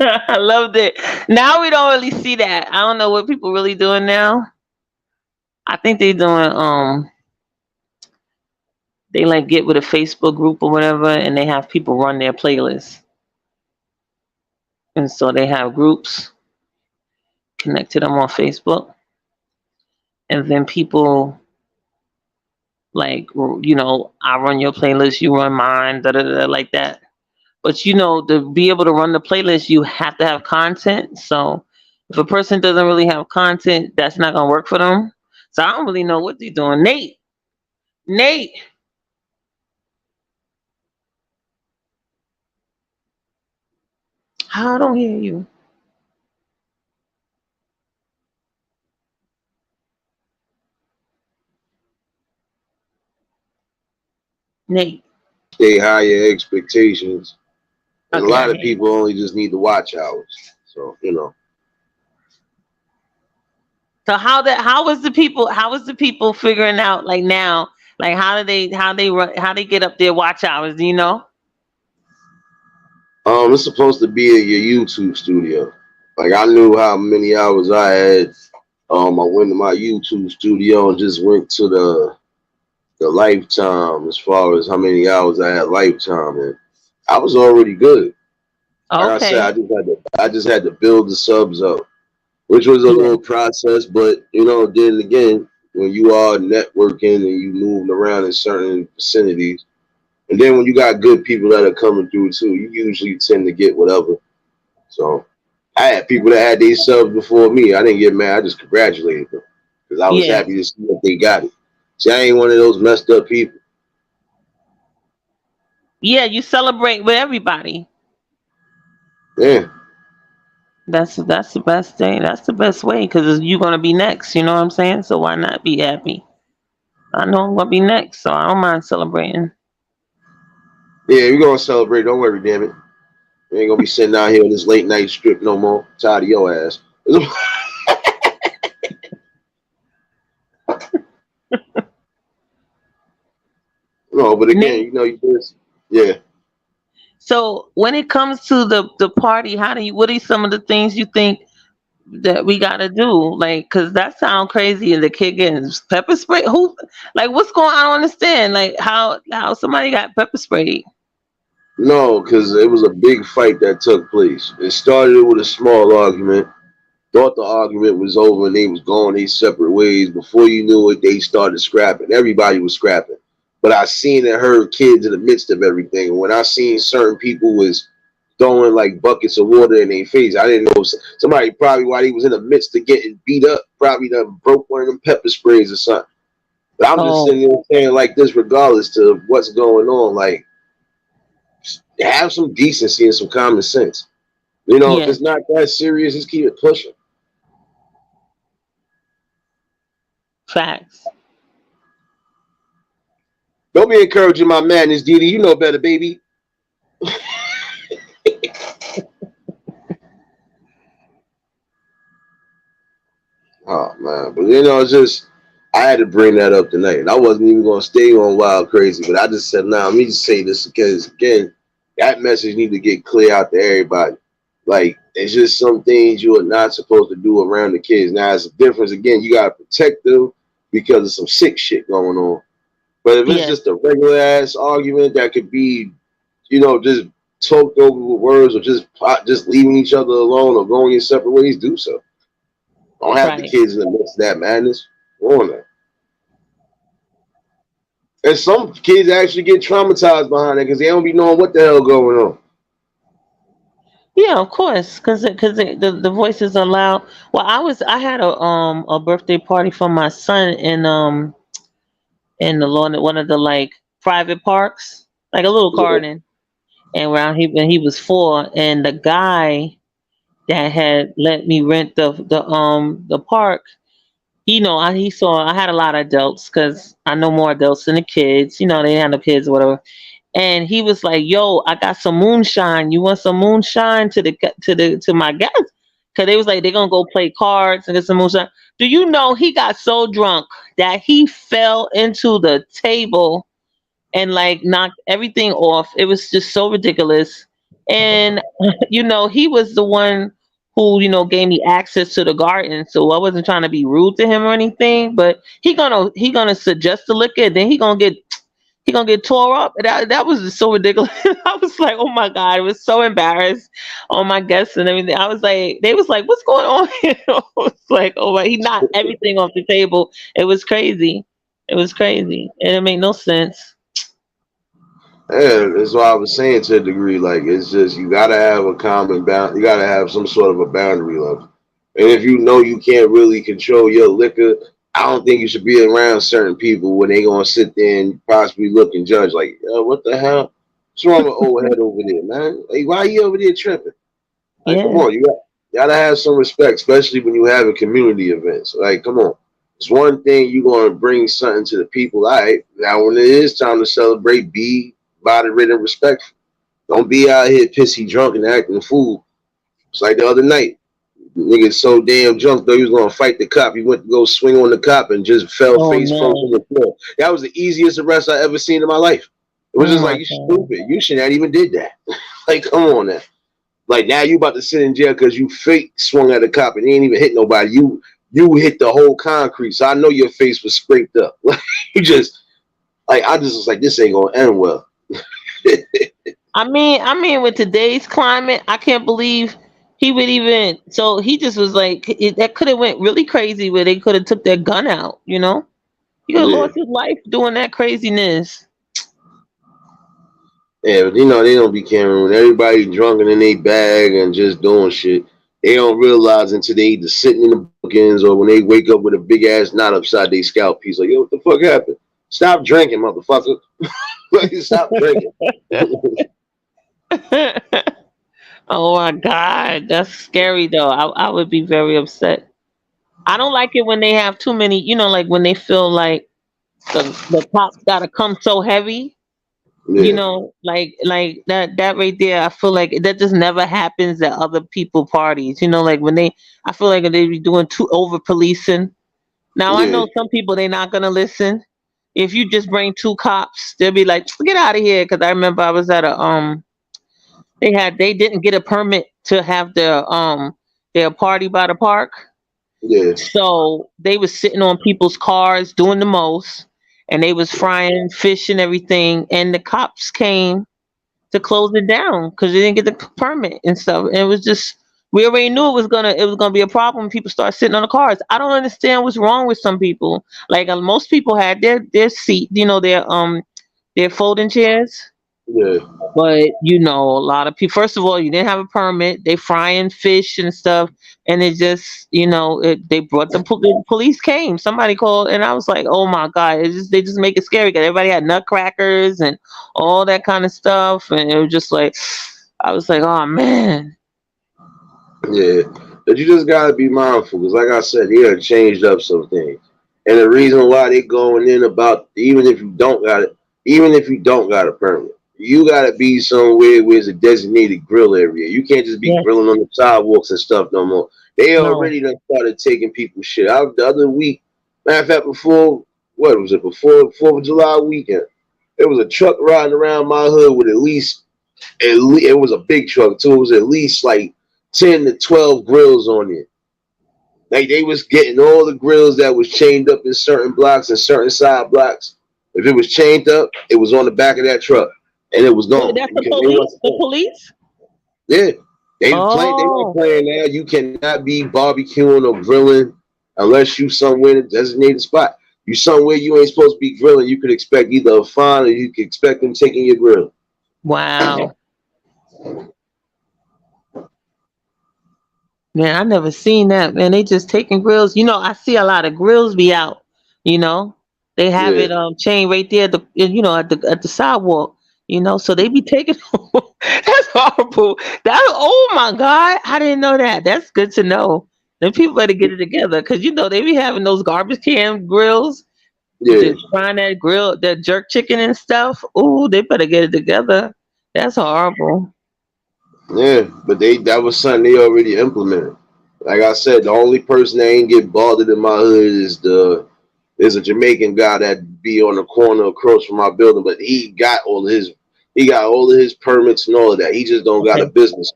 I loved it. Now we don't really see that. I don't know what people really doing now. I think they doing they like get with a Facebook group or whatever and they have people run their playlists. And so they have groups, connect to them on Facebook. And then people like, I run your playlist, you run mine, da da da, like that. But to be able to run the playlist, you have to have content. So if a person doesn't really have content, that's not gonna work for them. So I don't really know what they're doing. Nate, I don't hear you. Nate. stay higher expectations, and a Okay, I lot of hear you. people only just need the watch hours. So So how is the people figuring out like now? Like how they get up their watch hours, do you know? it's supposed to be at your YouTube studio. Like I knew how many hours I had. I went to my YouTube studio and just went to the lifetime as far as how many hours I had lifetime, and I was already good. Like I said, Okay. I just had to build the subs up, which was a Yeah. little process, but then again, when you are networking and you moving around in certain vicinities, and then when you got good people that are coming through too, you usually tend to get whatever. So I had people that had these subs before me. I didn't get mad. I just congratulated them because I was Yeah. happy to see that they got it. See, I ain't one of those messed up people. Yeah, you celebrate with everybody. Yeah, That's the best thing. That's the best way because you're gonna be next. You know what I'm saying? So why not be happy? I know I'm gonna be next, so I don't mind celebrating. yeah, we're gonna celebrate. Don't worry, damn it. We ain't gonna be sitting out here on this late night strip no more. Tired of your ass. No, but again, Nate, you know, you just yeah. so when it comes to the party, what are some of the things you think that we gotta do? Like, cause that sound crazy. And the kid getting pepper spray. Who, like, what's going on? I don't understand. Like, how somebody got pepper sprayed? No, because it was a big fight that took place. It started with a small argument. Thought the argument was over and they was going their separate ways. Before you knew it, they started scrapping. Everybody was scrapping. But I seen and heard kids in the midst of everything. And when I seen certain people was throwing like buckets of water in their face, I didn't know somebody probably while he was in the midst of getting beat up, probably done broke one of them pepper sprays or something. But I'm just Oh, sitting there saying like this, regardless to what's going on, like have some decency and some common sense. You know, if yeah, it's not that serious, just keep it pushing. facts. Don't be encouraging my madness, Didi. You know better, baby. Oh man, but you know, it's just I had to bring that up tonight, and I wasn't even gonna stay on wild crazy, but I just said, "Nah, let me just say this because again, that message need to get clear out to everybody. Like, it's just some things you are not supposed to do around the kids. Now, it's a difference. Again, you gotta protect them because of some sick shit going on. But if it's Yeah, just a regular ass argument that could be, you know, just talked over with words or just leaving each other alone or going your separate ways, do so. Don't have the right. kids in the midst of that madness. Go on there. And some kids actually get traumatized behind it because they don't be knowing what the hell going on. Yeah, of course, because the voices are loud. Well, I had a birthday party for my son in the lawn at one of the like private parks, like a little Yeah, garden. And around he when he was 4, and the guy that had let me rent the park, he saw I had a lot of adults because I know more adults than the kids. They had no kids or whatever. And he was like, "Yo, I got some moonshine. You want some moonshine to my guests?" Because they was like, they're gonna go play cards and get some moonshine. Do you know he got so drunk that he fell into the table and like knocked everything off? It was just so ridiculous. And he was the one who gave me access to the garden, so I wasn't trying to be rude to him or anything. But he gonna suggest the liquor, then he gonna get tore up. That was just so ridiculous. I was like, oh my god, I was so embarrassed on my guests and everything. I was like, they was like, what's going on here? I was like, oh my, he knocked everything off the table. It was crazy. It was crazy, and it made no sense. yeah, that's why I was saying to a degree, like it's just you gotta have a common bound. You gotta have some sort of a boundary level. And if you know you can't really control your liquor, I don't think you should be around certain people when they gonna sit there and possibly look and judge. Like, what the hell? What's wrong with old head over there, man? Like, why are you over there tripping? Like, come Yeah, on, you gotta have some respect, especially when you have a community events. Like, come on. It's one thing you gonna bring something to the people. All right, now when it is time to celebrate, be moderate and respectful. Don't be out here pissy drunk and acting a fool. It's like the other night. Nigga so damn drunk though he was gonna fight the cop. He went to go swing on the cop and just fell oh face first no, on the floor. That was the easiest arrest I ever seen in my life. It was oh just my like you god. stupid. You should not even did that. Like come on now. Like now you about to sit in jail because you fake swung at a cop and he ain't even hit nobody. You hit the whole concrete. So I know your face was scraped up. Like you just like I just was like this ain't gonna end well. I mean, with today's climate, I can't believe he would even. So he just was like, that could have went really crazy where they could have took their gun out. He could have Yeah. lost his life doing that craziness. Yeah, but you know they don't be caring when everybody drunk and in their bag and just doing shit. They don't realize until they either sitting in the bookends or when they wake up with a big ass knot upside their scalp piece. Like, yo, what the fuck happened? Stop drinking, motherfucker. Like, stop drinking. Oh my god, that's scary though. I would be very upset. I don't like it when they have too many. Like when they feel like the cops gotta come so heavy. Yeah, Like that right there. I feel like that just never happens at other people parties. Like when I feel like they be doing too over policing. Now I yeah, know some people, they not gonna listen. if you just bring two cops, they'll be like, get out of here. Because I remember I was at a they didn't get a permit to have their party by the park. Yeah, So they was sitting on people's cars doing the most, and they was frying fish and everything. And the cops came to close it down because they didn't get the permit and stuff. And it was just we already knew it was gonna be a problem when people start sitting on the cars. I don't understand what's wrong with some people. Like most people had their seat, their folding chairs. yeah, But a lot of people. First of all, you didn't have a permit. They frying fish and stuff, and it just, they brought the police came. Somebody called, and I was like, oh my god! They just make it scary because everybody had nutcrackers and all that kind of stuff, and it was just like, I was like, oh man. yeah. But you just gotta be mindful because, like I said, they have changed up some things, and the reason why they going in about even if you don't got it, even if you don't got a permit. You gotta be somewhere where it's a designated grill area. You can't just be Yeah. grilling on the sidewalks and stuff no more. They No. already done started taking people's shit out the other week. Matter of fact, before what was it? Before 4th of July weekend, there was a truck riding around my hood with at least it was a big truck too. It was at least like 10 to 12 grills on it. Like they was getting all the grills that was chained up in certain blocks and certain side blocks. If it was chained up, it was on the back of that truck. And it was gone. That's the Because police. The police. yeah, they Oh. were playing now. You cannot be barbecuing or grilling unless you somewhere in a designated spot. You somewhere you ain't supposed to be grilling. You could expect either a fine or you could expect them taking your grill. Wow. Man, I never seen that. Man, they just taking grills. I see a lot of grills be out. You know, they have Yeah, it chain right there at the sidewalk. So they be taking. That's horrible. Oh my god, I didn't know that. That's good to know. Then people better get it together because they be having those garbage can grills, yeah, just trying that grill, that jerk chicken and stuff. Ooh, they better get it together. That's horrible. yeah. But that was something they already implemented. Like I said, the only person that ain't get bothered in my hood is a Jamaican guy that be on the corner across from my building, but he got all of his permits and all of that. He just don't got a Okay. business.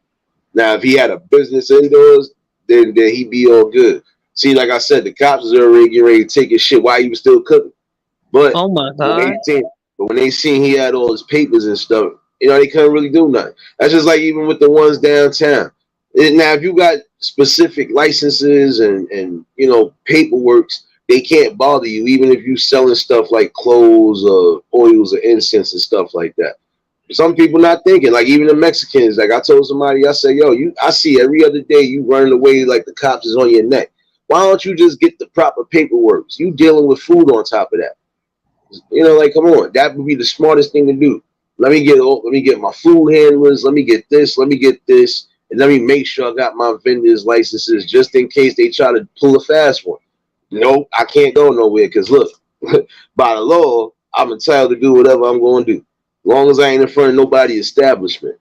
Now, if he had a business indoors, then he'd be all good. See, like I said, the cops is already getting ready to take his shit while he was still cooking. But Oh my when they god. seen, when they seen he had all his papers and stuff, they couldn't really do nothing. That's just like even with the ones downtown. Now, if you got specific licenses and paperwork, they can't bother you, even if you selling stuff like clothes or oils or incense and stuff like that. Some people not thinking, like even the Mexicans. Like I told somebody, I said, "Yo, I see every other day you running away like the cops is on your neck. Why don't you just get the proper paperwork? You dealing with food on top of that. Like come on, that would be the smartest thing to do. Let me get my food handlers. Let me get this, and let me make sure I got my vendors licenses just in case they try to pull a fast one. Nope, I can't go nowhere because look, by the law, I'm entitled to do whatever I'm going to do, as long as I ain't in front of nobody's establishment.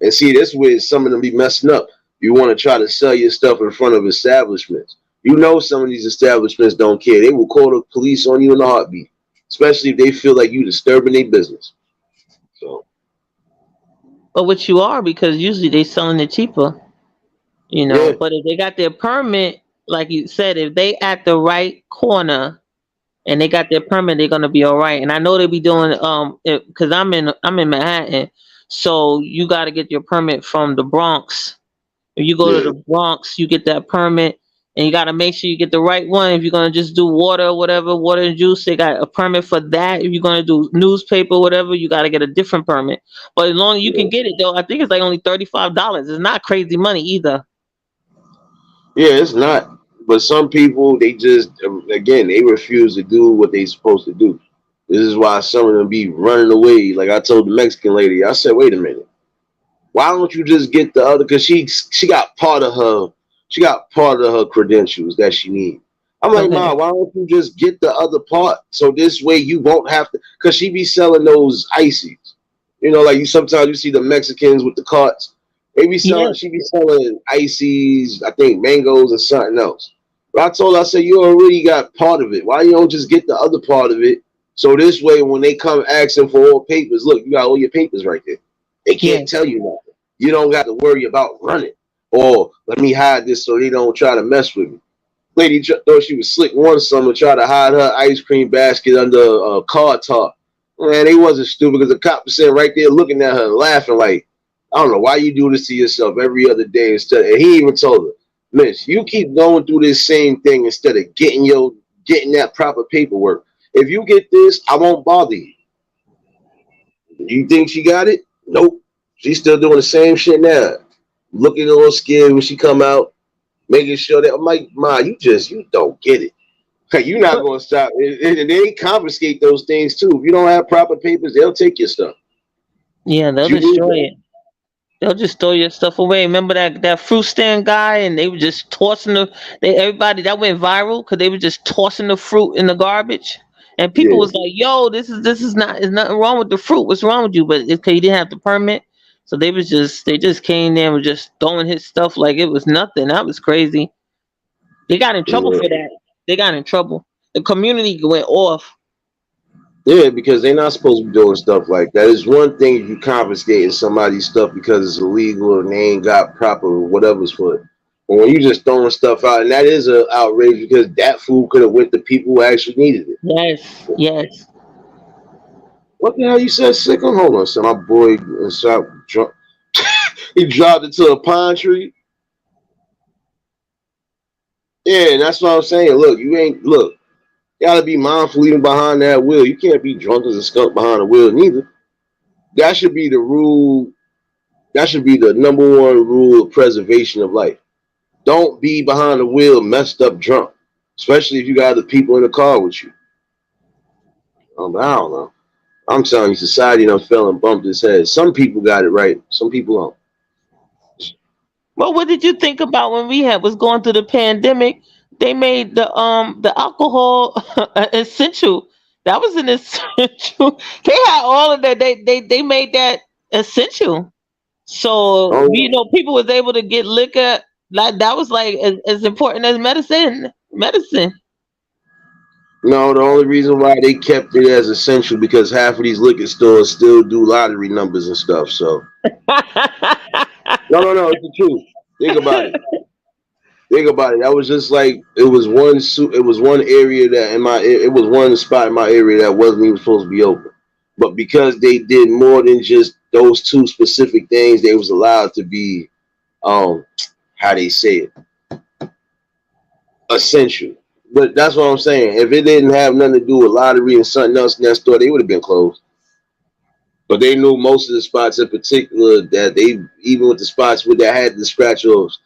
And see, that's where some of them be messing up. You want to try to sell your stuff in front of establishments. Some of these establishments don't care. They will call the police on you in a heartbeat, especially if they feel like you disturbing their business. So But what you are, because usually they selling it cheaper. yeah, But if they got their permit, like you said, if they at the right corner and they got their permit, they're gonna be all right. And I know they be doing because I'm in Manhattan, so you got to get your permit from the Bronx. If you go to yeah, the Bronx, you get that permit, and you got to make sure you get the right one. If you're gonna just do water or whatever, water and juice, they got a permit for that. If you're gonna do newspaper, whatever, you got to get a different permit. But as long as you yeah. can get it, though, I think it's like only $35. It's not crazy money either. Yeah, it's not. But some people, they just, again, they refuse to do what they supposed to do. This is why some of them be running away. Like I told the Mexican lady, I said, wait a minute. Why don't you just get the other? Because she got part of her credentials that she needs. I'm like, Okay. Ma, why don't you just get the other part so this way you won't have to? Because she be selling those ices. Like sometimes you see the Mexicans with the carts. They be selling. Yes. She be selling ices. I think mangoes and something else. But I told her, I said, you already got part of it. Why you don't just get the other part of it So this way, when they come asking for all papers, look, you got all your papers right there. They Yeah. can't tell you nothing. You don't got to worry about running or let me hide this so they don't try to mess with me. Lady thought she was slick one summer, tried to hide her ice cream basket under a car top. Man, they wasn't stupid because the cop was sitting right there looking at her and laughing like, I don't know why you do this to yourself every other day instead. And he even told her, Miss, you keep going through this same thing instead of getting that proper paperwork. If you get this, I won't bother you. You think she got it? Nope. She's still doing the same shit now. Looking a little scared when she come out, making sure that I'm like, Ma, you don't get it. You're not But gonna stop. And they confiscate those things too. If you don't have proper papers, they'll take your stuff. yeah, they'll You need destroy that. it. They'll just throw your stuff away. Remember that fruit stand guy, and they were just tossing everybody that went viral because they were just tossing the fruit in the garbage, and people Yeah, was like, "Yo, this is not. There's nothing wrong with the fruit. What's wrong with you?" But it's because he didn't have the permit, so they just came there and were just throwing his stuff like it was nothing. That was crazy. They got in trouble yeah, for that. They got in trouble. The community went off. yeah. Because they're not supposed to be doing stuff like that. It's one thing if you confiscating somebody's stuff because it's illegal and they ain't got proper whatever's for it. But when you just throwing stuff out, and that is an outrage because that food could have went to people who actually needed it. Yes, yes. What the hell you said, sick? Hold on, son. My boy shot drunk. He dropped into a pine tree. Yeah, and that's what I'm saying. Look, you ain't look. You gotta be mindful even behind that wheel. You can't be drunk as a skunk behind the wheel neither. That should be the rule. That should be the number one rule of preservation of life. Don't be behind the wheel messed up drunk, especially if you got other people in the car with you. I don't know. I'm telling you, society done fell and bumped its head. Some people got it right. Some people don't. Well, what did you think about when we was going through the pandemic? They made the alcohol essential. That was an essential. They had all of that. They made that essential. So Oh, people was able to get liquor. Like that was like as important as medicine. Medicine. no, the only reason why they kept it as essential because half of these liquor stores still do lottery numbers and stuff. So no, no, no, it's the truth. Think about it. Think about it. That was just like it was it was one area that it was one spot in my area that wasn't even supposed to be open. But because they did more than just those two specific things, they was allowed to be um how they say it essential. But that's what I'm saying. If it didn't have nothing to do with lottery and something else in that store, they would have been closed. But they knew most of the spots in particular that they even with the spots where they had the scratch offs,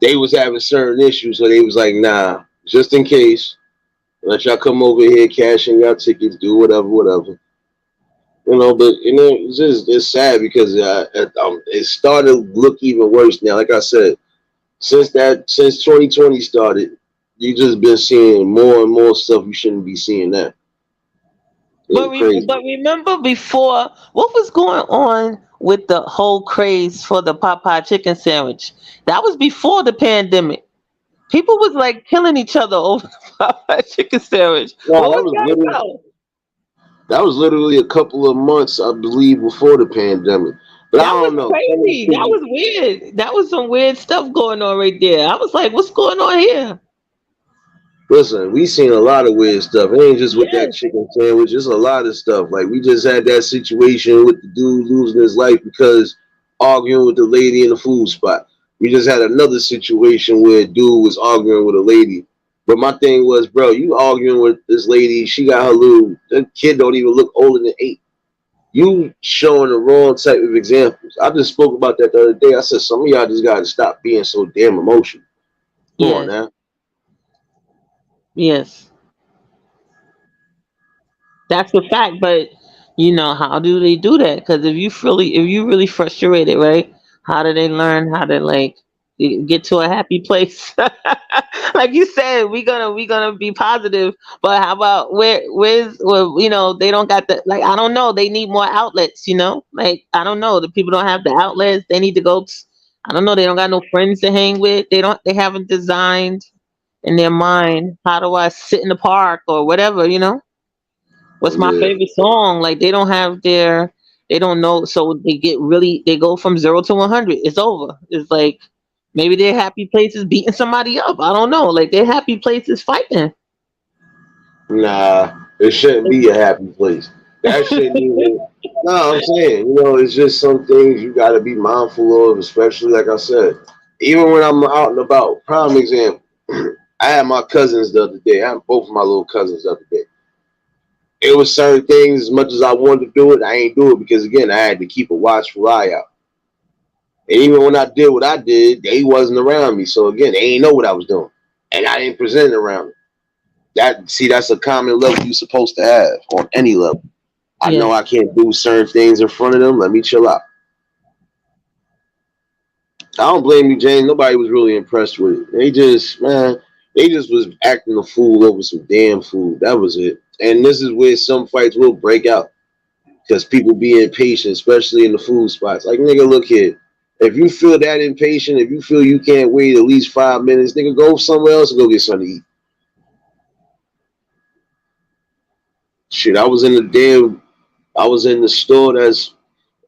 they was having certain issues, so they was like, nah, just in case, let y'all come over here, cash in your tickets, do whatever, whatever. But it's sad because it started to look even worse now. Like I said, since 2020 started, you just been seeing more and more stuff you shouldn't be seeing now. But It's crazy. remember before what was going on with the whole craze for the Popeye chicken sandwich? That was before the pandemic. People was like killing each other over the Popeye chicken sandwich. No, What was that about? that was literally a couple of months, I believe, before the pandemic. But I That was don't know. Some of the crazy. That shit was weird. That was some weird stuff going on right there. I was like, what's going on here? Listen, we seen a lot of weird stuff. It ain't just with that Yes, chicken sandwich. It's a lot of stuff. Like we just had that situation with the dude losing his life because arguing with the lady in the food spot. We just had another situation where a dude was arguing with a lady. But my thing was, bro, you arguing with this lady. She got her little. That kid don't even look older than 8. You showing the wrong type of examples. I just spoke about that the other day. I said some of y'all just got to stop being so damn emotional. Come on yes, now. yes. That's a fact. But how do they do that? Because if you really frustrated, right? How do they learn how to like get to a happy place? Like you said, we gonna be positive. But how about they don't got the like I don't know. They need more outlets. Like I don't know. The people don't have the outlets. They need to go. I don't know. They don't got no friends to hang with. They don't. They haven't designed in their mind how do I sit in the park or whatever. What's my Yeah. favorite song? Like they don't know, so they go from 0 to 100. It's over. It's like maybe their happy place is beating somebody up. I don't know. Like their happy place is fighting. Nah, it shouldn't be a happy place. That shouldn't even. No, I'm saying, it's just some things you got to be mindful of, especially like I said, even when I'm out and about. Prime example, I had my cousins the other day. I had both of my little cousins the other day. It was certain things, as much as I wanted to do it, I ain't do it because, again, I had to keep a watchful eye out. And even when I did what I did, they wasn't around me. So, again, they ain't know what I was doing. And I didn't present it around them. That's a common level you're supposed to have on any level. I Yeah. know I can't do certain things in front of them. Let me chill out. I don't blame you, James. Nobody was really impressed with it. They just was acting a fool over some damn food. That was it. And this is where some fights will break out because people be impatient, especially in the food spots. Like, nigga, look here. If you feel that impatient, if you feel you can't wait at least 5 minutes, nigga, go somewhere else and go get something to eat. Shit, I was in the store that's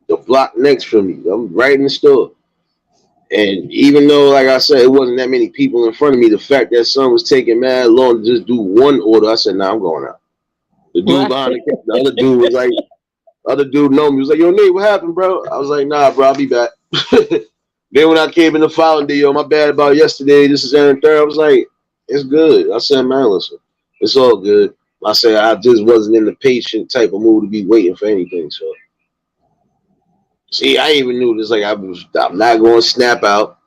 the block next from me. I'm right in the store. And even though, like I said, it wasn't that many people in front of me, the fact that son was taking mad long to just do one order, I said, nah, I'm going out. The dude Right. behind the other dude was like, other dude know me. He was like, yo, Nate, what happened, bro? I was like, nah, bro, I'll be back. Then when I came in the following day, yo, my bad about yesterday, this is Aaron Third, I was like, it's good. I said, man, listen, it's all good. I said, I just wasn't in the patient type of mood to be waiting for anything, so. See, I even knew this. Like, I'm not going to snap out,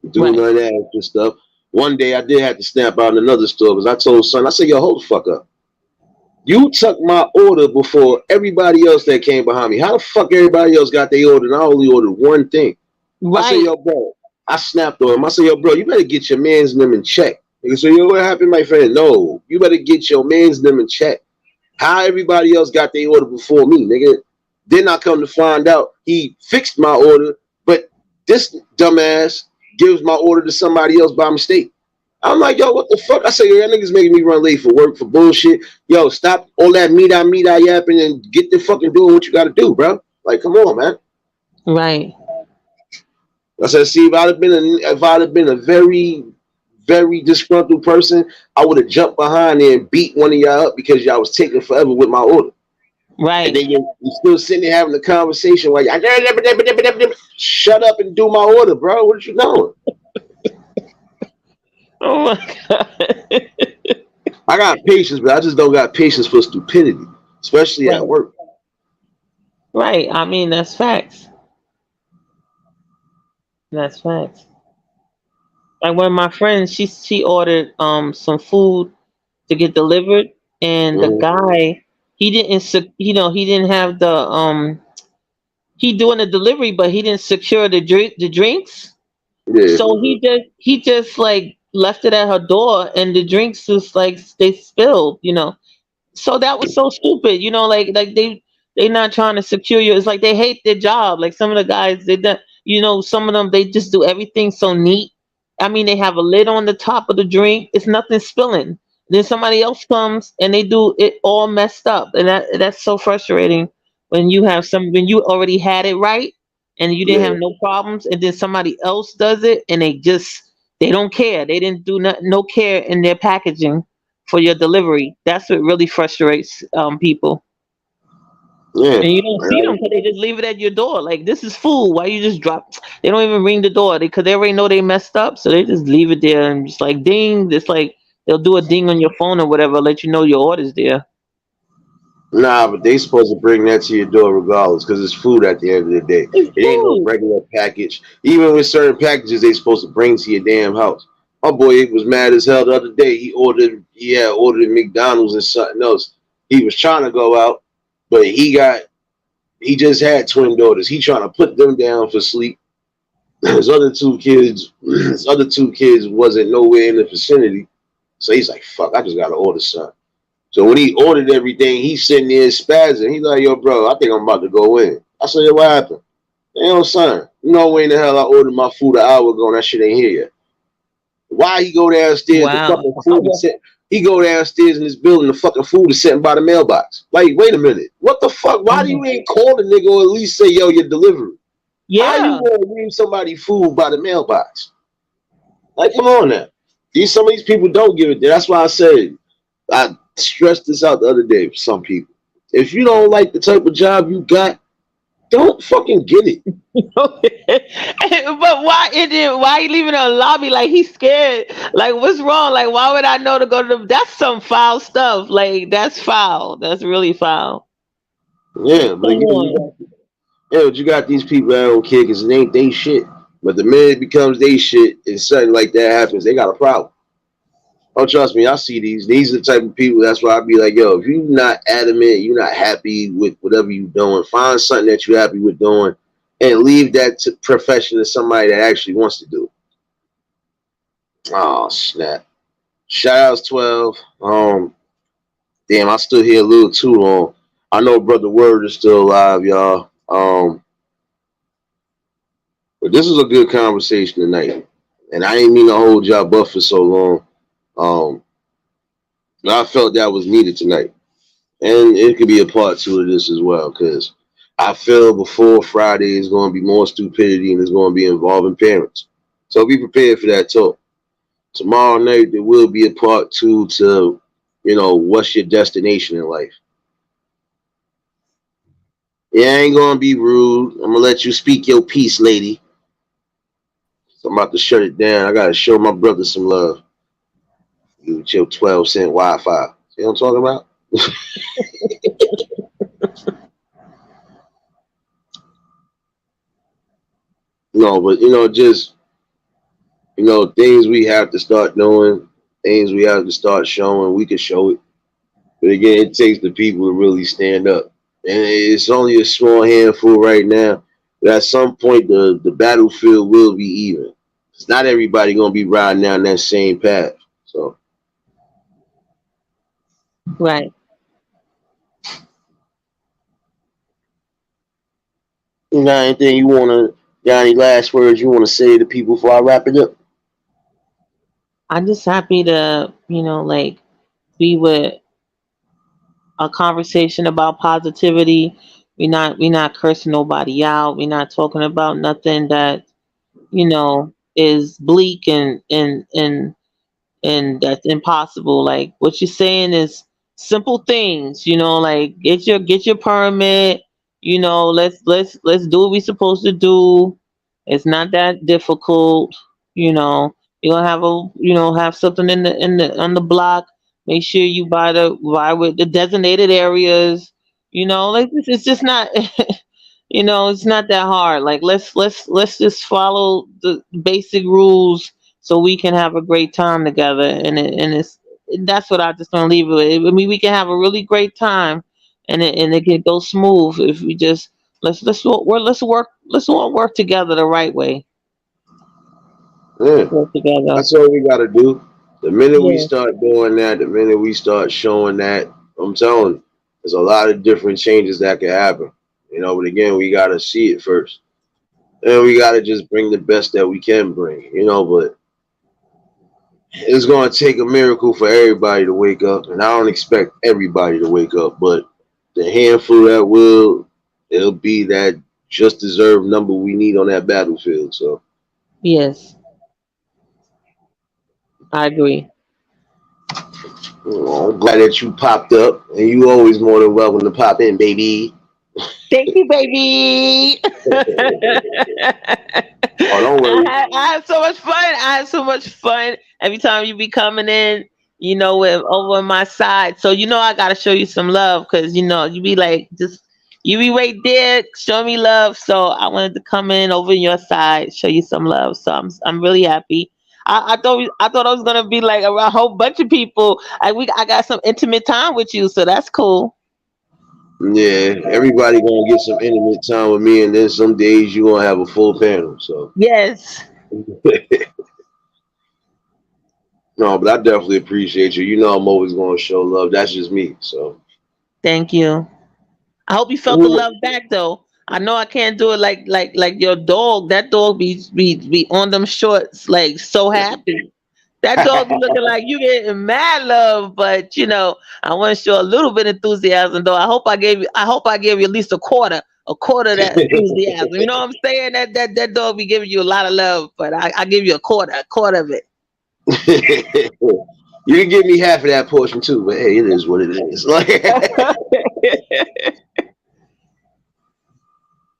do Right. none of that extra stuff. One day I did have to snap out in another store because I told son, I said, yo, hold the fuck up. You took my order before everybody else that came behind me. How the fuck everybody else got their order and I only ordered one thing? I said, Right. yo, bro, I snapped on him. I said, yo, bro, you better get your mans and them in check. Nigga said, yo, what happened, my friend? No, you better get your mans and them in check. How everybody else got their order before me, nigga? Then I come to find out he fixed my order, but this dumbass gives my order to somebody else by mistake. I'm like, yo, what the fuck? I say, yo, that nigga's making me run late for work for bullshit. Yo, stop all that meat yapping and get the fucking doing what you got to do, bro. Like, come on, man. Right. I said, see, if I'd have been a very, very disgruntled person, I would have jumped behind there and beat one of y'all up because y'all was taking forever with my order. And Right. then you're still sitting there having a conversation while you shut up and do my order, bro. What you doing? Oh my god. I got patience, but I just don't got patience for stupidity, especially at Right. work. Right. I mean, that's facts. That's facts. Like one of my friends, she ordered some food to get delivered, and the Mhm. guy he didn't have he doing the delivery, but he didn't secure the drinks. Yeah, So he just like left it at her door, and the drinks just like they spilled. So that was so stupid. Like they not trying to secure you. It's like they hate their job. Like some of the guys, they don't, some of them they just do everything so neat. I mean, they have a lid on the top of the drink. It's nothing spilling. Then somebody else comes and they do it all messed up, and that's so frustrating when you already had it right and you didn't yeah. have no problems, and then somebody else does it and they don't care. They didn't do no care in their packaging for your delivery. That's what really frustrates people. Yeah. And you don't see them because they just leave it at your door. Like, this is food. Why you just drop? They don't even ring the door because they already know they messed up. So they just leave it there and just like ding. It's like they'll do a ding on your phone or whatever, let you know your order's there. Nah, but they supposed to bring that to your door regardless, because it's food at the end of the day. It's It ain't no food. regular package. Even with certain packages, they supposed to bring to your damn house. My boy was mad as hell the other day. He had ordered McDonald's and something else. He was trying to go out, but he just had twin daughters. He trying to put them down for sleep. His other two kids wasn't nowhere in the vicinity. So he's like, fuck, I just gotta order something. So when he ordered everything, he's sitting there spazzing. He's like, yo, bro, I think I'm about to go in. I said, yo, what happened? Damn, son, no way in the hell I ordered my food an hour ago and that shit ain't here yet. Why he go downstairs to Wow. fucking food He go downstairs in this building, the fucking food is sitting by the mailbox. Like, wait a minute. What the fuck? Why do you ain't call the nigga or at least say, yo, your delivery? How you Yeah. gonna leave somebody food by the mailbox? Like, come on now. Some of these people don't give it. That's why I said, I stressed this out the other day for some people. If you don't like the type of job you got, don't fucking get it. But why you leaving a lobby like he's scared? Like, what's wrong? Like, why would I know to go to the? That's some foul stuff. Like, that's foul. That's really foul. Yeah, but Come on. but you got these people that don't care because it ain't they shit. But the minute it becomes they shit and something like that happens, they got a problem. Oh, trust me, I see these. These are the type of people. That's why I be like, yo, if you're not adamant, you're not happy with whatever you're doing, find something that you're happy with doing and leave that profession to somebody that actually wants to do it. Oh, snap. Shout outs 12. Damn, I still here a little too long. I know Brother Word is still alive, y'all. But this is a good conversation tonight. And I ain't mean to hold y'all up for so long. But I felt that was needed tonight. And it could be a part two of this as well, because I feel before Friday is going to be more stupidity and it's going to be involving parents. So be prepared for that talk. Tomorrow night, there will be a part two to, what's your destination in life. Yeah, I ain't going to be rude. I'm going to let you speak your piece, lady. So I'm about to shut it down. I got to show my brother some love. You with your 12-cent Wi-Fi. See what I'm talking about? No, but just things we have to start doing, things we have to start showing. We can show it, but again, it takes the people to really stand up, and it's only a small handful right now. But at some point, the battlefield will be even. It's not everybody gonna be riding down that same path. So, Right. you got anything you got any last words you wanna say to people before I wrap it up? I'm just happy to, be with a conversation about positivity. We not cursing nobody out. We're not talking about nothing that, is bleak and that's impossible. Like, what you're saying is simple things, like get your permit, let's do what we're supposed to do. It's not that difficult. You're gonna have something in the on the block. Make sure you buy with the designated areas. Like, it's just not it's not that hard. Like, let's just follow the basic rules so we can have a great time together. And that's what I just want to leave it with. I mean, we can have a really great time, and it can go smooth if we just let's all work together the right way. Yeah, Work together. that's all we gotta do. The minute we Yeah. start doing that, the minute we start showing that, I'm telling you, there's a lot of different changes that can happen. But again, we gotta see it first. And we gotta just bring the best that we can bring, but it's gonna take a miracle for everybody to wake up. And I don't expect everybody to wake up, but the handful that will, it'll be that just deserved number we need on that battlefield. So Yes, I agree. I'm glad that you popped up, and you always more than welcome to pop in, baby. Thank you, baby. Oh, don't worry. I had so much fun. I had so much fun every time you be coming in, with over on my side. So I gotta show you some love because you be like you be right there, show me love. So I wanted to come in over on your side, show you some love. So I'm really happy. I thought I was gonna be like a whole bunch of people. I got some intimate time with you, so that's cool. Yeah, everybody gonna get some intimate time with me, and then some days you gonna have a full panel. So Yes, no, but I definitely appreciate you. I'm always gonna show love. That's just me. So thank you. I hope you felt the ooh, love back though. I know I can't do it like your dog. That dog be on them shorts like so happy. That dog be looking like you getting mad love, but you know, I want to show a little bit of enthusiasm though. I hope I gave you at least a quarter of that enthusiasm. You know what I'm saying? That dog be giving you a lot of love, but I give you a quarter of it. You can give me half of that portion too, but hey, it is what it is.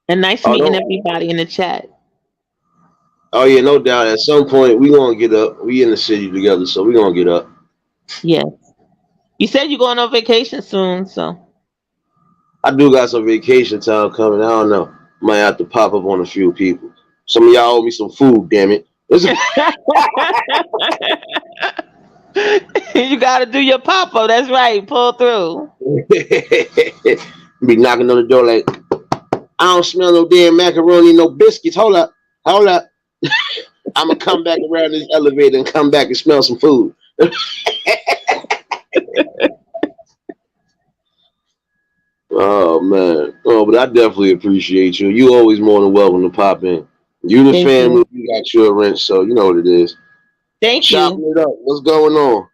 And nice Oh, meeting no. everybody in the chat. Oh yeah, no doubt. At some point, we gonna get up. We in the city together, so we gonna get up. Yeah. You said you're going on vacation soon, so. I do got some vacation time coming. I don't know. Might have to pop up on a few people. Some of y'all owe me some food. Damn it. You got to do your pop-up. That's right. Pull through. Be knocking on the door like, I don't smell no damn macaroni, no biscuits. Hold up. I'm gonna come back around this elevator and come back and smell some food. Oh man. Oh, but I definitely appreciate you. You always more than welcome to pop in. You the Thank family, you got your rent, so you know what it is. Thank Chopping you. it up. What's going on?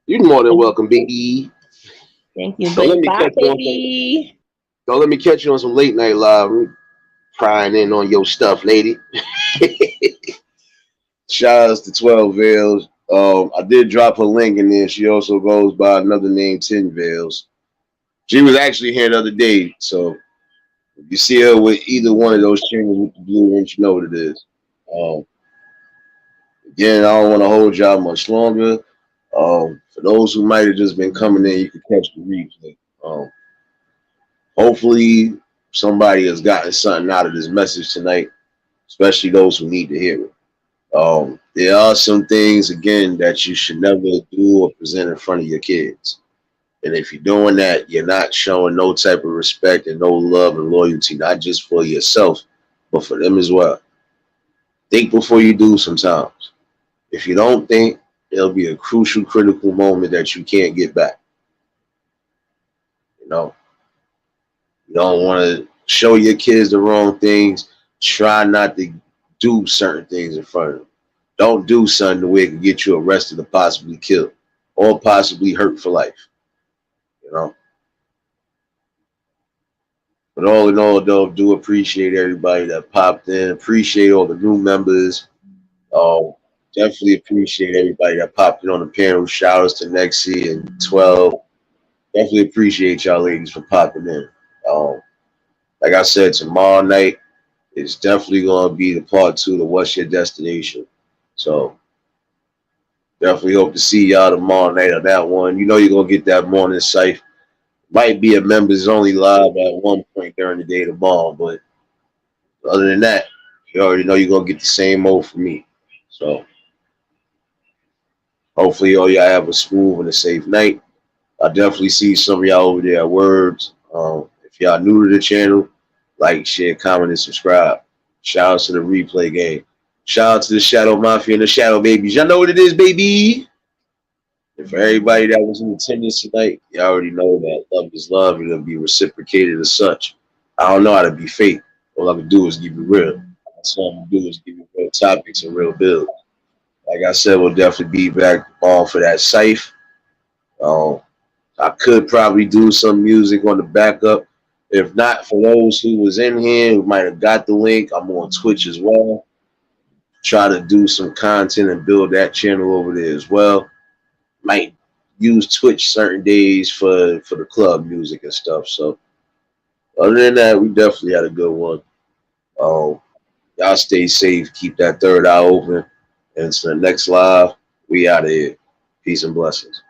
You're more than welcome, Big E. Thank you. Don't let me Bye, catch you on baby. Don't let me catch you on some late night live. I'm prying in on your stuff, lady. Shout outs to 12 Veils. I did drop her link in there. She also goes by another name, 10 Veils. She was actually here the other day, so if you see her with either one of those channels with the blue ring, you know what it is. Again, I don't want to hold y'all much longer. For those who might have just been coming in, you can catch the replay. Hopefully, somebody has gotten something out of this message tonight, especially those who need to hear it. There are some things, again, that you should never do or present in front of your kids. And if you're doing that, you're not showing no type of respect and no love and loyalty, not just for yourself, but for them as well. Think before you do sometimes. If you don't think, it'll be a crucial, critical moment that you can't get back. You know, you don't want to show your kids the wrong things. Try not to do certain things in front of them. Don't do something the way it can get you arrested or possibly killed or possibly hurt for life. You know. But all in all, though, do appreciate everybody that popped in. Appreciate all the new members. Definitely appreciate everybody that popped in on the panel. Shout outs to Nexie and 12. Definitely appreciate y'all ladies for popping in. Like I said, tomorrow night is definitely going to be the part 2 to What's Your Destination. So definitely hope to see y'all tomorrow night on that one. You know you're going to get that morning sight. Might be a members only live at one point during the day tomorrow, but other than that, you already know you're going to get the same old from me. So hopefully all y'all have a smooth and a safe night. I definitely see some of y'all over there at Words. If y'all new to the channel, like, share, comment, and subscribe. Shout out to the replay game. Shout out to the Shadow Mafia and the Shadow Babies. Y'all know what it is, baby. And for everybody that was in attendance tonight, you already know that love is love and it'll be reciprocated as such. I don't know how to be fake. All I can do is give you real. That's all I'm gonna do is give you real topics and real builds. Like I said, we'll definitely be back on for that Scythe. I could probably do some music on the backup. If not, for those who was in here who might have got the link, I'm on Twitch as well. Try to do some content and build that channel over there as well. Might use Twitch certain days for the club music and stuff. So other than that, we definitely had a good one. Y'all stay safe. Keep that third eye open. And to the next live, we out of here. Peace and blessings.